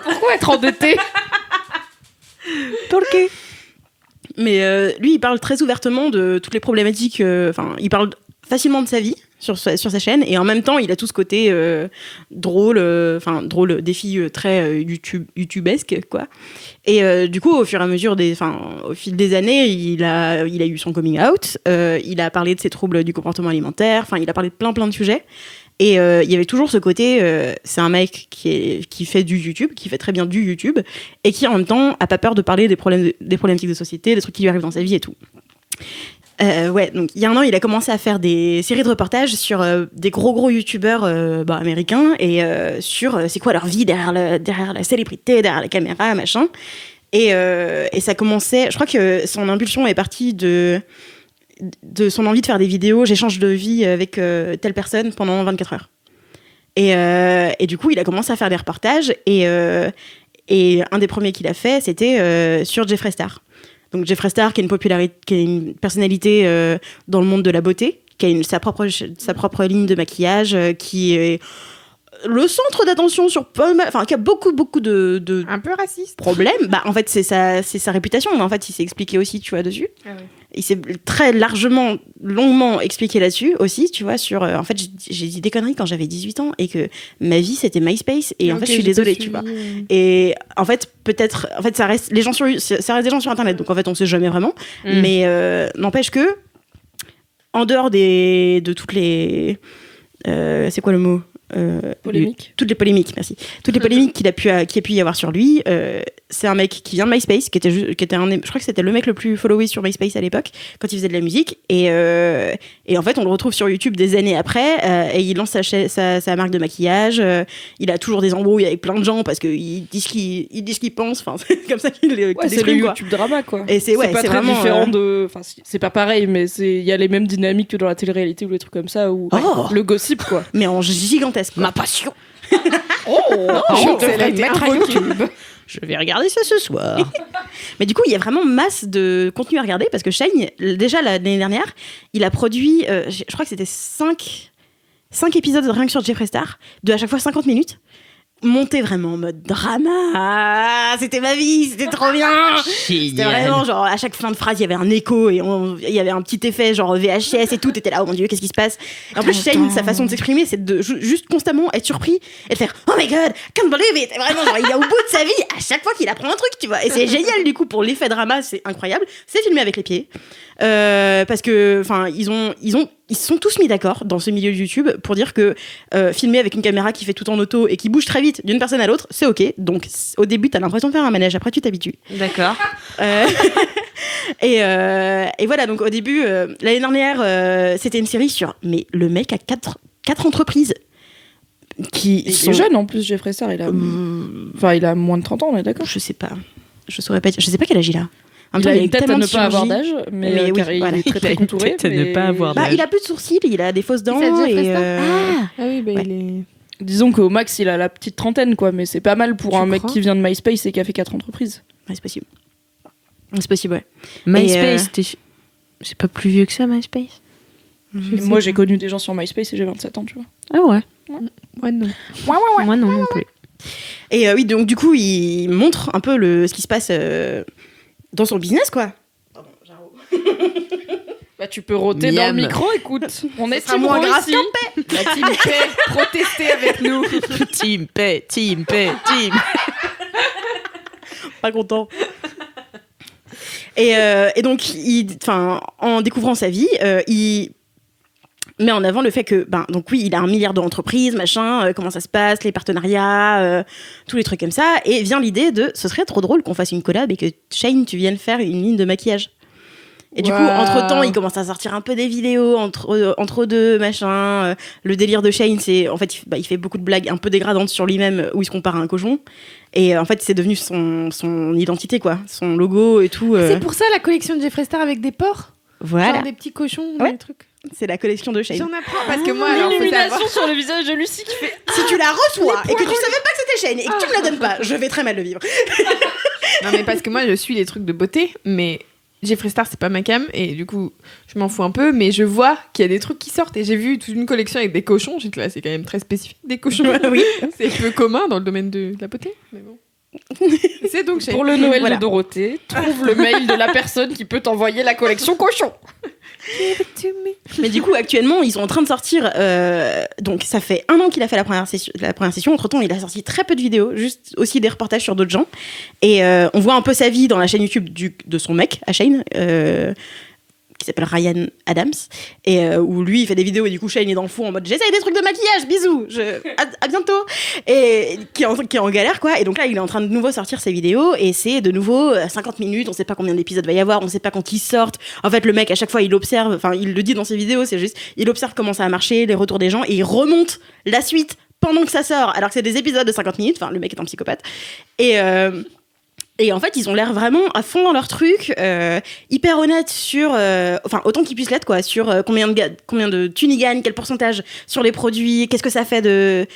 Speaker 2: Pourquoi être endetté?
Speaker 1: Pourquoi?
Speaker 5: Mais lui, il parle très ouvertement de toutes les problématiques. Enfin, il parle facilement de sa vie sur sa chaîne et en même temps, il a tout ce côté drôle, défi très YouTubesque, quoi. Et du coup, au fur et à mesure au fil des années, il a eu son coming out. Il a parlé de ses troubles du comportement alimentaire. Enfin, il a parlé de plein de sujets. Et il y avait toujours ce côté, c'est un mec qui fait du YouTube, qui fait très bien du YouTube, et qui en même temps a pas peur de parler des problématiques de société, des trucs qui lui arrivent dans sa vie et tout. Ouais, donc il y a un an, il a commencé à faire des séries de reportages sur des gros youtubeurs américains et sur c'est quoi leur vie derrière la célébrité, derrière la caméra, machin. Et ça commençait, je crois que son impulsion est partie de son envie de faire des vidéos, j'échange de vie avec telle personne pendant 24 heures. Et du coup, il a commencé à faire des reportages et un des premiers qu'il a fait, c'était sur Jeffree Star. Donc Jeffree Star, qui est une personnalité dans le monde de la beauté, qui a sa propre ligne de maquillage, qui est le centre d'attention sur qui a beaucoup de
Speaker 3: Un peu raciste.
Speaker 5: problèmes. Bah en fait c'est sa réputation, mais en fait il s'est expliqué aussi, tu vois, dessus.
Speaker 3: Ah ouais.
Speaker 5: Il s'est longuement expliqué là-dessus aussi, tu vois, sur en fait j'ai dit des conneries quand j'avais 18 ans et que ma vie c'était MySpace et en fait je suis désolée, tu vois. Et en fait ça reste des gens sur internet, donc en fait on sait jamais vraiment, mais n'empêche que en dehors de toutes les c'est quoi le mot,
Speaker 2: Polémique.
Speaker 5: toutes les polémiques, merci. Toutes les polémiques qu'il a pu y avoir sur lui. C'est un mec qui vient de MySpace, qui était je crois que c'était le mec le plus followé sur MySpace à l'époque, quand il faisait de la musique. Et en fait, on le retrouve sur YouTube des années après, et il lance sa marque de maquillage. Il a toujours des embrouilles avec plein de gens parce qu'il dit ce qu'il pense. Enfin, c'est comme ça qu'il
Speaker 2: Ouais, c'est le
Speaker 5: déprime, quoi.
Speaker 2: YouTube drama, quoi.
Speaker 5: Et c'est
Speaker 2: pas
Speaker 5: c'est
Speaker 2: très
Speaker 5: vraiment
Speaker 2: différent de. Enfin, c'est pas pareil, mais il y a les mêmes dynamiques que dans la télé-réalité ou les trucs comme ça, ou
Speaker 5: Oh.
Speaker 2: le gossip, quoi.
Speaker 5: mais en gigantesque, quoi.
Speaker 1: Ma passion.
Speaker 2: Je devrais
Speaker 3: été
Speaker 2: mettre à
Speaker 3: invoqué.
Speaker 2: YouTube.
Speaker 5: Je vais regarder ça ce soir. Mais du coup, il y a vraiment masse de contenu à regarder parce que Shane, déjà l'année dernière, il a produit, je crois que c'était 5 5 épisodes rien que sur Jeffree Star, de à chaque fois 50 minutes, monté vraiment en mode drama. Ah, c'était ma vie, c'était trop bien. C'était vraiment genre à chaque fin de phrase il y avait un écho et il y avait un petit effet genre VHS et tout. T'étais là, oh mon dieu, qu'est-ce qui se passe? Et en plus Shane, sa façon de s'exprimer, c'est de juste constamment être surpris et de faire oh my god, can't believe it. Et vraiment genre il est au bout de sa vie à chaque fois qu'il apprend un truc, tu vois. Et c'est génial du coup pour l'effet drama, c'est incroyable. C'est filmé avec les pieds parce que enfin ils se sont tous mis d'accord dans ce milieu de YouTube pour dire que filmer avec une caméra qui fait tout en auto et qui bouge très vite d'une personne à l'autre, c'est ok. Donc au début, t'as l'impression de faire un manège, après tu t'habitues.
Speaker 1: D'accord.
Speaker 5: Et voilà, donc au début, l'année dernière, c'était une série sur... Mais le mec a 4 entreprises qui sont...
Speaker 2: Il est jeune en plus, Jeffree Star. Enfin, il a moins de 30 ans, on est d'accord?
Speaker 5: Je sais pas. Je saurais pas dire. Je sais pas quel âge il a.
Speaker 2: Il a une tête à ne pas avoir d'âge, mais oui,
Speaker 5: voilà.
Speaker 2: il est très très contouré.
Speaker 1: Tête à ne pas avoir d'âge.
Speaker 5: Il a plus de sourcils, il a des fausses dents.
Speaker 3: Ça devient
Speaker 5: Et
Speaker 3: Ah oui, bah
Speaker 5: ouais.
Speaker 3: il est...
Speaker 2: Disons qu'au max, il a la petite trentaine, quoi, mais c'est pas mal pour un mec qui vient de MySpace et qui a fait 4 entreprises.
Speaker 5: Ouais, c'est possible. C'est possible, ouais.
Speaker 1: MySpace, c'est pas plus vieux que ça, MySpace?
Speaker 2: Moi, j'ai connu des gens sur MySpace et j'ai 27 ans, tu vois.
Speaker 1: Ah ouais.
Speaker 3: Ouais, non.
Speaker 1: Moi non plus.
Speaker 5: Et oui, donc du coup, il montre un peu ce qui se passe dans son business, quoi.
Speaker 2: Bah, tu peux rôter dans le micro, écoute. On est team
Speaker 5: moins
Speaker 2: Ro
Speaker 5: grave
Speaker 2: ici. La team Paix, protestez avec nous.
Speaker 1: Team paix, team paix, team.
Speaker 5: Pas content. Et donc, en découvrant sa vie, il met en avant le fait que, donc oui, il a 1 milliard d'entreprises, machin, comment ça se passe, les partenariats, tous les trucs comme ça, et vient l'idée ce serait trop drôle qu'on fasse une collab et que Shane, tu viennes faire une ligne de maquillage. Et du coup, entre-temps, il commence à sortir un peu des vidéos entre deux, machin. Le délire de Shane, c'est... En fait, il fait beaucoup de blagues un peu dégradantes sur lui-même où il se compare à un cochon. Et en fait, c'est devenu son identité, quoi. Son logo et tout.
Speaker 3: C'est pour ça la collection de Jeffree Star avec des porcs?
Speaker 5: Voilà.
Speaker 3: Genre des petits cochons,
Speaker 5: Ouais.
Speaker 3: des trucs.
Speaker 5: C'est la collection de Shane.
Speaker 3: J'en apprends parce que moi, alors, faut
Speaker 2: L'illumination
Speaker 3: savoir...
Speaker 2: sur le visage de Lucie qui fait...
Speaker 5: Si tu la reçois et que tu savais pas que c'était Shane et que tu me la donnes pas, je vais très mal le vivre.
Speaker 3: Non, mais parce que moi, je suis les trucs de beauté, mais Jeffree Star, c'est pas ma cam, et du coup, je m'en fous un peu, mais je vois qu'il y a des trucs qui sortent, et j'ai vu toute une collection avec des cochons. J'étais là, c'est quand même très spécifique, des cochons.
Speaker 5: Oui.
Speaker 3: C'est peu commun dans le domaine de la beauté, mais bon. C'est donc Shane.
Speaker 2: Pour le Noël
Speaker 5: Voilà.
Speaker 2: de Dorothée, trouve le mail de la personne qui peut t'envoyer la collection cochon.
Speaker 5: Mais du coup, actuellement, ils sont en train de sortir. Donc, ça fait 1 an qu'il a fait la première session. Entre-temps, il a sorti très peu de vidéos, juste aussi des reportages sur d'autres gens. Et on voit un peu sa vie dans la chaîne YouTube de son mec, à Shane, qui s'appelle Ryan Adams. Et où lui, il fait des vidéos et du coup, Shane est dans le fond en mode j'essaye des trucs de maquillage, bisous, à bientôt. Et qui est en galère, quoi. Et donc là, il est en train de nouveau sortir ses vidéos et c'est de nouveau 50 minutes. On sait pas combien d'épisodes va y avoir, on sait pas quand ils sortent. En fait, le mec, à chaque fois, il observe, enfin, il le dit dans ses vidéos, c'est juste, il observe comment ça a marché, les retours des gens et il remonte la suite pendant que ça sort. Alors que c'est des épisodes de 50 minutes. Enfin, le mec est un psychopathe. Et en fait, ils ont l'air vraiment à fond dans leur truc, hyper honnêtes sur... Enfin, autant qu'ils puissent l'être, quoi, sur combien de thunes ils gagnent, quel pourcentage sur les produits, qu'est-ce que ça fait de...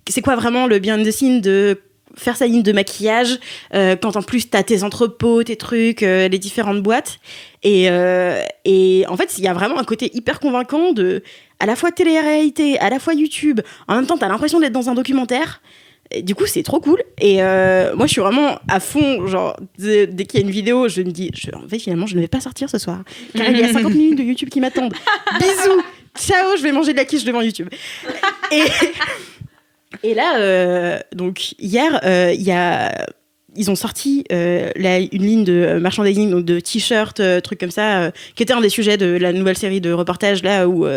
Speaker 5: C'est quoi vraiment le behind the scene de faire sa ligne de maquillage, quand en plus t'as tes entrepôts, tes trucs, les différentes boîtes. Et en fait, il y a vraiment un côté hyper convaincant de... À la fois télé-réalité, à la fois YouTube. En même temps, t'as l'impression d'être dans un documentaire. Et du coup, c'est trop cool. Et moi, je suis vraiment à fond. Genre, dès qu'il y a une vidéo, je me dis, en fait, finalement, je ne vais pas sortir ce soir. Car il y a 50 minutes de YouTube qui m'attendent. Bisous. Ciao, je vais manger de la quiche devant YouTube. Et là, donc, hier, ils ont sorti une ligne de merchandising, donc de t-shirts, trucs comme ça, qui était un des sujets de la nouvelle série de reportages là où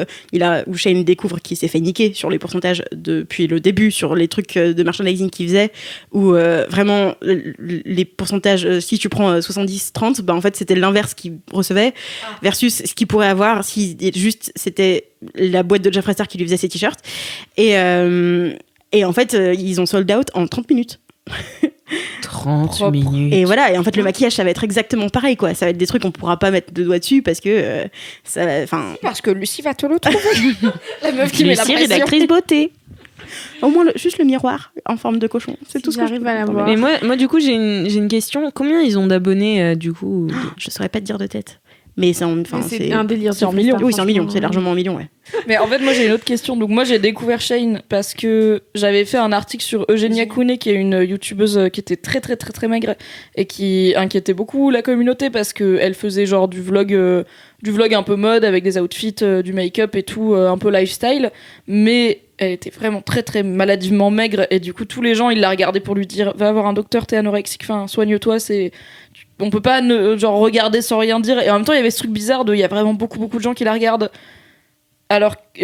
Speaker 5: Shane découvre qu'il s'est fait niquer sur les pourcentages depuis le début sur les trucs de merchandising qu'il faisait, où vraiment les pourcentages, si tu prends 70-30, bah en fait c'était l'inverse qu'il recevait versus ce qu'il pourrait avoir si juste c'était la boîte de Jeffree Star qui lui faisait ses t-shirts. Et en fait ils ont sold out en 30 minutes.
Speaker 1: 30 minutes.
Speaker 5: Et voilà, et en fait le maquillage ça va être exactement pareil, quoi. Ça va être des trucs qu'on pourra pas mettre de doigts dessus parce que
Speaker 2: Parce que Lucie va te le trouver. La meuf qui met la
Speaker 1: Lucie,
Speaker 2: pression.
Speaker 1: rédactrice beauté.
Speaker 5: au moins juste le miroir en forme de cochon, c'est tout ce que
Speaker 3: j'arrive à la voir.
Speaker 1: Mais moi du coup j'ai une question. Combien ils ont d'abonnés du coup
Speaker 5: Je saurais pas te dire de tête, mais c'est
Speaker 3: C'est un délire.
Speaker 2: C'est en millions.
Speaker 5: oui, c'est en millions, c'est largement en millions, ouais.
Speaker 2: Mais en fait, moi j'ai une autre question. Donc moi j'ai découvert Shane parce que j'avais fait un article sur Eugenia Cooney, qui est une youtubeuse qui était très très très très maigre et qui inquiétait beaucoup la communauté parce que elle faisait genre du vlog un peu mode avec des outfits, du make-up et tout, un peu lifestyle. Mais elle était vraiment très très maladivement maigre et du coup tous les gens ils la regardaient pour lui dire va voir un docteur, t'es anorexique, enfin soigne-toi, on peut pas genre regarder sans rien dire. Et en même temps il y avait ce truc bizarre il y a vraiment beaucoup beaucoup de gens qui la regardent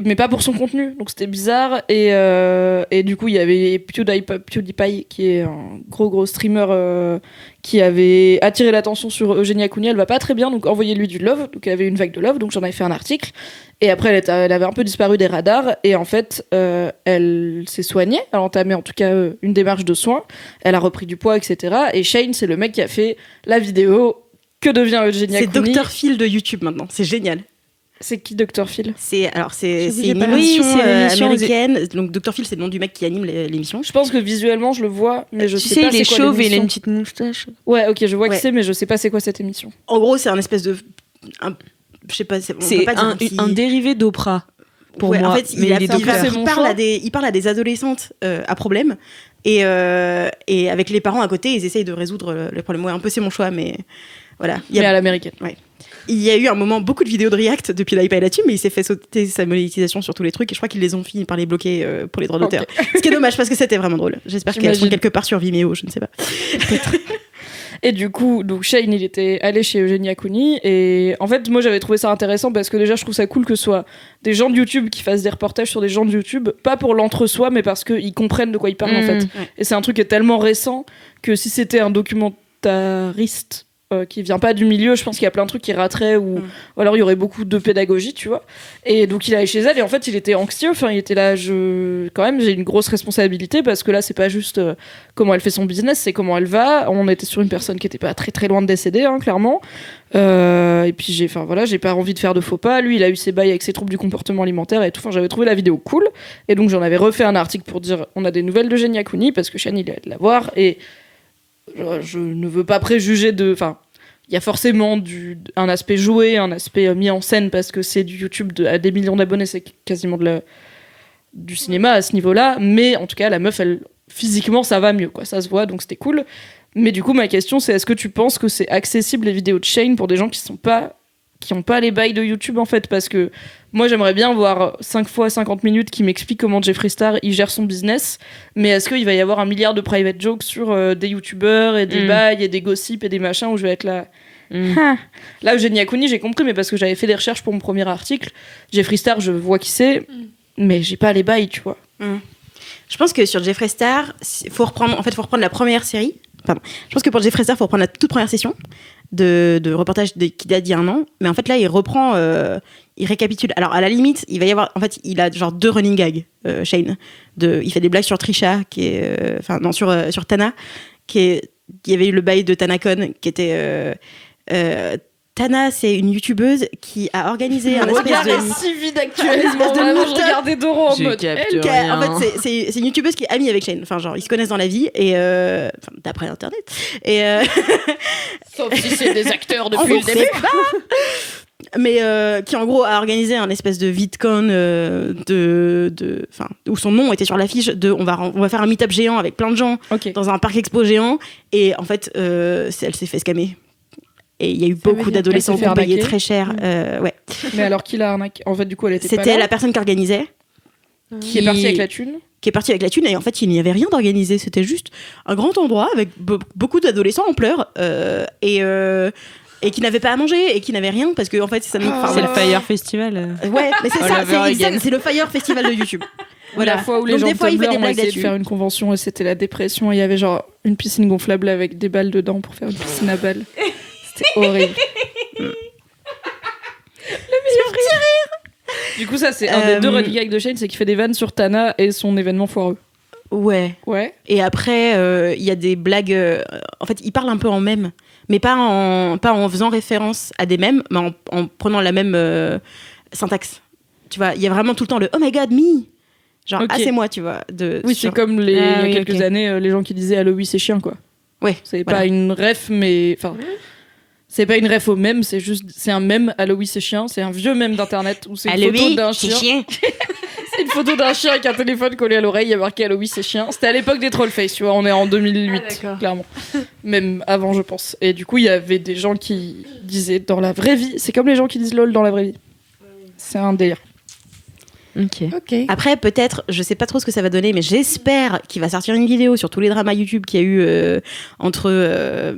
Speaker 2: mais pas pour son contenu, donc c'était bizarre. Et du coup il y avait PewDiePie qui est un gros streamer qui avait attiré l'attention sur Eugenia Cooney. Elle va pas très bien, donc envoyez-lui du love. Donc elle avait une vague de love, donc j'en avais fait un article. Et après elle avait un peu disparu des radars et en fait elle s'est soignée, elle a entamé en tout cas une démarche de soins, elle a repris du poids, etc. Et Shane, c'est le mec qui a fait la vidéo Que devient Eugenia Cooney.
Speaker 5: C'est Dr Phil de YouTube maintenant, c'est génial.
Speaker 2: C'est qui Dr Phil?
Speaker 5: C'est une
Speaker 1: l'émission
Speaker 5: américaine. Donc Dr Phil, c'est le nom du mec qui anime l'émission.
Speaker 2: Je pense que visuellement je le vois, mais je sais pas
Speaker 1: il est
Speaker 2: c'est quoi
Speaker 1: chauve et il a
Speaker 2: l'émission.
Speaker 1: une petite moustache.
Speaker 2: Ouais, ok, je vois qui
Speaker 5: Ouais.
Speaker 2: c'est, mais je sais pas c'est quoi cette émission.
Speaker 5: En gros, c'est un espèce de, je sais pas, on peut
Speaker 1: C'est
Speaker 5: pas dire
Speaker 1: un dérivé d'Oprah pour moi.
Speaker 5: En fait,
Speaker 1: mais il est
Speaker 2: docteur. C'est mon choix.
Speaker 5: il parle à des adolescentes à problème et avec les parents à côté, ils essayent de résoudre le problème. Ouais, un peu c'est mon choix, mais voilà.
Speaker 2: Mais à l'américaine.
Speaker 5: Il y a eu un moment beaucoup de vidéos de React depuis l'iPad là-dessus, mais il s'est fait sauter sa monétisation sur tous les trucs et je crois qu'ils les ont fini par les bloquer pour les droits d'auteur. Ce qui est dommage parce que c'était vraiment drôle. J'espère qu'elles sont quelque part sur Vimeo, je ne sais pas.
Speaker 2: Et du coup, donc Shane, il était allé chez Eugenia Cooney et en fait, moi j'avais trouvé ça intéressant parce que déjà je trouve ça cool que ce soit des gens de YouTube qui fassent des reportages sur des gens de YouTube, pas pour l'entre-soi, mais parce qu'ils comprennent de quoi ils parlent en fait.
Speaker 5: Ouais.
Speaker 2: Et c'est un truc qui est tellement récent que si c'était un documentariste qui vient pas du milieu, je pense qu'il y a plein de trucs qui rateraient ou alors il y aurait beaucoup de pédagogie, tu vois. Et donc il est allé chez elle et en fait il était anxieux, enfin il était là, quand même j'ai une grosse responsabilité parce que là c'est pas juste comment elle fait son business, c'est comment elle va. On était sur une personne qui était pas très très loin de décéder, hein, clairement. Et puis j'ai pas envie de faire de faux pas. Lui il a eu ses bails avec ses troubles du comportement alimentaire et tout. Enfin j'avais trouvé la vidéo cool et donc j'en avais refait un article pour dire on a des nouvelles de Eugenia Cooney parce que Shane il allait la voir et je ne veux pas préjuger enfin il y a forcément un aspect joué, un aspect mis en scène parce que c'est du YouTube à des millions d'abonnés, c'est quasiment du cinéma à ce niveau-là, mais en tout cas la meuf physiquement ça va mieux quoi, ça se voit, donc c'était cool. Mais du coup ma question c'est est-ce que tu penses que c'est accessible les vidéos de Shane pour des gens qui ont pas les bails de YouTube en fait, parce que moi j'aimerais bien voir 5 fois 50 minutes qui m'explique comment Jeffree Star il gère son business, mais est-ce qu'il va y avoir un milliard de private jokes sur des youtubeurs et des bails et des gossips et des machins où je vais être là là Eugenia Cooney j'ai compris, mais parce que j'avais fait des recherches pour mon premier article. Jeffree Star je vois qui c'est, mais j'ai pas les bails, tu vois.
Speaker 5: Je pense que sur Jeffree Star, faut reprendre la première série. Pardon. Je pense que pour Jeffree Star, faut reprendre la toute première session de reportage qui date d'il y a un an. Mais en fait, là, il reprend, il récapitule. Alors, à la limite, il va y avoir, en fait, il a genre 2 running gags, Shane. Il fait des blagues sur Trisha, sur Tana, il y avait eu le bail de TanaCon, qui était, Tana, c'est une youtubeuse qui a organisé un espèce de...
Speaker 2: si vide actuellement. Vraiment, je regardais Doro en mode.
Speaker 5: En fait, c'est une youtubeuse qui est amie avec Shane. Enfin, genre, ils se connaissent dans la vie et d'après Internet. Et
Speaker 2: sauf si c'est des acteurs depuis le début.
Speaker 5: Mais qui en gros a organisé un espèce de VidCon où son nom était sur l'affiche de on va faire un meet-up géant avec plein de gens dans un parc expo géant, et en fait elle s'est fait scammer. Et il y a eu beaucoup d'adolescents qui ont payé très cher. Ouais.
Speaker 2: Mais alors qui l'a arnaqué? En fait, du coup, elle était pas là.
Speaker 5: C'était la personne qui organisait.
Speaker 2: Qui est partie avec la thune.
Speaker 5: Qui est partie avec la thune, et en fait, il n'y avait rien d'organisé. C'était juste un grand endroit avec beaucoup d'adolescents en pleurs et qui n'avaient pas à manger et qui n'avaient rien parce que, en fait, c'est
Speaker 1: le Fire Festival.
Speaker 5: Ouais, mais c'est ça, c'est le Fire Festival de YouTube.
Speaker 2: Voilà. La fois où les gens de Tumblr ont essayé de faire une convention et c'était la dépression, et il y avait genre une piscine gonflable avec des balles dedans pour faire une piscine à balles. C'était horrible. Le meilleur rire. Du coup, ça, c'est un des 2 running gags de Shane, c'est qu'il fait des vannes sur Tana et son événement foireux.
Speaker 5: Ouais. Et après, il y a des blagues. En fait, il parle un peu en mème, mais pas en faisant référence à des mèmes, mais en prenant la même syntaxe. Tu vois, il y a vraiment tout le temps le oh my god, me. Genre, c'est moi, tu vois.
Speaker 2: C'est comme il y a quelques années, les gens qui disaient Allo, oui, c'est chien, quoi.
Speaker 5: Ouais.
Speaker 2: C'est pas une ref, mais. Enfin. C'est pas une ref au mème, c'est un mème. Allo, c'est chien. C'est un vieux mème d'internet où c'est une photo d'un chien. C'est une photo d'un chien avec un téléphone collé à l'oreille. Il y a marqué Allo, c'est chien. C'était à l'époque des Trollface, tu vois. On est en 2008, clairement. Même avant, je pense. Et du coup, il y avait des gens qui disaient dans la vraie vie. C'est comme les gens qui disent lol dans la vraie vie. C'est un délire.
Speaker 1: Ok.
Speaker 5: Après, peut-être, je sais pas trop ce que ça va donner, mais j'espère qu'il va sortir une vidéo sur tous les dramas YouTube qu'il y a eu entre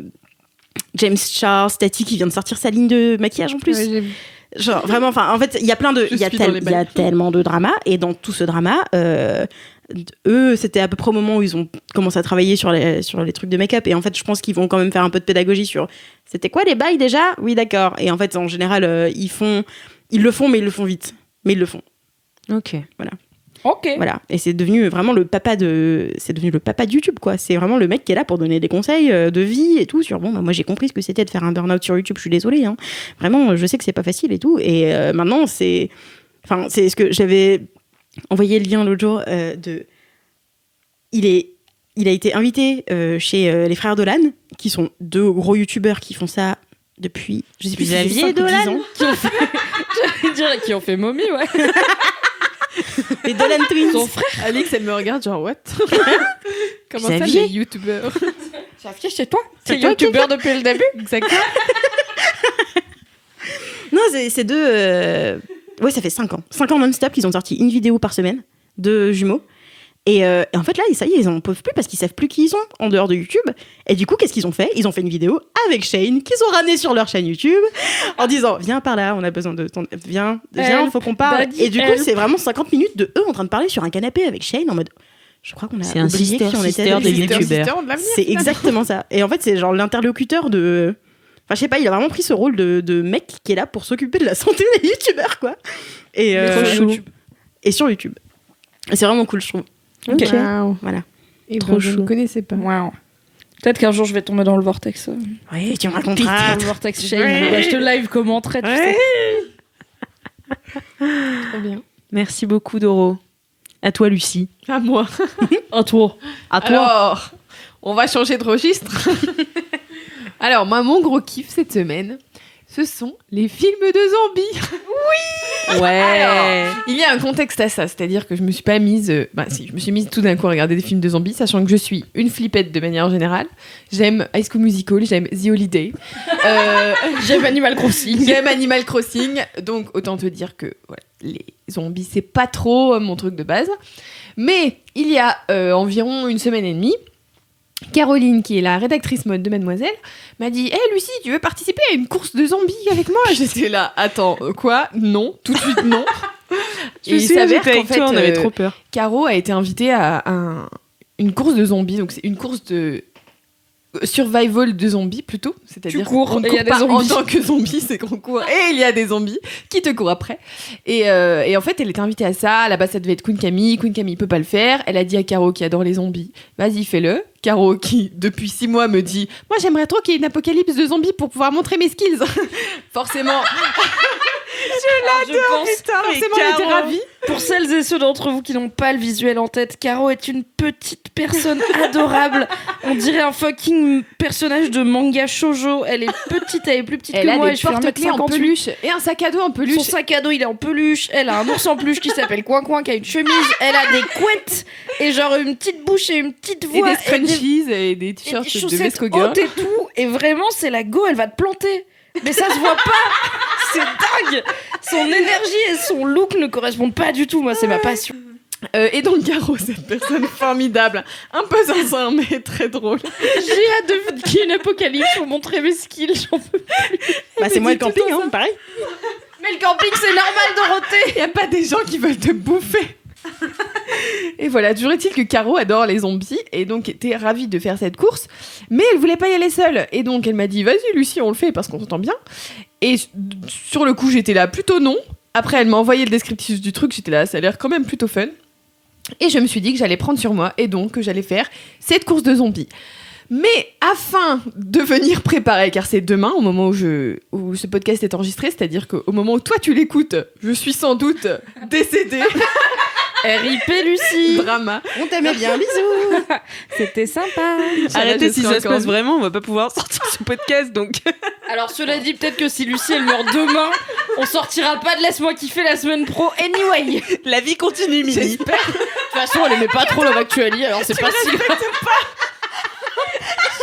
Speaker 5: James Charles, Tati qui vient de sortir sa ligne de maquillage en plus. Ouais, j'ai vu. Genre vraiment, enfin, en fait, il y a plein de, il y a tellement de dramas, et dans tout ce drama, eux, c'était à peu près au moment où ils ont commencé à travailler sur les trucs de make-up, et en fait, je pense qu'ils vont quand même faire un peu de pédagogie sur c'était quoi les bails déjà. Oui, d'accord. Et en fait, en général, ils le font, mais ils le font vite, mais ils le font.
Speaker 1: Ok.
Speaker 5: Voilà.
Speaker 2: Ok.
Speaker 5: Voilà. Et c'est devenu vraiment le papa de YouTube, quoi. C'est vraiment le mec qui est là pour donner des conseils de vie et tout sur moi j'ai compris ce que c'était de faire un burn-out sur YouTube, je suis désolée, hein. Vraiment, je sais que c'est pas facile et tout. Et maintenant, c'est ce que j'avais envoyé le lien l'autre jour il a été invité chez les frères Dolan, qui sont deux gros youtubeurs qui font ça depuis, je sais plus,
Speaker 1: Xavier et Dolan,
Speaker 2: qui ont fait Mommy, ouais.
Speaker 5: Les Dolan Twins.
Speaker 3: Son frère. Alix, elle me regarde genre what? Comment ça,
Speaker 1: Xavier,
Speaker 3: les youtubeurs?
Speaker 2: Xavier, c'est toi? C'est youtubeur depuis le début?
Speaker 3: Exactement.
Speaker 5: Non, c'est deux. Ouais, ça fait 5 ans. 5 ans non-stop qu'ils ont sorti une vidéo par semaine, de jumeaux. Et en fait, là, ça y est, ils en peuvent plus parce qu'ils savent plus qui ils sont en dehors de YouTube. Et du coup, qu'est-ce qu'ils ont fait? Ils ont fait une vidéo avec Shane, qu'ils ont ramené sur leur chaîne YouTube, en disant viens par là, on a besoin de ton. Viens, faut qu'on parle. Et du coup, c'est vraiment 50 minutes de eux en train de parler sur un canapé avec Shane en mode. Je crois qu'on a.
Speaker 1: C'est un
Speaker 5: oublié qui on était
Speaker 1: des youtubeurs.
Speaker 5: C'est exactement ça. Et en fait, c'est genre l'interlocuteur de. Enfin, je sais pas, il a vraiment pris ce rôle de mec qui est là pour s'occuper de la santé des youtubeurs, quoi. Et sur YouTube. Et c'est vraiment cool, je trouve.
Speaker 3: Ok. Wow.
Speaker 5: Voilà.
Speaker 3: Et trop chou. Je ne connaissais pas.
Speaker 2: Wow. Peut-être qu'un jour je vais tomber dans le vortex.
Speaker 5: Oui, tu me raconteras.
Speaker 2: Le vortex Shane. Ouais. Je te live commenterai.
Speaker 5: Ouais.
Speaker 3: Trop bien.
Speaker 1: Merci beaucoup, Doro. À toi, Lucie.
Speaker 3: À moi.
Speaker 2: À toi.
Speaker 3: Alors, on va changer de registre. Alors, moi, mon gros kiff cette semaine, ce sont les films de zombies. Oui.
Speaker 1: Ouais.
Speaker 3: Alors, il y a un contexte à ça, c'est-à-dire que je me suis pas mise... je me suis mise tout d'un coup à regarder des films de zombies, sachant que je suis une flippette de manière générale. J'aime High School Musical, j'aime The Holiday.
Speaker 2: J'aime Animal Crossing.
Speaker 3: J'aime Animal Crossing, donc autant te dire que les zombies, c'est pas trop mon truc de base. Mais il y a environ une semaine et demie, Caroline, qui est la rédactrice mode de Mademoiselle, m'a dit « Hey Lucie, tu veux participer à une course de zombies avec moi ?» J'étais là, attends, quoi? Non, tout de suite non.
Speaker 1: Et il s'avère qu'en fait, on avait trop peur.
Speaker 3: Caro a été invitée à une course de zombies, donc c'est une course de survival de zombies plutôt, c'est-à-dire qu'on ne court pas en tant que zombie, c'est qu'on court et il y a des zombies qui te courent après. Et en fait, elle était invitée à ça. À la base, ça devait être Queen Camille. Queen Camille peut pas le faire. Elle a dit à Caro, qui adore les zombies, vas-y, fais-le. Caro, qui depuis 6 mois me dit, moi j'aimerais trop qu'il y ait une apocalypse de zombies pour pouvoir montrer mes skills. Forcément.
Speaker 2: Je pense
Speaker 3: forcément, elle était ravie.
Speaker 2: Pour celles et ceux d'entre vous qui n'ont pas le visuel en tête, Caro est une petite personne adorable. On dirait un fucking personnage de manga shoujo. Elle est petite, elle est plus petite que moi.
Speaker 3: Elle a des porte-clés en peluche et un sac à dos en peluche.
Speaker 2: Son sac à dos, il est en peluche. Elle a un ours en peluche qui s'appelle Coin Coin, qui a une chemise. Elle a des couettes et genre une petite bouche et une petite voix.
Speaker 3: Et des scrunchies et des t-shirts de Vesco Girl.
Speaker 2: Et tout. Et vraiment, c'est la go, elle va te planter. Mais ça se voit pas. C'est dingue. Son énergie et son look ne correspondent pas du tout. Moi, c'est ma passion.
Speaker 3: Et donc Caro, cette personne formidable, un peu zinzin mais très drôle.
Speaker 2: J'ai hâte qu'il y ait une apocalypse pour montrer mes skills. J'en peux plus.
Speaker 5: C'est moi le camping, hein, pareil.
Speaker 2: Mais le camping, c'est normal, Dorothée.
Speaker 3: Il y a pas des gens qui veulent te bouffer. Et voilà, toujours est-il que Caro adore les zombies et donc était ravie de faire cette course, mais elle voulait pas y aller seule. Et donc elle m'a dit vas-y Lucie, on le fait parce qu'on s'entend bien. Et sur le coup j'étais là plutôt non. Après elle m'a envoyé le descriptif du truc, j'étais là ça a l'air quand même plutôt fun. Et je me suis dit que j'allais prendre sur moi et donc que j'allais faire cette course de zombies. Mais afin de venir préparer, car c'est demain au moment où ce podcast est enregistré, c'est-à-dire qu'au moment où toi tu l'écoutes, je suis sans doute décédée.
Speaker 2: RIP Lucie.
Speaker 3: Drama.
Speaker 5: On t'aimait bien, bisous.
Speaker 2: C'était sympa.
Speaker 1: Arrêtez,
Speaker 3: je
Speaker 1: si
Speaker 3: serai
Speaker 1: ça se
Speaker 3: encore
Speaker 1: passe vraiment, on va pas pouvoir sortir ce podcast, donc...
Speaker 2: Alors cela dit, peut-être que si Lucie elle meurt demain, on sortira pas de Laisse-moi kiffer la semaine pro anyway.
Speaker 1: La vie continue, Mimi.
Speaker 2: J'espère. De toute façon, elle aimait pas trop Love Actually, alors c'est pas si grave.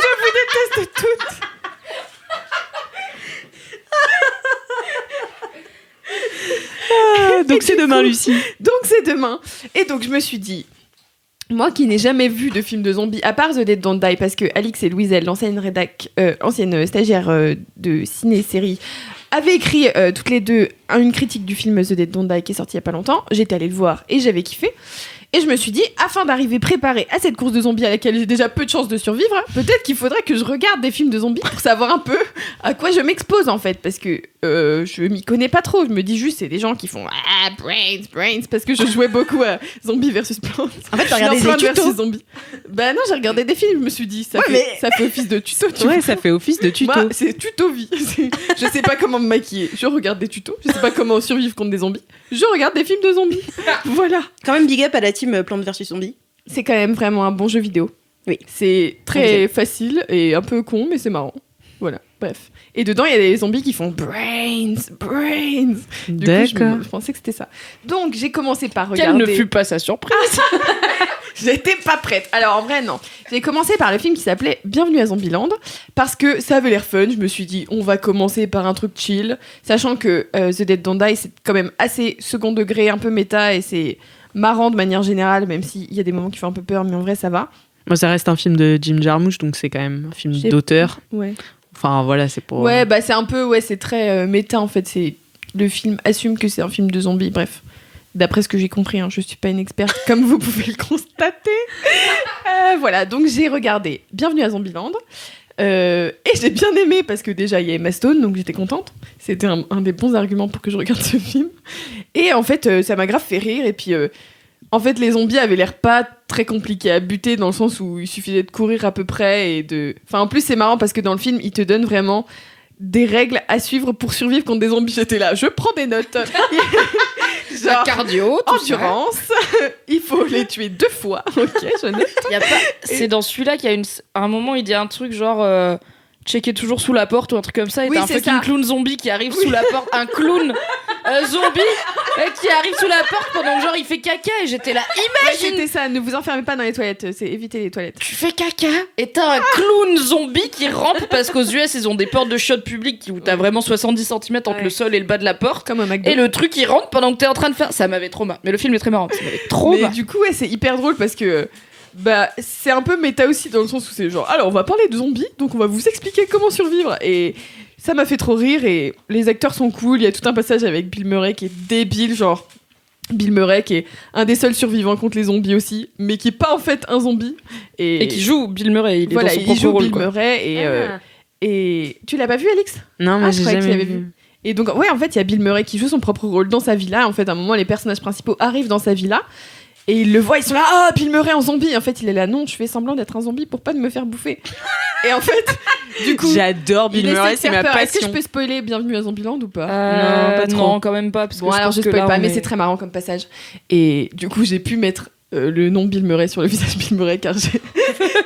Speaker 3: Je déteste toutes.
Speaker 1: Donc c'est demain, Lucie.
Speaker 3: Donc c'est demain. Et donc je me suis dit, moi qui n'ai jamais vu de film de zombies, à part The Dead Don't Die, parce que Alix et Louiselle, l'ancienne ancienne stagiaire de ciné-série, avaient écrit toutes les deux une critique du film The Dead Don't Die qui est sorti il y a pas longtemps. J'étais allée le voir et j'avais kiffé. Et je me suis dit, afin d'arriver préparée à cette course de zombies à laquelle j'ai déjà peu de chances de survivre, peut-être qu'il faudrait que je regarde des films de zombies pour savoir un peu à quoi je m'expose en fait. Parce que je m'y connais pas trop. Je me dis juste, c'est des gens qui font brains, parce que je jouais beaucoup à Zombies versus Plants.
Speaker 5: En fait, t'as regardé
Speaker 3: Plants
Speaker 5: des tutos.
Speaker 3: versus Zombies. Bah non, j'ai regardé des films, je me suis dit, ça fait office de tuto. Tu
Speaker 1: Ouais,
Speaker 3: vois.
Speaker 1: ça fait office de tuto.
Speaker 3: Moi, c'est tuto vie. Je sais pas comment me maquiller. Je regarde des tutos. Je sais pas comment survivre contre des zombies. Je regarde des films de zombies. Voilà.
Speaker 5: Quand même, big up à la team Plante vs Zombie.
Speaker 3: C'est quand même vraiment un bon jeu vidéo.
Speaker 5: Oui.
Speaker 3: C'est très facile et un peu con, mais c'est marrant. Voilà, bref. Et dedans, il y a des zombies qui font brains. Du coup, je pensais que c'était ça. Donc, j'ai commencé par
Speaker 2: Quelle
Speaker 3: regarder...
Speaker 2: ne fut pas sa surprise.
Speaker 3: J'étais pas prête. Alors, en vrai, non. J'ai commencé par le film qui s'appelait Bienvenue à Zombieland, parce que ça avait l'air fun. Je me suis dit, on va commencer par un truc chill, sachant que The Dead Don't Die, c'est quand même assez second degré, un peu méta, et c'est marrant de manière générale, même s'il y a des moments qui font un peu peur, mais en vrai, ça va.
Speaker 1: Moi, ça reste un film de Jim Jarmusch, donc c'est quand même un film d'auteur.
Speaker 3: Ouais.
Speaker 1: Enfin, voilà, c'est pour...
Speaker 3: Ouais, bah c'est un peu, c'est très méta en fait. C'est le film assume que c'est un film de zombies. Bref, d'après ce que j'ai compris, hein, je suis pas une experte comme vous pouvez le constater. Voilà, donc j'ai regardé Bienvenue à Zombieland et j'ai bien aimé parce que déjà il y a Emma Stone, donc j'étais contente. C'était un des bons arguments pour que je regarde ce film. Et en fait, ça m'a grave fait rire. Et puis en fait, les zombies avaient l'air pas très compliqués à buter dans le sens où il suffisait de courir à peu près et de... Enfin, en plus, c'est marrant parce que dans le film, ils te donnent vraiment des règles à suivre pour survivre contre des zombies. J'étais là, je prends des notes. Genre,
Speaker 2: cardio, tout
Speaker 3: endurance, il faut les tuer 2 fois. Ok, je note.
Speaker 2: Y a pas... C'est dans celui-là qu'il y a un moment, il dit un truc genre... checker toujours sous la porte ou un truc comme ça, et
Speaker 3: Oui,
Speaker 2: t'as un
Speaker 3: c'est
Speaker 2: fucking
Speaker 3: ça.
Speaker 2: clown zombie qui arrive sous la porte, un clown zombie qui arrive sous la porte pendant que genre il fait caca, et j'étais là,
Speaker 3: Ouais,
Speaker 2: imagine,
Speaker 3: c'était ça, ne vous enfermez pas dans les toilettes, c'est éviter les toilettes.
Speaker 2: tu fais caca et t'as un clown zombie qui rampe, parce qu'aux US ils ont des portes de shot publiques où t'as vraiment 70 cm entre
Speaker 3: Ouais.
Speaker 2: le sol et le bas de la porte,
Speaker 3: Comme au McDo.
Speaker 2: et le truc il rentre pendant que t'es en train de faire, ça m'avait trop marre, mais le film est très marrant, ça m'avait trop
Speaker 3: Mais
Speaker 2: marre.
Speaker 3: du coup, c'est hyper drôle parce que bah, c'est un peu méta aussi dans le sens où c'est genre, alors on va parler de zombies, donc on va vous expliquer comment survivre. Et ça m'a fait trop rire et les acteurs sont cool. Il y a tout un passage avec Bill Murray qui est débile, genre Bill Murray qui est un des seuls survivants contre les zombies aussi, mais qui est pas en fait un zombie. Et
Speaker 2: qui joue Bill Murray, il est
Speaker 3: voilà,
Speaker 2: dans son
Speaker 3: il
Speaker 2: propre
Speaker 3: joue
Speaker 2: rôle,
Speaker 3: Bill
Speaker 2: quoi.
Speaker 3: Murray et tu l'as pas vu, Alix?
Speaker 1: Non, mais
Speaker 3: Ah,
Speaker 1: j'ai
Speaker 3: je croyais que tu
Speaker 1: jamais
Speaker 3: l'avais
Speaker 1: vu.
Speaker 3: Et donc, ouais, en fait, il y a Bill Murray qui joue son propre rôle dans sa villa. En fait, à un moment, les personnages principaux arrivent dans sa villa et ils le voient, ils sont là, ah, Bill Murray en zombie. En fait, il est là, non, je fais semblant d'être un zombie pour pas me faire bouffer. Et en fait, du coup,
Speaker 1: J'adore
Speaker 3: il
Speaker 1: Bill
Speaker 3: essaie
Speaker 1: Murray,
Speaker 3: de
Speaker 1: c'est
Speaker 3: faire
Speaker 1: ma
Speaker 3: peur. Est-ce que je
Speaker 1: passion.
Speaker 3: peux spoiler Bienvenue à Zombieland ou pas?
Speaker 1: Non, pas trop.
Speaker 2: Non, quand même pas, parce que
Speaker 3: Bon,
Speaker 2: je
Speaker 3: alors
Speaker 2: pense
Speaker 3: je
Speaker 2: que
Speaker 3: spoil
Speaker 2: là,
Speaker 3: pas,
Speaker 2: on
Speaker 3: mais
Speaker 2: est-
Speaker 3: c'est très marrant comme passage. Et du coup, j'ai pu mettre le nom Bill Murray sur le visage Bill Murray car j'ai,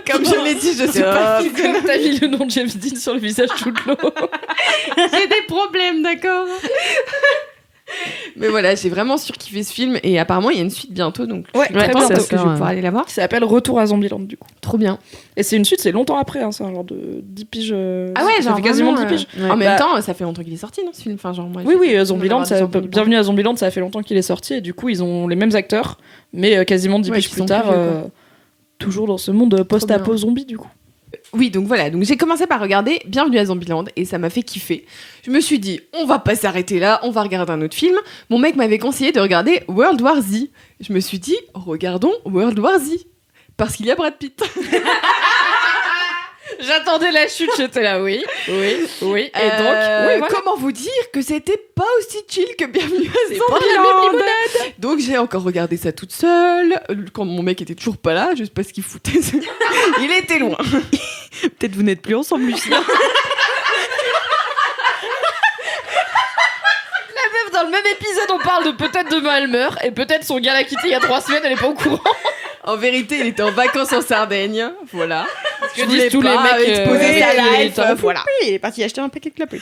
Speaker 3: comme je l'ai dit, je suis pas
Speaker 2: Comme t'as mis le nom de James Dean sur le visage tout de l'eau.
Speaker 3: j'ai des problèmes, d'accord. Mais voilà, j'ai vraiment surkiffé ce film et apparemment il y a une suite bientôt, donc
Speaker 2: Ouais,
Speaker 3: je suis
Speaker 2: très
Speaker 3: contente
Speaker 2: bientôt.
Speaker 3: parce que je vais pouvoir aller la voir.
Speaker 2: Qui s'appelle Retour à Zombieland, du coup.
Speaker 3: Trop bien.
Speaker 2: Et c'est une suite, c'est longtemps après, hein, c'est un genre de 10 piges.
Speaker 3: Ah ouais,
Speaker 2: ça
Speaker 3: genre
Speaker 2: fait quasiment
Speaker 3: vraiment,
Speaker 2: 10 piges.
Speaker 3: En même
Speaker 2: Bah,
Speaker 3: temps, ça fait longtemps qu'il est sorti, non, ce film. Enfin, genre, moi,
Speaker 2: Oui, oui,
Speaker 3: j'ai-
Speaker 2: Zombieland,
Speaker 3: on va avoir des zombies.
Speaker 2: Bienvenue à Zombieland, ça fait longtemps qu'il est sorti, et du coup, ils ont les mêmes acteurs, mais quasiment 10
Speaker 3: Ouais,
Speaker 2: piges
Speaker 3: qui
Speaker 2: plus
Speaker 3: sont
Speaker 2: tard,
Speaker 3: plus vieux, quoi.
Speaker 2: toujours dans ce monde post-apo
Speaker 3: bien.
Speaker 2: zombie, du coup.
Speaker 3: Oui, donc voilà. Donc j'ai commencé par regarder Bienvenue à Zombieland et ça m'a fait kiffer. Je me suis dit, on va pas s'arrêter là, on va regarder un autre film. Mon mec m'avait conseillé de regarder World War Z. Je me suis dit, regardons World War Z. Parce qu'il y a Brad Pitt.
Speaker 2: J'attendais la chute, j'étais là, oui. Et donc, oui, voilà.
Speaker 3: Comment vous dire que c'était pas aussi chill que Bienvenue à
Speaker 2: C'est pas la même
Speaker 3: Zombieland. Donc j'ai encore regardé ça toute seule. Quand mon mec était toujours pas là, je sais pas ce qu'il foutait. Il était loin.
Speaker 1: Peut-être vous n'êtes plus ensemble, Lucie.
Speaker 2: Même dans dans le même épisode, on parle de peut-être demain elle meurt, et peut-être son gars l'a quitté il y a 3 semaines, elle est pas au courant.
Speaker 3: En vérité, il était en vacances en Sardaigne. Voilà.
Speaker 2: Ce que disent tous les mecs
Speaker 3: exposer sa life. Voilà.
Speaker 5: Oui, il est parti acheter un paquet de clopes.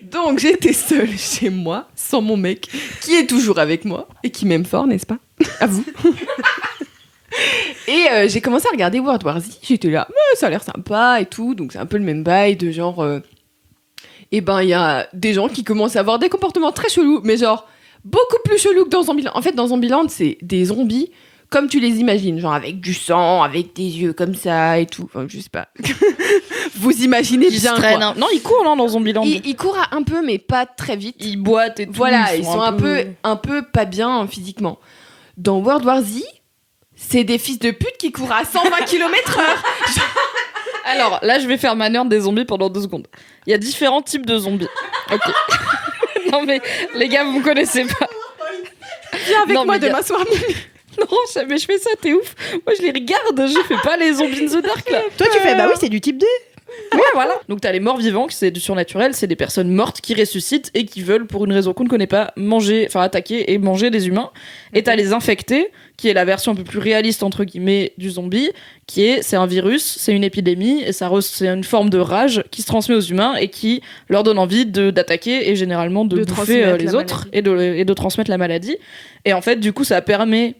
Speaker 3: Donc j'étais seule chez moi, sans mon mec, qui est toujours avec moi et qui m'aime fort, n'est-ce pas? À vous. Et j'ai commencé à regarder World War Z. J'étais là, ça a l'air sympa et tout. Donc c'est un peu le même bail de genre. Et ben il y a des gens qui commencent à avoir des comportements très chelous, mais genre beaucoup plus chelous que dans Zombieland. En fait, dans Zombieland, c'est des zombies comme tu les imagines, genre avec du sang, avec des yeux comme ça et tout. Enfin, je sais pas. Vous imaginez bien quoi.
Speaker 2: Hein. Non, ils courent dans Zombieland.
Speaker 3: Ils courent un peu, mais pas très vite.
Speaker 2: Ils boitent et tout.
Speaker 3: Voilà, ils sont un peu pas bien physiquement. Dans World War Z, c'est des fils de pute qui courent à 120 km/h.
Speaker 2: Alors, là, je vais faire ma nerd des zombies pendant 2 secondes. Il y a différents types de zombies. Ok. Non, mais les gars, vous me connaissez pas.
Speaker 3: Viens avec moi demain soir.
Speaker 2: Non, mais je fais ça, t'es ouf. Moi, je les regarde, je fais pas les zombies in the dark, là.
Speaker 5: Toi, tu fais, bah oui, c'est du type D.
Speaker 2: Ouais, voilà. Donc t'as les morts vivants, c'est du surnaturel, c'est des personnes mortes qui ressuscitent et qui veulent, pour une raison qu'on ne connaît pas, attaquer et manger des humains. Et t'as les infectés, qui est la version un peu plus réaliste, entre guillemets, du zombie, c'est un virus, c'est une épidémie, et c'est une forme de rage qui se transmet aux humains et qui leur donne envie d'attaquer et généralement de bouffer les autres et de transmettre la maladie. Et en fait, du coup, ça permet...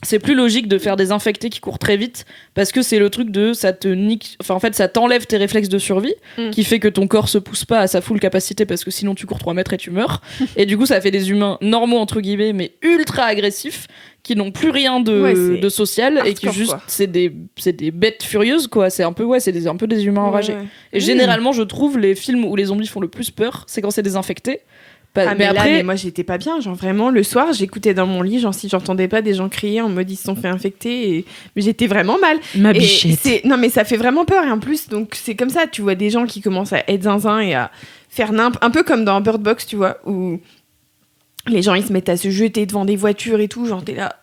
Speaker 2: C'est plus logique de faire des infectés qui courent très vite parce que c'est le truc de ça te nique, enfin en fait ça t'enlève tes réflexes de survie qui fait que ton corps se pousse pas à sa full capacité parce que sinon tu cours 3 mètres et tu meurs et du coup ça fait des humains normaux entre guillemets mais ultra agressifs qui n'ont plus rien de social et qui juste c'est des bêtes furieuses quoi, c'est un peu un peu des humains enragés. Et généralement je trouve les films où les zombies font le plus peur, c'est quand c'est des infectés.
Speaker 3: Mais après, mais moi j'étais pas bien, genre vraiment le soir j'écoutais dans mon lit, genre si j'entendais pas des gens crier en mode ils se sont fait infecter, mais j'étais vraiment mal.
Speaker 1: Ma bichette.
Speaker 3: Non mais ça fait vraiment peur et en plus donc c'est comme ça, tu vois des gens qui commencent à être zinzin et à faire un peu comme dans Bird Box, tu vois, où les gens ils se mettent à se jeter devant des voitures et tout, genre t'es là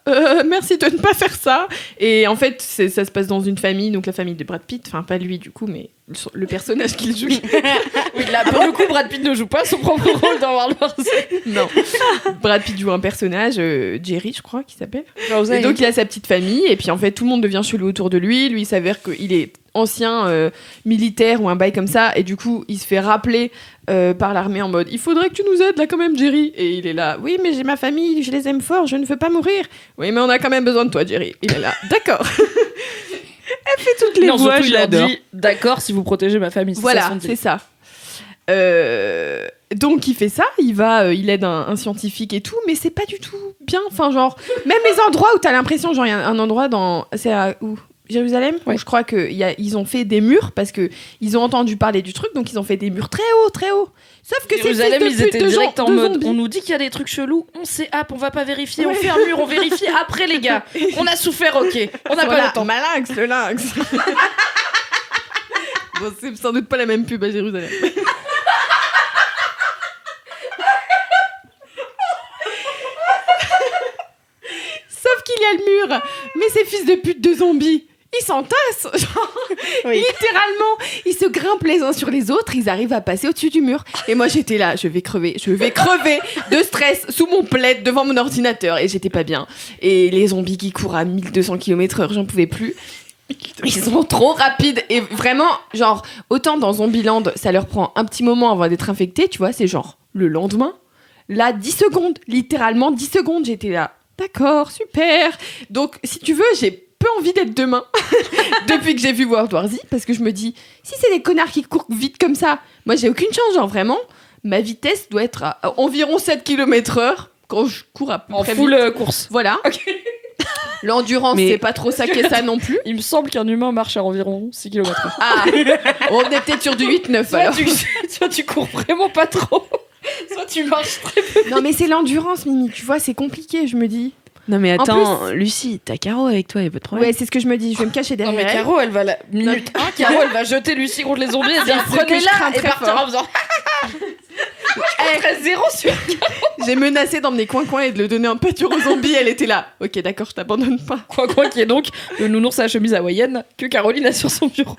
Speaker 3: merci de ne pas faire ça. Et en fait ça se passe dans une famille, donc la famille de Brad Pitt, enfin pas lui du coup mais le personnage qu'il joue.
Speaker 2: Oui, là pour le coup Brad Pitt ne joue pas son propre rôle dans World War Z.
Speaker 3: Non, Brad Pitt joue un personnage, Jerry je crois qu'il s'appelle. Et donc il a sa petite famille et puis en fait tout le monde devient chelou autour de lui. Lui il s'avère qu'il est ancien militaire ou un bail comme ça et du coup il se fait rappeler par l'armée en mode il faudrait que tu nous aides là quand même Jerry, et il est là oui mais j'ai ma famille, je les aime fort, je ne veux pas mourir. Oui mais on a quand même besoin de toi Jerry. Il est là d'accord. Elle fait toutes les voix, je l'adore.
Speaker 2: D'accord si vous protégez ma famille.
Speaker 3: Voilà c'est ça. Donc il fait ça, il aide un scientifique et tout, mais c'est pas du tout bien. Enfin genre même les endroits où t'as l'impression genre il y a un endroit c'est à où Jérusalem, où je crois qu'ils ont fait des murs parce que ils ont entendu parler du truc, donc ils ont fait des murs très hauts. Sauf que
Speaker 2: Jérusalem,
Speaker 3: c'est
Speaker 2: ils étaient direct en mode
Speaker 3: zombies.
Speaker 2: on nous dit qu'il y a des trucs chelous, on s'est on va pas vérifier, on fait un mur, on vérifie après les gars. On a souffert, ok. On n'a pas le temps.
Speaker 3: Malinx, le lynx. Bon, c'est sans doute pas la même pub à Jérusalem. Sauf qu'il y a le mur, mais ces fils de pute de zombies, ils s'entassent. Oui. Littéralement, ils se grimpent les uns sur les autres, ils arrivent à passer au-dessus du mur. Et moi j'étais là, je vais crever de stress sous mon plaid devant mon ordinateur et j'étais pas bien. Et les zombies qui courent à 1200 km/h, j'en pouvais plus. Ils sont trop rapides et vraiment, genre, autant dans Zombieland, ça leur prend un petit moment avant d'être infectés, tu vois, c'est genre le lendemain. Là, 10 secondes, littéralement 10 secondes, j'étais là. D'accord, super. Donc, si tu veux, j'ai peu envie d'être demain depuis que j'ai vu World War Z parce que je me dis, si c'est des connards qui courent vite comme ça, moi j'ai aucune chance, genre vraiment, ma vitesse doit être à environ 7 km/h quand je cours à peu près
Speaker 2: en full
Speaker 3: vite.
Speaker 2: Course.
Speaker 3: Voilà. Okay. L'endurance, c'est pas trop ça qu'est ça non plus.
Speaker 2: Il me semble qu'un humain marche à environ 6 km/h.
Speaker 3: Ah, on est peut-être sur du 8-9 alors.
Speaker 2: Soit tu cours vraiment pas trop, soit tu marches très peu.
Speaker 3: Non mais c'est l'endurance, Mimi, tu vois, c'est compliqué, je me dis.
Speaker 1: Non mais attends, Lucie, t'as Caro avec toi, y'a pas de problème.
Speaker 3: Ouais, c'est ce que je me dis, je vais me cacher derrière.
Speaker 2: Non mais Caro, elle va minute 1, Caro, elle va jeter Lucie contre les zombies et dire prenez-la et partir en faisant très 0 sur Caro.
Speaker 3: J'ai menacé d'emmener Coin et de le donner en pâture aux zombies, elle était là. Ok, d'accord, je t'abandonne pas.
Speaker 2: Coin qui est donc le nounours à la chemise hawaïenne que Caroline a sur son bureau.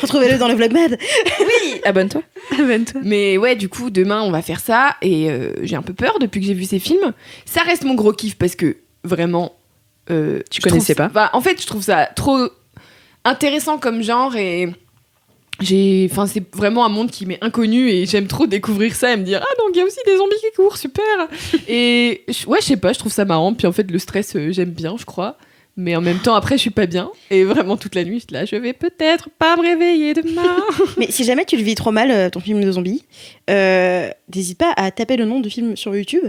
Speaker 5: Retrouvez-le dans le vlog mad.
Speaker 2: Oui, abonne-toi.
Speaker 1: Amène-toi.
Speaker 3: Mais ouais, du coup, demain, on va faire ça. Et j'ai un peu peur depuis que j'ai vu ces films. Ça reste mon gros kiff parce que vraiment.
Speaker 1: Tu connaissais pas
Speaker 3: En fait, je trouve ça trop intéressant comme genre. Et c'est vraiment un monde qui m'est inconnu. Et j'aime trop découvrir ça et me dire ah, donc il y a aussi des zombies qui courent, super. Et ouais, je sais pas, je trouve ça marrant. Puis en fait, le stress, j'aime bien, je crois. Mais en même temps, après, je suis pas bien. Et vraiment, toute la nuit, je suis là, je vais peut-être pas me réveiller demain.
Speaker 5: Mais si jamais tu le vis trop mal, ton film de zombie, n'hésite pas à taper le nom du film sur YouTube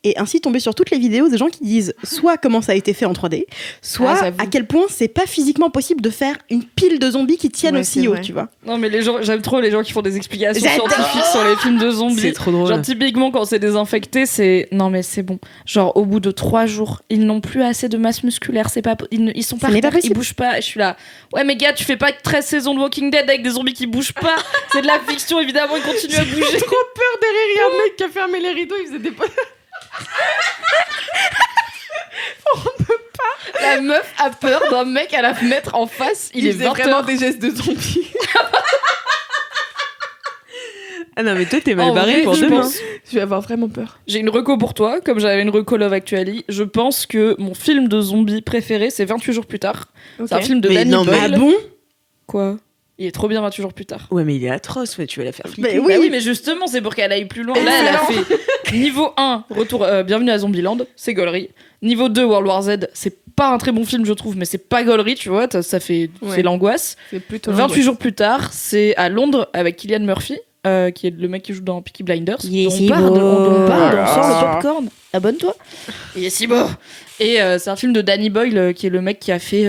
Speaker 5: et ainsi tomber sur toutes les vidéos des gens qui disent soit comment ça a été fait en 3D, soit à quel point c'est pas physiquement possible de faire une pile de zombies qui tiennent aussi haut, tu vois.
Speaker 2: Non, mais j'aime trop les gens qui font des explications scientifiques sur les films de zombies.
Speaker 1: C'est trop drôle.
Speaker 2: Genre, typiquement, quand c'est désinfecté, c'est non, mais c'est bon. Genre, au bout de 3 jours, ils n'ont plus assez de masse musculaire. C'est pas, ils sont pas, ils bougent pas. Je suis là. Ouais, mais gars, tu fais pas 13 saisons de Walking Dead avec des zombies qui bougent pas. C'est de la fiction, évidemment, ils continuent à bouger.
Speaker 3: J'ai trop peur derrière. Il y a un mec qui a fermé les rideaux, il faisait des. On peut pas.
Speaker 2: La meuf a peur d'un mec à la fenêtre en face. Il est
Speaker 3: faisait
Speaker 2: 20
Speaker 3: vraiment
Speaker 2: heures.
Speaker 3: des gestes de zombie.
Speaker 1: Ah non, mais toi, t'es mal
Speaker 2: En
Speaker 1: barré
Speaker 2: vrai,
Speaker 1: pour
Speaker 2: je
Speaker 1: demain.
Speaker 2: pense-
Speaker 3: Je vais avoir vraiment peur.
Speaker 2: J'ai une reco pour toi, comme j'avais une reco Love Actually. Je pense que mon film de zombie préféré, c'est 28 jours plus tard. C'est un film de
Speaker 1: Mais
Speaker 2: Danny
Speaker 1: non, mais
Speaker 2: Boyle.
Speaker 1: ah bon
Speaker 2: Quoi? Il est trop bien 28 jours plus tard.
Speaker 1: Ouais, mais il est atroce, ouais, tu vas la faire flipper.
Speaker 5: Mais
Speaker 2: Bah oui, mais justement, c'est pour qu'elle aille plus loin. Là, elle a fait niveau 1, retour, bienvenue à Zombieland, c'est gaulerie. Niveau 2, World War Z, c'est pas un très bon film, je trouve, mais c'est pas gaulerie, tu vois, ça fait
Speaker 3: Ouais.
Speaker 2: c'est l'angoisse.
Speaker 3: C'est plutôt
Speaker 2: 28 jours plus tard, c'est à Londres avec Cillian Murphy, qui est le mec qui joue dans Peaky Blinders.
Speaker 5: Il est
Speaker 2: dont
Speaker 5: si
Speaker 2: on parle,
Speaker 5: beau.
Speaker 2: on parle, on sort le
Speaker 5: Ah.
Speaker 2: popcorn. Abonne-toi. Il est si beau. Et c'est un film de Danny Boyle, qui est le mec qui a fait.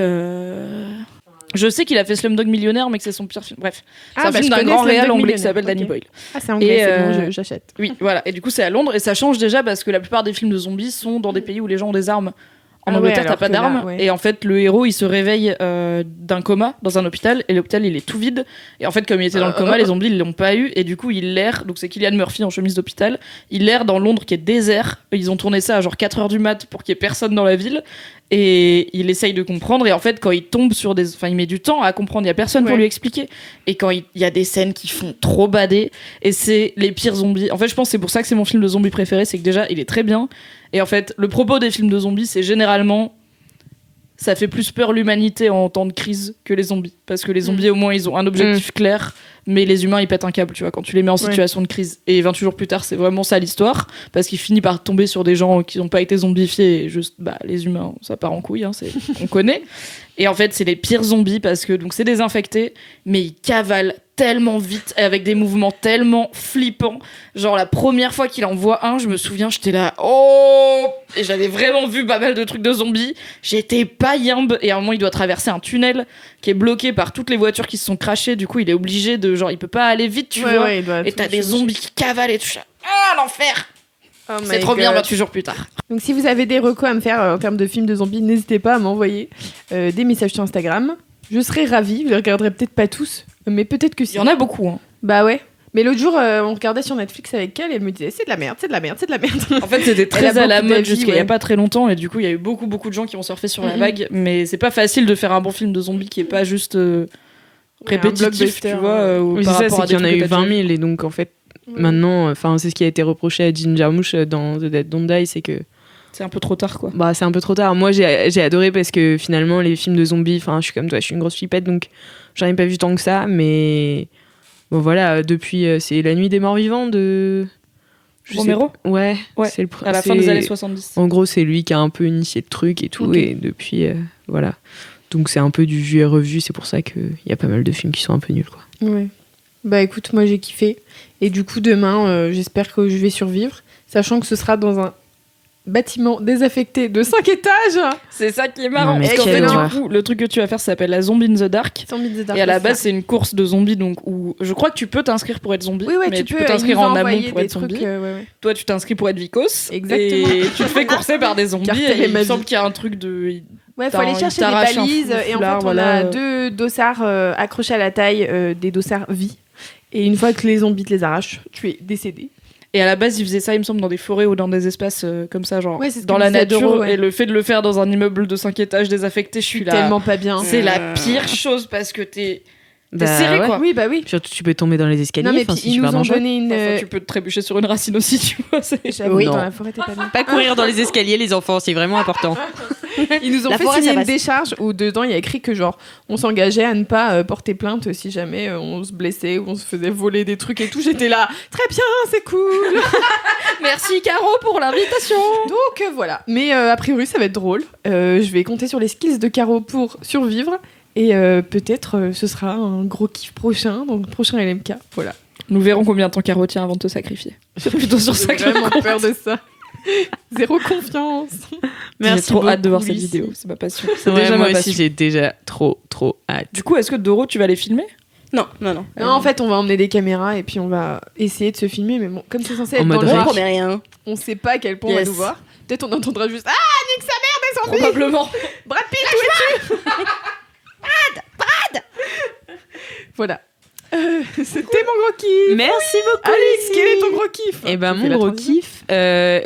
Speaker 2: Je sais qu'il a fait Slumdog Millionnaire, mais que c'est son pire film. Bref, c'est un film d'un grand réal anglais qui s'appelle Danny Boyle.
Speaker 3: Ah, c'est anglais,
Speaker 2: Et,
Speaker 3: c'est bon, j'achète.
Speaker 2: Oui, voilà. Et du coup, c'est à Londres et ça change déjà parce que la plupart des films de zombies sont dans des pays où les gens ont des armes. En
Speaker 3: Ah ouais,
Speaker 2: Angleterre, t'as
Speaker 3: alors
Speaker 2: pas
Speaker 3: que là,
Speaker 2: d'armes.
Speaker 3: ouais.
Speaker 2: Et en fait, le héros, il se réveille d'un coma dans un hôpital. Et l'hôpital, il est tout vide. Et en fait, comme il était dans le coma, les zombies, ils l'ont pas eu. Et du coup, il erre. Donc, c'est Cillian Murphy en chemise d'hôpital. Il erre dans Londres qui est désert. Ils ont tourné ça à genre 4h du mat pour qu'il y ait personne dans la ville. Et il essaye de comprendre. Et en fait, quand il tombe sur des. Enfin, il met du temps à comprendre. Il y a personne pour
Speaker 3: Ouais.
Speaker 2: lui expliquer. Et quand il y a des scènes qui font trop bader. Et c'est les pires zombies. En fait, je pense que c'est pour ça que c'est mon film de zombie préféré. C'est que déjà, il est très bien. Et en fait, le propos des films de zombies, c'est généralement. Ça fait plus peur l'humanité en temps de crise que les zombies. Parce que les zombies, au moins, ils ont un objectif clair, mais les humains, ils pètent un câble, tu vois, quand tu les mets en situation de crise. Et 28 jours plus tard, c'est vraiment ça l'histoire, parce qu'il finit par tomber sur des gens qui n'ont pas été zombifiés, et juste, bah, les humains, ça part en couille, hein, on connaît. Et en fait, c'est les pires zombies, parce que donc c'est désinfecté, mais ils cavalent tellement vite, et avec des mouvements tellement flippants. Genre, la première fois qu'il en voit un, je me souviens, j'étais là, oh! Et j'avais vraiment vu pas mal de trucs de zombies. J'étais pas yimbe, et à un moment, il doit traverser un tunnel qui est bloqué par toutes les voitures qui se sont crashées. Du coup, il est obligé de, genre, il peut pas aller vite, tu vois. Et t'as des zombies qui cavalent et tout ça. Ah, l'enfer! C'est trop bien 28 jours plus tard.
Speaker 3: Donc si vous avez des recos à me faire en termes de films de zombies, n'hésitez pas à m'envoyer des messages sur Instagram. Je serai ravie, vous les regarderez peut-être pas tous, mais peut-être que si.
Speaker 2: Il y en a beaucoup, hein.
Speaker 3: Bah ouais. Mais l'autre jour, on regardait sur Netflix avec elle et elle me disait c'est de la merde, c'est de la merde, c'est de la merde.
Speaker 2: En fait, c'était
Speaker 3: Elle a
Speaker 2: très à la
Speaker 3: beaucoup
Speaker 2: mode
Speaker 3: d'avis,
Speaker 2: jusqu'à il y a
Speaker 3: ouais.
Speaker 2: pas très longtemps, et du coup, il y a eu beaucoup de gens qui ont surfé sur la vague, mais c'est pas facile de faire un bon film de zombies qui est pas juste répétitif,
Speaker 3: blockbuster,
Speaker 2: tu vois,
Speaker 1: Oui,
Speaker 2: par
Speaker 1: c'est ça,
Speaker 2: rapport
Speaker 1: c'est
Speaker 2: à
Speaker 1: qu'il y en a
Speaker 2: des
Speaker 1: eu
Speaker 2: trucs que t'as
Speaker 1: 20
Speaker 2: déjà
Speaker 1: 000 et donc en fait, maintenant, enfin, c'est ce qui a été reproché à Jim Jarmusch dans The Dead Don't Die, c'est que
Speaker 2: C'est un peu trop tard, quoi.
Speaker 1: bah, c'est un peu trop tard. Moi, j'ai adoré parce que finalement, les films de zombies, enfin, je suis comme toi, je suis une grosse flippette, donc j'en ai pas vu tant que ça, mais bon, voilà, depuis, c'est La Nuit des Morts Vivants de. je sais
Speaker 2: Romero
Speaker 1: pas. Ouais,
Speaker 2: Ouais,
Speaker 1: c'est le
Speaker 2: à la fin des années 70.
Speaker 1: En gros, c'est lui qui a un peu initié le truc et tout,
Speaker 2: Ok.
Speaker 1: et depuis, voilà. Donc c'est un peu du vu et revu, c'est pour ça qu'il y a pas mal de films qui sont un peu nuls, quoi.
Speaker 3: Ouais. Bah écoute, moi j'ai kiffé. Et du coup, demain, j'espère que je vais survivre, sachant que ce sera dans un bâtiment désaffecté de 5 étages.
Speaker 2: C'est ça qui est marrant.
Speaker 1: Non, mais
Speaker 2: Parce qu'en
Speaker 1: quelle
Speaker 2: fait,
Speaker 1: horreur.
Speaker 2: du coup, le truc que tu vas faire, ça s'appelle la Zombie in the Dark. Et à la base, c'est une course de zombies, donc où je crois que tu peux t'inscrire pour être zombie,
Speaker 3: oui, ouais,
Speaker 2: mais
Speaker 3: tu
Speaker 2: peux t'inscrire en amont pour être
Speaker 3: trucs,
Speaker 2: zombie.
Speaker 3: ouais.
Speaker 2: Toi, tu t'inscris pour être vicos.
Speaker 3: Exactement.
Speaker 2: Et tu te fais courser par des zombies.
Speaker 3: Cartel
Speaker 2: Et
Speaker 3: et
Speaker 2: il me
Speaker 3: magie.
Speaker 2: semble qu'il y a un truc de.
Speaker 3: Ouais, faut aller
Speaker 2: il
Speaker 3: chercher des
Speaker 2: t'arrache un
Speaker 3: balises et en
Speaker 2: foulard,
Speaker 3: fait, on
Speaker 2: voilà.
Speaker 3: a 2 dossards accrochés à la taille, des dossards vie. Et une fois que les zombies te les arrachent, tu es décédé.
Speaker 2: Et à la base, ils faisaient ça, il me semble, dans des forêts ou dans des espaces comme ça, genre
Speaker 3: Ouais, c'est ce
Speaker 2: dans
Speaker 3: que
Speaker 2: la
Speaker 3: disait
Speaker 2: nature.
Speaker 3: Doro, ouais.
Speaker 2: Et le fait de le faire dans un immeuble de 5 étages désaffecté, je suis là.
Speaker 3: Tellement pas bien.
Speaker 2: C'est la pire chose parce que t'es. T'es serré,
Speaker 1: ouais.
Speaker 2: quoi.
Speaker 3: Oui, bah oui.
Speaker 1: Surtout, tu peux tomber dans les escaliers.
Speaker 3: Non, mais
Speaker 1: enfin,
Speaker 3: puis
Speaker 1: c'est
Speaker 3: ils
Speaker 1: super
Speaker 3: nous ont
Speaker 1: dangereux.
Speaker 3: donné une.
Speaker 2: Enfin, tu peux te trébucher sur une racine aussi, tu vois.
Speaker 3: J'avoue,
Speaker 1: Oui.
Speaker 3: dans
Speaker 1: Non.
Speaker 3: la forêt, t'es pas bien.
Speaker 1: Pas courir dans les escaliers, les enfants, c'est vraiment important.
Speaker 3: Ils nous ont
Speaker 5: La
Speaker 3: fait
Speaker 5: forêt,
Speaker 3: signer
Speaker 5: ça
Speaker 3: une
Speaker 5: passe.
Speaker 3: décharge où dedans il y a écrit que genre on s'engageait à ne pas porter plainte si jamais on se blessait ou on se faisait voler des trucs et tout. J'étais là, très bien, c'est cool.
Speaker 2: Merci Caro pour l'invitation.
Speaker 3: Donc voilà. Mais a priori ça va être drôle. Je vais compter sur les skills de Caro pour survivre et peut-être ce sera un gros kiff prochain, donc prochain LMK. Voilà.
Speaker 2: Nous verrons combien de temps Caro tient avant de te sacrifier. C'est plutôt sur ça
Speaker 3: J'ai
Speaker 2: que
Speaker 3: vraiment peur de ça. Zéro confiance.
Speaker 2: J'ai trop hâte de voir
Speaker 3: beaucoup,
Speaker 2: cette
Speaker 3: Lucie.
Speaker 2: vidéo. C'est ma passion. C'est
Speaker 1: Ouais,
Speaker 2: déjà
Speaker 1: moi
Speaker 2: ma
Speaker 1: aussi,
Speaker 2: passion.
Speaker 1: j'ai déjà trop hâte.
Speaker 2: Du coup, est-ce que Doro, tu vas les filmer?
Speaker 5: Non.
Speaker 3: Non, en fait, on va emmener des caméras et puis on va essayer de se filmer. Mais bon, comme c'est censé
Speaker 1: En
Speaker 3: être dans
Speaker 1: mode
Speaker 3: le
Speaker 5: Je
Speaker 1: rec.
Speaker 3: parc,
Speaker 5: promets rien.
Speaker 3: on sait pas à quel point on va
Speaker 5: Yes.
Speaker 3: nous voir. Peut-être on entendra juste Ah, nique sa mère, des zombies.
Speaker 2: Probablement.
Speaker 3: Brad Pitt, où es-tu Brad Voilà. C'était mon gros kiff.
Speaker 1: Merci beaucoup,
Speaker 3: Alex,
Speaker 1: Lucie.
Speaker 3: quel est ton gros kiff
Speaker 1: Eh ben,
Speaker 3: Tu fais
Speaker 1: mon
Speaker 3: la
Speaker 1: gros
Speaker 3: transition.
Speaker 1: kiff,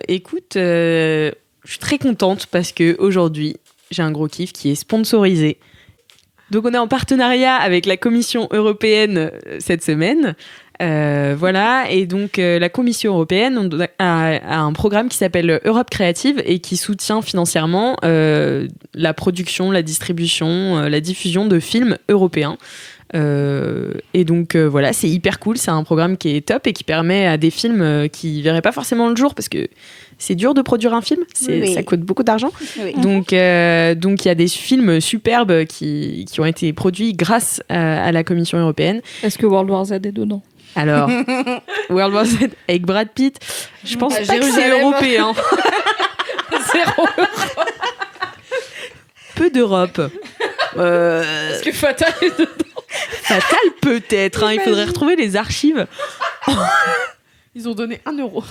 Speaker 1: écoute, je suis très contente parce que aujourd'hui, j'ai un gros kiff qui est sponsorisé. Donc, on est en partenariat avec la Commission européenne cette semaine. Voilà, et donc la Commission européenne a un programme qui s'appelle Europe Créative et qui soutient financièrement la production, la distribution, la diffusion de films européens. Et donc voilà, c'est hyper cool, c'est un programme qui est top et qui permet à des films qui verraient pas forcément le jour parce que c'est dur de produire un film,
Speaker 5: Oui.
Speaker 1: ça coûte beaucoup d'argent.
Speaker 5: Oui.
Speaker 1: Donc il y a des films superbes qui ont été produits grâce à la Commission européenne.
Speaker 2: Est-ce que World War Z est dedans?
Speaker 1: Alors, World War Z avec Brad Pitt, je pense
Speaker 2: À
Speaker 1: pas que c'est
Speaker 2: Jérusalem.
Speaker 1: européen.
Speaker 2: Zéro.
Speaker 1: Peu d'Europe.
Speaker 2: Est-ce que Fatal est dedans?
Speaker 1: Fatal peut-être, hein, il faudrait retrouver les archives.
Speaker 3: Ils ont donné 1 euro.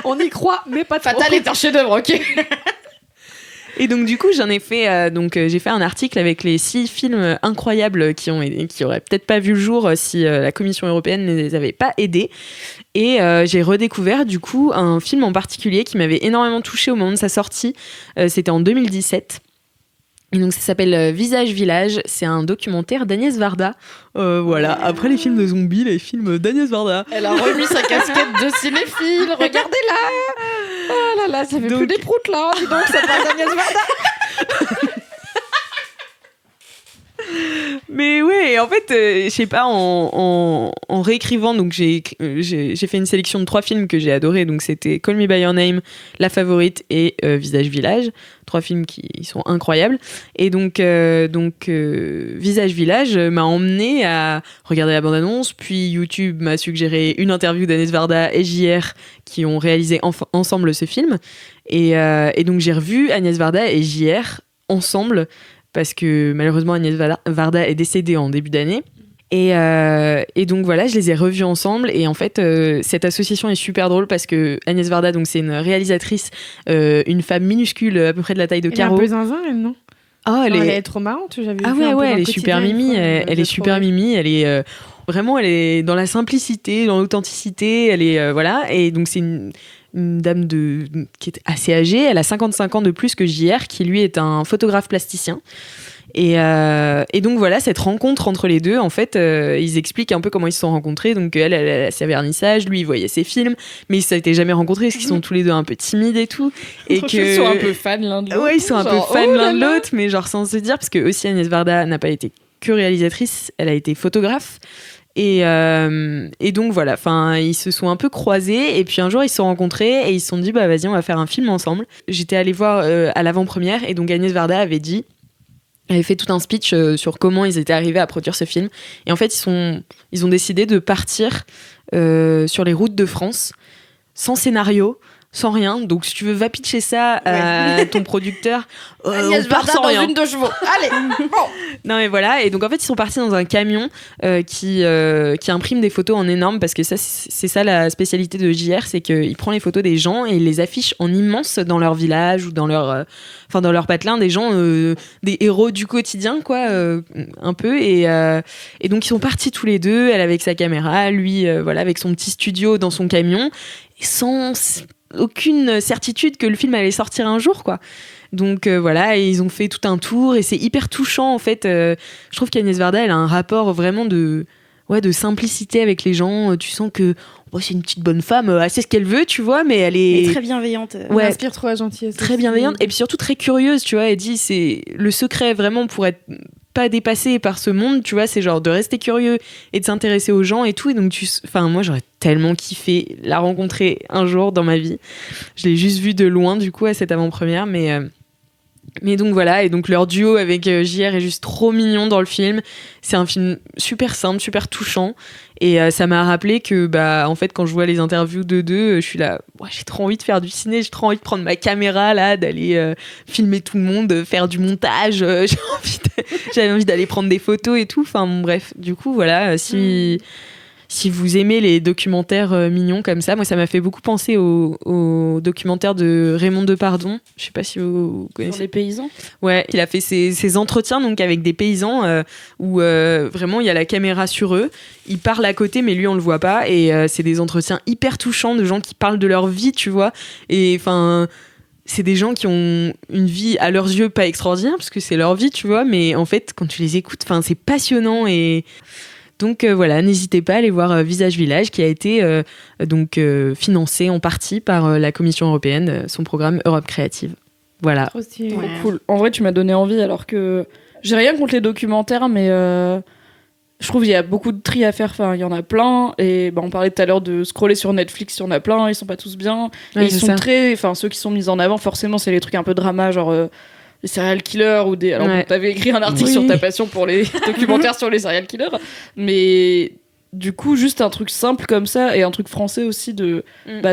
Speaker 3: On y croit, mais pas trop.
Speaker 2: Fatal est un chef-d'œuvre, ok.
Speaker 1: Et donc du coup j'ai fait un article avec les 6 films incroyables qui auraient peut-être pas vu le jour si la Commission européenne ne les avait pas aidés. Et j'ai redécouvert du coup un film en particulier qui m'avait énormément touchée au moment de sa sortie. C'était en 2017. Et donc ça s'appelle Visage Village, c'est un documentaire d'Agnès Varda. Voilà, après les films de zombies, les films d'Agnès Varda.
Speaker 2: Elle a remis sa casquette de cinéphile, regardez-la. Oh là là, ça fait
Speaker 1: Donc-
Speaker 2: plus des proutes là, dis donc, ça passe d'Agnès Varda.
Speaker 1: Mais ouais, en fait, je sais pas, en réécrivant, donc j'ai fait une sélection de 3 films que j'ai adorés. Donc c'était Call Me By Your Name, La Favorite et Visage Village. 3 films qui sont incroyables. Et donc Visage Village m'a emmené à regarder la bande-annonce. Puis YouTube m'a suggéré une interview d'Agnès Varda et JR qui ont réalisé ensemble ce film. Et donc j'ai revu Agnès Varda et JR ensemble. Parce que malheureusement Agnès Varda est décédée en début d'année. Et donc voilà, je les ai revus ensemble. Et en fait, cette association est super drôle parce que Agnès Varda, donc c'est une réalisatrice, une femme minuscule à peu près de la taille de
Speaker 3: Elle est un
Speaker 1: Caro.
Speaker 3: peu zinzin, elle, non?
Speaker 1: Oh,
Speaker 3: Elle est trop marrante, j'avais
Speaker 1: Ah
Speaker 3: vu un peu
Speaker 1: ouais,
Speaker 3: dans
Speaker 1: elle
Speaker 3: le
Speaker 1: est super
Speaker 3: quotidien une
Speaker 1: mimi.
Speaker 3: fois,
Speaker 1: Elle
Speaker 3: j'ai
Speaker 1: est
Speaker 3: trop
Speaker 1: super
Speaker 3: ri.
Speaker 1: mimi. Elle est vraiment, elle est dans la simplicité, dans l'authenticité. Elle est voilà. Et donc c'est une dame qui est assez âgée. Elle a 55 ans de plus que JR, qui lui est un photographe plasticien. Et donc voilà, cette rencontre entre les deux, en fait, ils expliquent un peu comment ils se sont rencontrés. Donc elle a ses vernissages, lui il voyait ses films, mais ils s'étaient jamais rencontrés parce qu'ils sont tous les deux un peu timides et tout. Et
Speaker 2: Ils sont un peu fans l'un de l'autre.
Speaker 1: Ouais, ils sont un peu
Speaker 2: Genre,
Speaker 1: fans
Speaker 2: oh
Speaker 1: l'un
Speaker 2: là
Speaker 1: de
Speaker 2: là.
Speaker 1: l'autre, mais genre sans se dire, parce que aussi Agnès Varda n'a pas été que réalisatrice, elle a été photographe. Et donc voilà, enfin ils se sont un peu croisés et puis un jour ils se sont rencontrés et ils se sont dit bah vas-y on va faire un film ensemble. J'étais allée voir à l'avant-première et donc Agnès Varda avait fait tout un speech sur comment ils étaient arrivés à produire ce film. Et en fait ils ont décidé de partir sur les routes de France sans scénario, sans rien. Donc si tu veux va pitcher ça à ton producteur,
Speaker 2: Agnès
Speaker 1: on part
Speaker 2: Varda
Speaker 1: sans
Speaker 2: dans
Speaker 1: rien.
Speaker 2: une 2 chevaux. Allez.
Speaker 1: Non mais voilà, et donc en fait ils sont partis dans un camion qui imprime des photos en énorme parce que ça c'est ça la spécialité de JR, c'est qu'il prend les photos des gens et il les affiche en immense dans leur village ou dans leur patelin, des gens, des héros du quotidien quoi, un peu et donc ils sont partis tous les deux, elle avec sa caméra, lui voilà avec son petit studio dans son camion, et sans aucune certitude que le film allait sortir un jour, quoi. Donc voilà, et ils ont fait tout un tour et c'est hyper touchant en fait. Je trouve qu'Agnès Varda, elle a un rapport vraiment de simplicité avec les gens. Tu sens que c'est une petite bonne femme, elle sait ce qu'elle veut, tu vois, mais elle est
Speaker 5: très bienveillante.
Speaker 3: Elle inspire trop la gentillesse.
Speaker 1: Très bienveillante et puis surtout très curieuse, tu vois. Elle dit c'est le secret vraiment pour être pas dépassé par ce monde, tu vois, c'est genre de rester curieux et de s'intéresser aux gens et tout. Et donc moi j'aurais tellement kiffé la rencontrer un jour dans ma vie. Je l'ai juste vue de loin du coup à cette avant-première, mais donc voilà, et donc leur duo avec JR est juste trop mignon dans le film. C'est un film super simple, super touchant, et ça m'a rappelé que en fait quand je vois les interviews d'eux deux, je suis là, j'ai trop envie de faire du ciné, j'ai trop envie de prendre ma caméra là, d'aller filmer tout le monde, faire du montage, j'avais envie d'aller prendre des photos et tout. Enfin bon, bref, du coup voilà, si vous aimez les documentaires mignons comme ça, moi ça m'a fait beaucoup penser au documentaire de Raymond Depardon. Je sais pas si vous connaissez.
Speaker 2: Sur les paysans.
Speaker 1: Ouais, il a fait ses entretiens donc avec des paysans où vraiment il y a la caméra sur eux. Ils parlent à côté mais lui on le voit pas et c'est des entretiens hyper touchants de gens qui parlent de leur vie, tu vois. Et enfin, c'est des gens qui ont une vie à leurs yeux pas extraordinaire parce que c'est leur vie, tu vois. Mais en fait, quand tu les écoutes, enfin c'est passionnant et donc voilà, n'hésitez pas à aller voir Visage Village qui a été financé en partie par la Commission européenne, son programme Europe Créative. Voilà.
Speaker 3: Trop stylé.
Speaker 2: Trop cool. En vrai, tu m'as donné envie alors que j'ai rien contre les documentaires, mais je trouve qu'il y a beaucoup de tri à faire. Enfin, il y en a plein. Et on parlait tout à l'heure de scroller sur Netflix, il y en a plein. Ils sont pas tous bien.
Speaker 1: Ouais,
Speaker 2: et ils sont ceux qui sont mis en avant, forcément, c'est les trucs un peu drama, genre les serial killers ou des. Alors, t'avais écrit un article sur ta passion pour les documentaires sur les serial killers, mais du coup, juste un truc simple comme ça et un truc français aussi de.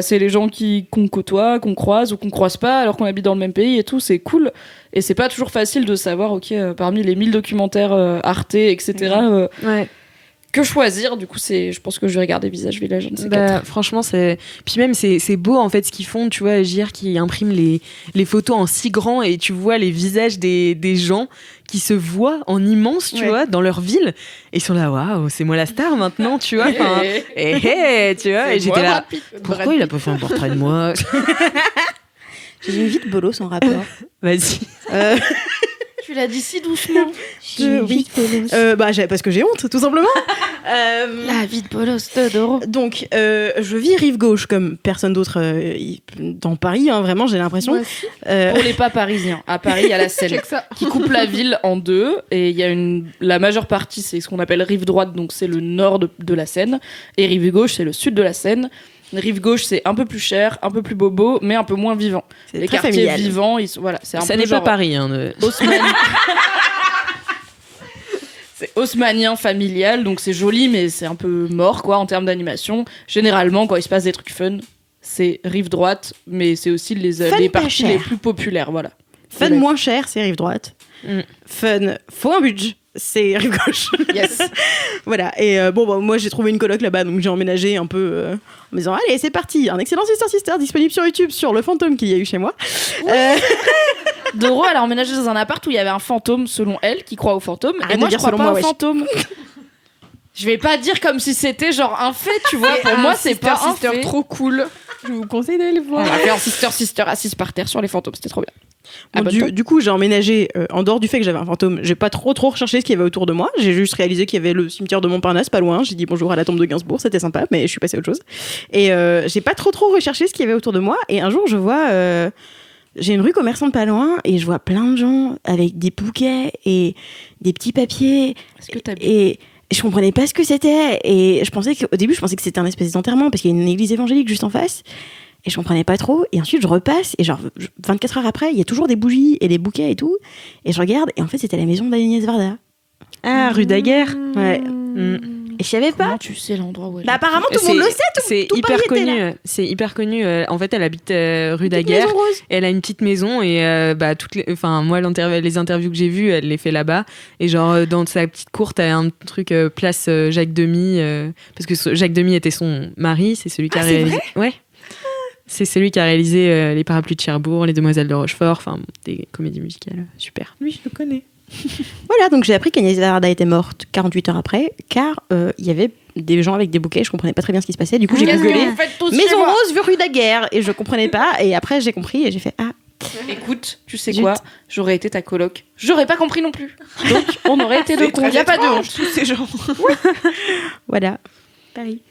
Speaker 2: C'est les gens qu'on côtoie, qu'on croise ou qu'on croise pas alors qu'on habite dans le même pays et tout, c'est cool. Et c'est pas toujours facile de savoir, parmi les 1000 documentaires Arte, etc. Que choisir, du coup je pense que je vais regarder Visage Village, je ne sais pas.
Speaker 1: Franchement puis même c'est beau en fait ce qu'ils font, tu vois, JR qui imprime les photos en si grand et tu vois les visages des gens qui se voient en immense, tu vois, dans leur ville et ils sont là, waouh, c'est moi la star maintenant, tu vois, tu vois, et j'étais là, pourquoi il a pas fait un portrait de moi?
Speaker 5: J'ai une vie de bolos sans rapport.
Speaker 1: Vas-y.
Speaker 2: Tu l'as dit si doucement.
Speaker 5: Oui. Parce que j'ai honte, tout simplement.
Speaker 2: La vie de bolos, Todoro.
Speaker 5: Donc, je vis rive gauche comme personne d'autre dans Paris, hein, vraiment, j'ai l'impression.
Speaker 2: Pour les pas parisiens, à Paris, il y a la Seine qui coupe la ville en deux. Et il y a la majeure partie, c'est ce qu'on appelle rive droite, donc c'est le nord de la Seine. Et rive gauche, c'est le sud de la Seine. Rive gauche, c'est un peu plus cher, un peu plus bobo, mais un peu moins vivant.
Speaker 5: C'est
Speaker 2: les
Speaker 5: très
Speaker 2: quartiers
Speaker 5: familial.
Speaker 2: Vivants, c'est un
Speaker 1: Ça
Speaker 2: peu
Speaker 1: n'est
Speaker 2: genre
Speaker 1: pas Paris.
Speaker 2: C'est haussmannien familial, donc c'est joli, mais c'est un peu mort, quoi, en termes d'animation. Généralement, quand il se passe des trucs fun, c'est rive droite, mais c'est aussi les parties les plus populaires, voilà.
Speaker 5: Fun moins cher, c'est rive droite. Fun, faut un budget, c'est rive gauche.
Speaker 2: Yes.
Speaker 5: Voilà, et moi j'ai trouvé une coloc là-bas, donc j'ai emménagé un peu en me disant allez, c'est parti, un excellent Sister disponible sur YouTube sur le fantôme qu'il y a eu chez moi.
Speaker 2: Doro, elle a emménagé dans un appart où il y avait un fantôme, selon elle, qui croit au fantôme.
Speaker 5: Arrête
Speaker 2: et moi,
Speaker 5: de
Speaker 2: je
Speaker 5: dire
Speaker 2: crois
Speaker 5: selon
Speaker 2: pas
Speaker 5: moi,
Speaker 2: au fantôme. Je vais pas dire comme si c'était genre un fait, tu vois. Pour moi, c'est pas un fait.
Speaker 3: trop cool. Je vous conseille d'aller le voir.
Speaker 2: On a fait un Sister assise par terre sur les fantômes, c'était trop bien.
Speaker 5: Bon, du coup, j'ai emménagé en dehors du fait que j'avais un fantôme. J'ai pas trop recherché ce qu'il y avait autour de moi. J'ai juste réalisé qu'il y avait le cimetière de Montparnasse pas loin. J'ai dit bonjour à la tombe de Gainsbourg, c'était sympa, mais je suis passée à autre chose. Et j'ai pas trop recherché ce qu'il y avait autour de moi. Et un jour, je vois, j'ai une rue commerçante pas loin et je vois plein de gens avec des bouquets et des petits papiers.
Speaker 2: Est-ce que t'as
Speaker 5: et je comprenais pas ce que c'était. Et au début, je pensais que c'était un espèce d'enterrement parce qu'il y a une église évangélique juste en face. Et je comprenais pas trop. Et ensuite, je repasse. Et genre, 24 heures après, il y a toujours des bougies et des bouquets et tout. Et je regarde. Et en fait, c'était la maison d'Agnès Varda.
Speaker 1: Ah, rue Daguerre.
Speaker 5: Ouais. Et je savais pas.
Speaker 2: Comment tu sais l'endroit où elle
Speaker 5: Bah, apparemment, tout le monde le sait.
Speaker 1: C'est
Speaker 5: tout
Speaker 1: hyper
Speaker 5: Paris était
Speaker 1: connu.
Speaker 5: là.
Speaker 1: C'est hyper connu. En fait, elle habite rue Daguerre.
Speaker 5: Maison rose.
Speaker 1: Elle a une petite maison et moi, les interviews que j'ai vues, elle les fait là-bas. Et genre, dans sa petite cour, t'as un truc place Jacques Demy. Parce que Jacques Demy était son mari. C'est celui qui a réalisé. Ouais. C'est celui qui a réalisé Les Parapluies de Cherbourg, Les Demoiselles de Rochefort, enfin des comédies musicales super.
Speaker 3: Oui, je le connais.
Speaker 5: Voilà, donc j'ai appris qu'Agnès Varda était morte 48 heures après, car il y avait des gens avec des bouquets, je comprenais pas très bien ce qui se passait. Du coup, j'ai googlé Maison Rose, rue Daguerre, et je comprenais pas. Et après, j'ai compris et j'ai fait
Speaker 2: Écoute, tu sais
Speaker 5: Zut.
Speaker 2: quoi, j'aurais été ta coloc. J'aurais pas compris non plus. Donc, on aurait été deux cons. Il y a pas de honte.
Speaker 3: tous ces gens.
Speaker 5: voilà. Paris.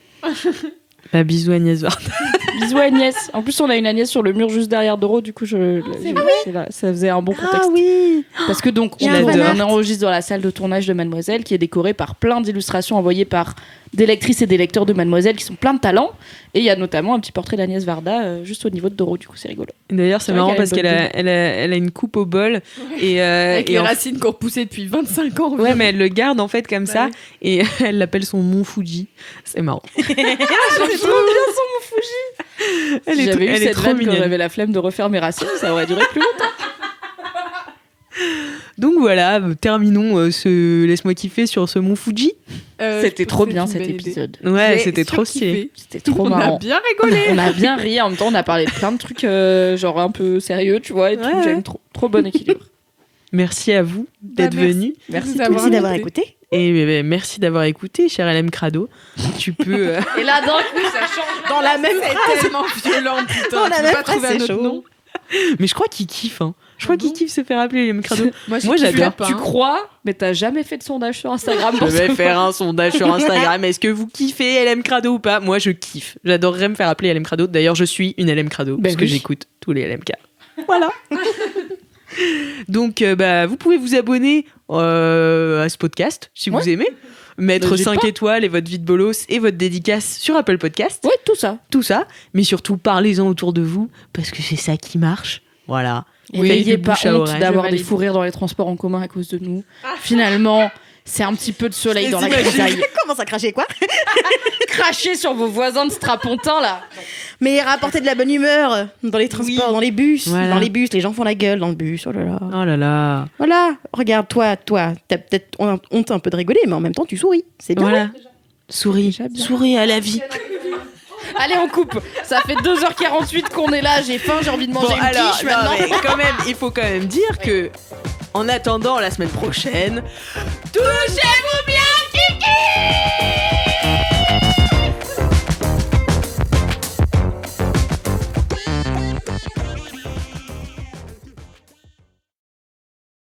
Speaker 1: Bah, bisous Agnès Varda.
Speaker 2: Bisous Agnès. En plus, on a une Agnès sur le mur juste derrière Doro, du coup, ça faisait un bon contexte.
Speaker 5: Ah oui.
Speaker 2: Parce que donc,
Speaker 5: Il y
Speaker 2: on,
Speaker 5: a un fan art.
Speaker 2: on enregistre dans la salle de tournage de Mademoiselle, qui est décorée par plein d'illustrations envoyées par des lectrices et des lecteurs de Mademoiselle qui sont plein de talent. Et il y a notamment un petit portrait d'Agnès Varda juste au niveau de Doro, du coup, c'est rigolo.
Speaker 1: D'ailleurs, c'est
Speaker 2: C'est vrai
Speaker 1: marrant
Speaker 2: qu'elle a
Speaker 1: parce
Speaker 2: une bonne
Speaker 1: qu'elle a une coupe au bol. Et,
Speaker 3: Avec
Speaker 1: et
Speaker 3: les
Speaker 1: en-
Speaker 3: racines qu'on repoussait depuis 25 ans.
Speaker 1: Ouais, mais elle le garde en fait comme
Speaker 3: Bah
Speaker 1: ça.
Speaker 3: oui.
Speaker 1: Et elle l'appelle son Mont Fuji. C'est marrant.
Speaker 2: J'aime trop bien son Mont Fuji.
Speaker 1: Elle
Speaker 2: Si
Speaker 1: est
Speaker 2: j'avais eu
Speaker 1: elle est
Speaker 2: cette
Speaker 1: trop
Speaker 2: vanne quand
Speaker 1: mignonne.
Speaker 2: j'avais la flemme de refaire mes racines, ça aurait duré plus longtemps.
Speaker 1: Donc voilà, terminons ce Laisse-moi kiffer sur ce Mont Fuji.
Speaker 2: C'était trop bien cet épisode.
Speaker 1: Ouais,
Speaker 3: J'ai
Speaker 1: c'était trop stylé.
Speaker 3: surkiffé.
Speaker 2: C'était trop
Speaker 3: On a
Speaker 2: marrant.
Speaker 3: bien rigolé.
Speaker 2: On a bien ri, en même temps on a parlé de plein de trucs genre un peu sérieux, tu vois, et tout.
Speaker 1: Ouais.
Speaker 2: J'aime trop bon équilibre.
Speaker 1: Merci à vous d'être
Speaker 3: Bah, merci.
Speaker 1: venus.
Speaker 2: Merci.
Speaker 5: Merci d'avoir écouté.
Speaker 1: Et merci d'avoir écouté, cher LM Crado. Tu peux.
Speaker 2: Et là d'un coup ça change.
Speaker 3: Dans la même phrase. C'est tellement violent, putain.
Speaker 5: Dans la
Speaker 3: Tu peux
Speaker 5: même
Speaker 3: pas trouver
Speaker 5: phrase,
Speaker 3: un
Speaker 5: c'est
Speaker 3: autre
Speaker 5: chaud.
Speaker 3: nom.
Speaker 1: Mais je crois qu'il kiffe. Hein. Je crois qu'il kiffe se faire appeler LM Crado. Moi,
Speaker 3: je
Speaker 1: j'adore.
Speaker 3: pas,
Speaker 2: Tu
Speaker 3: hein.
Speaker 2: crois, mais t'as jamais fait de sondage sur Instagram.
Speaker 1: Je vais faire un sondage sur Instagram. Est-ce que vous kiffez LM Crado ou pas? Moi, je kiffe. J'adorerais me faire appeler LM Crado. D'ailleurs, je suis une LM Crado parce que
Speaker 2: oui.
Speaker 1: j'écoute tous les LMK. Voilà. Donc, vous pouvez vous abonner à ce podcast si vous aimez. Mettre
Speaker 2: N'hésite
Speaker 1: 5
Speaker 2: pas.
Speaker 1: étoiles et votre vie de bolos et votre dédicace sur Apple Podcast.
Speaker 2: Ouais, tout ça.
Speaker 1: Tout ça. Mais surtout, parlez-en autour de vous parce que c'est ça qui marche. Voilà.
Speaker 2: Et
Speaker 1: Oui,
Speaker 2: n'ayez
Speaker 1: du
Speaker 2: pas
Speaker 1: bouche à
Speaker 2: honte
Speaker 1: oreille.
Speaker 2: d'avoir
Speaker 3: Je
Speaker 2: des
Speaker 3: valide.
Speaker 2: fous rires dans les transports en commun à cause de nous. Finalement, c'est un petit peu de soleil
Speaker 3: Je
Speaker 2: dans la
Speaker 3: les imagine.
Speaker 2: grisaille.
Speaker 5: Commence à cracher quoi?
Speaker 2: Crachez sur vos voisins de strapontin là.
Speaker 5: Mais rapporter de la bonne humeur dans les transports, dans les bus.
Speaker 1: Voilà.
Speaker 5: Dans les bus, les gens font la gueule dans le bus. Oh là là.
Speaker 1: Oh là là.
Speaker 5: Voilà, regarde, toi, t'as peut-être honte un peu de rigoler, mais en même temps, tu souris. C'est bien.
Speaker 1: Voilà. Souris. Souris à la vie.
Speaker 2: Allez, on coupe. Ça fait 2h48 qu'on est là. J'ai faim, j'ai envie de manger une quiche
Speaker 1: non,
Speaker 2: maintenant.
Speaker 1: mais quand même, il faut quand même dire que, en attendant la semaine prochaine, touchez-vous bien, Kiki!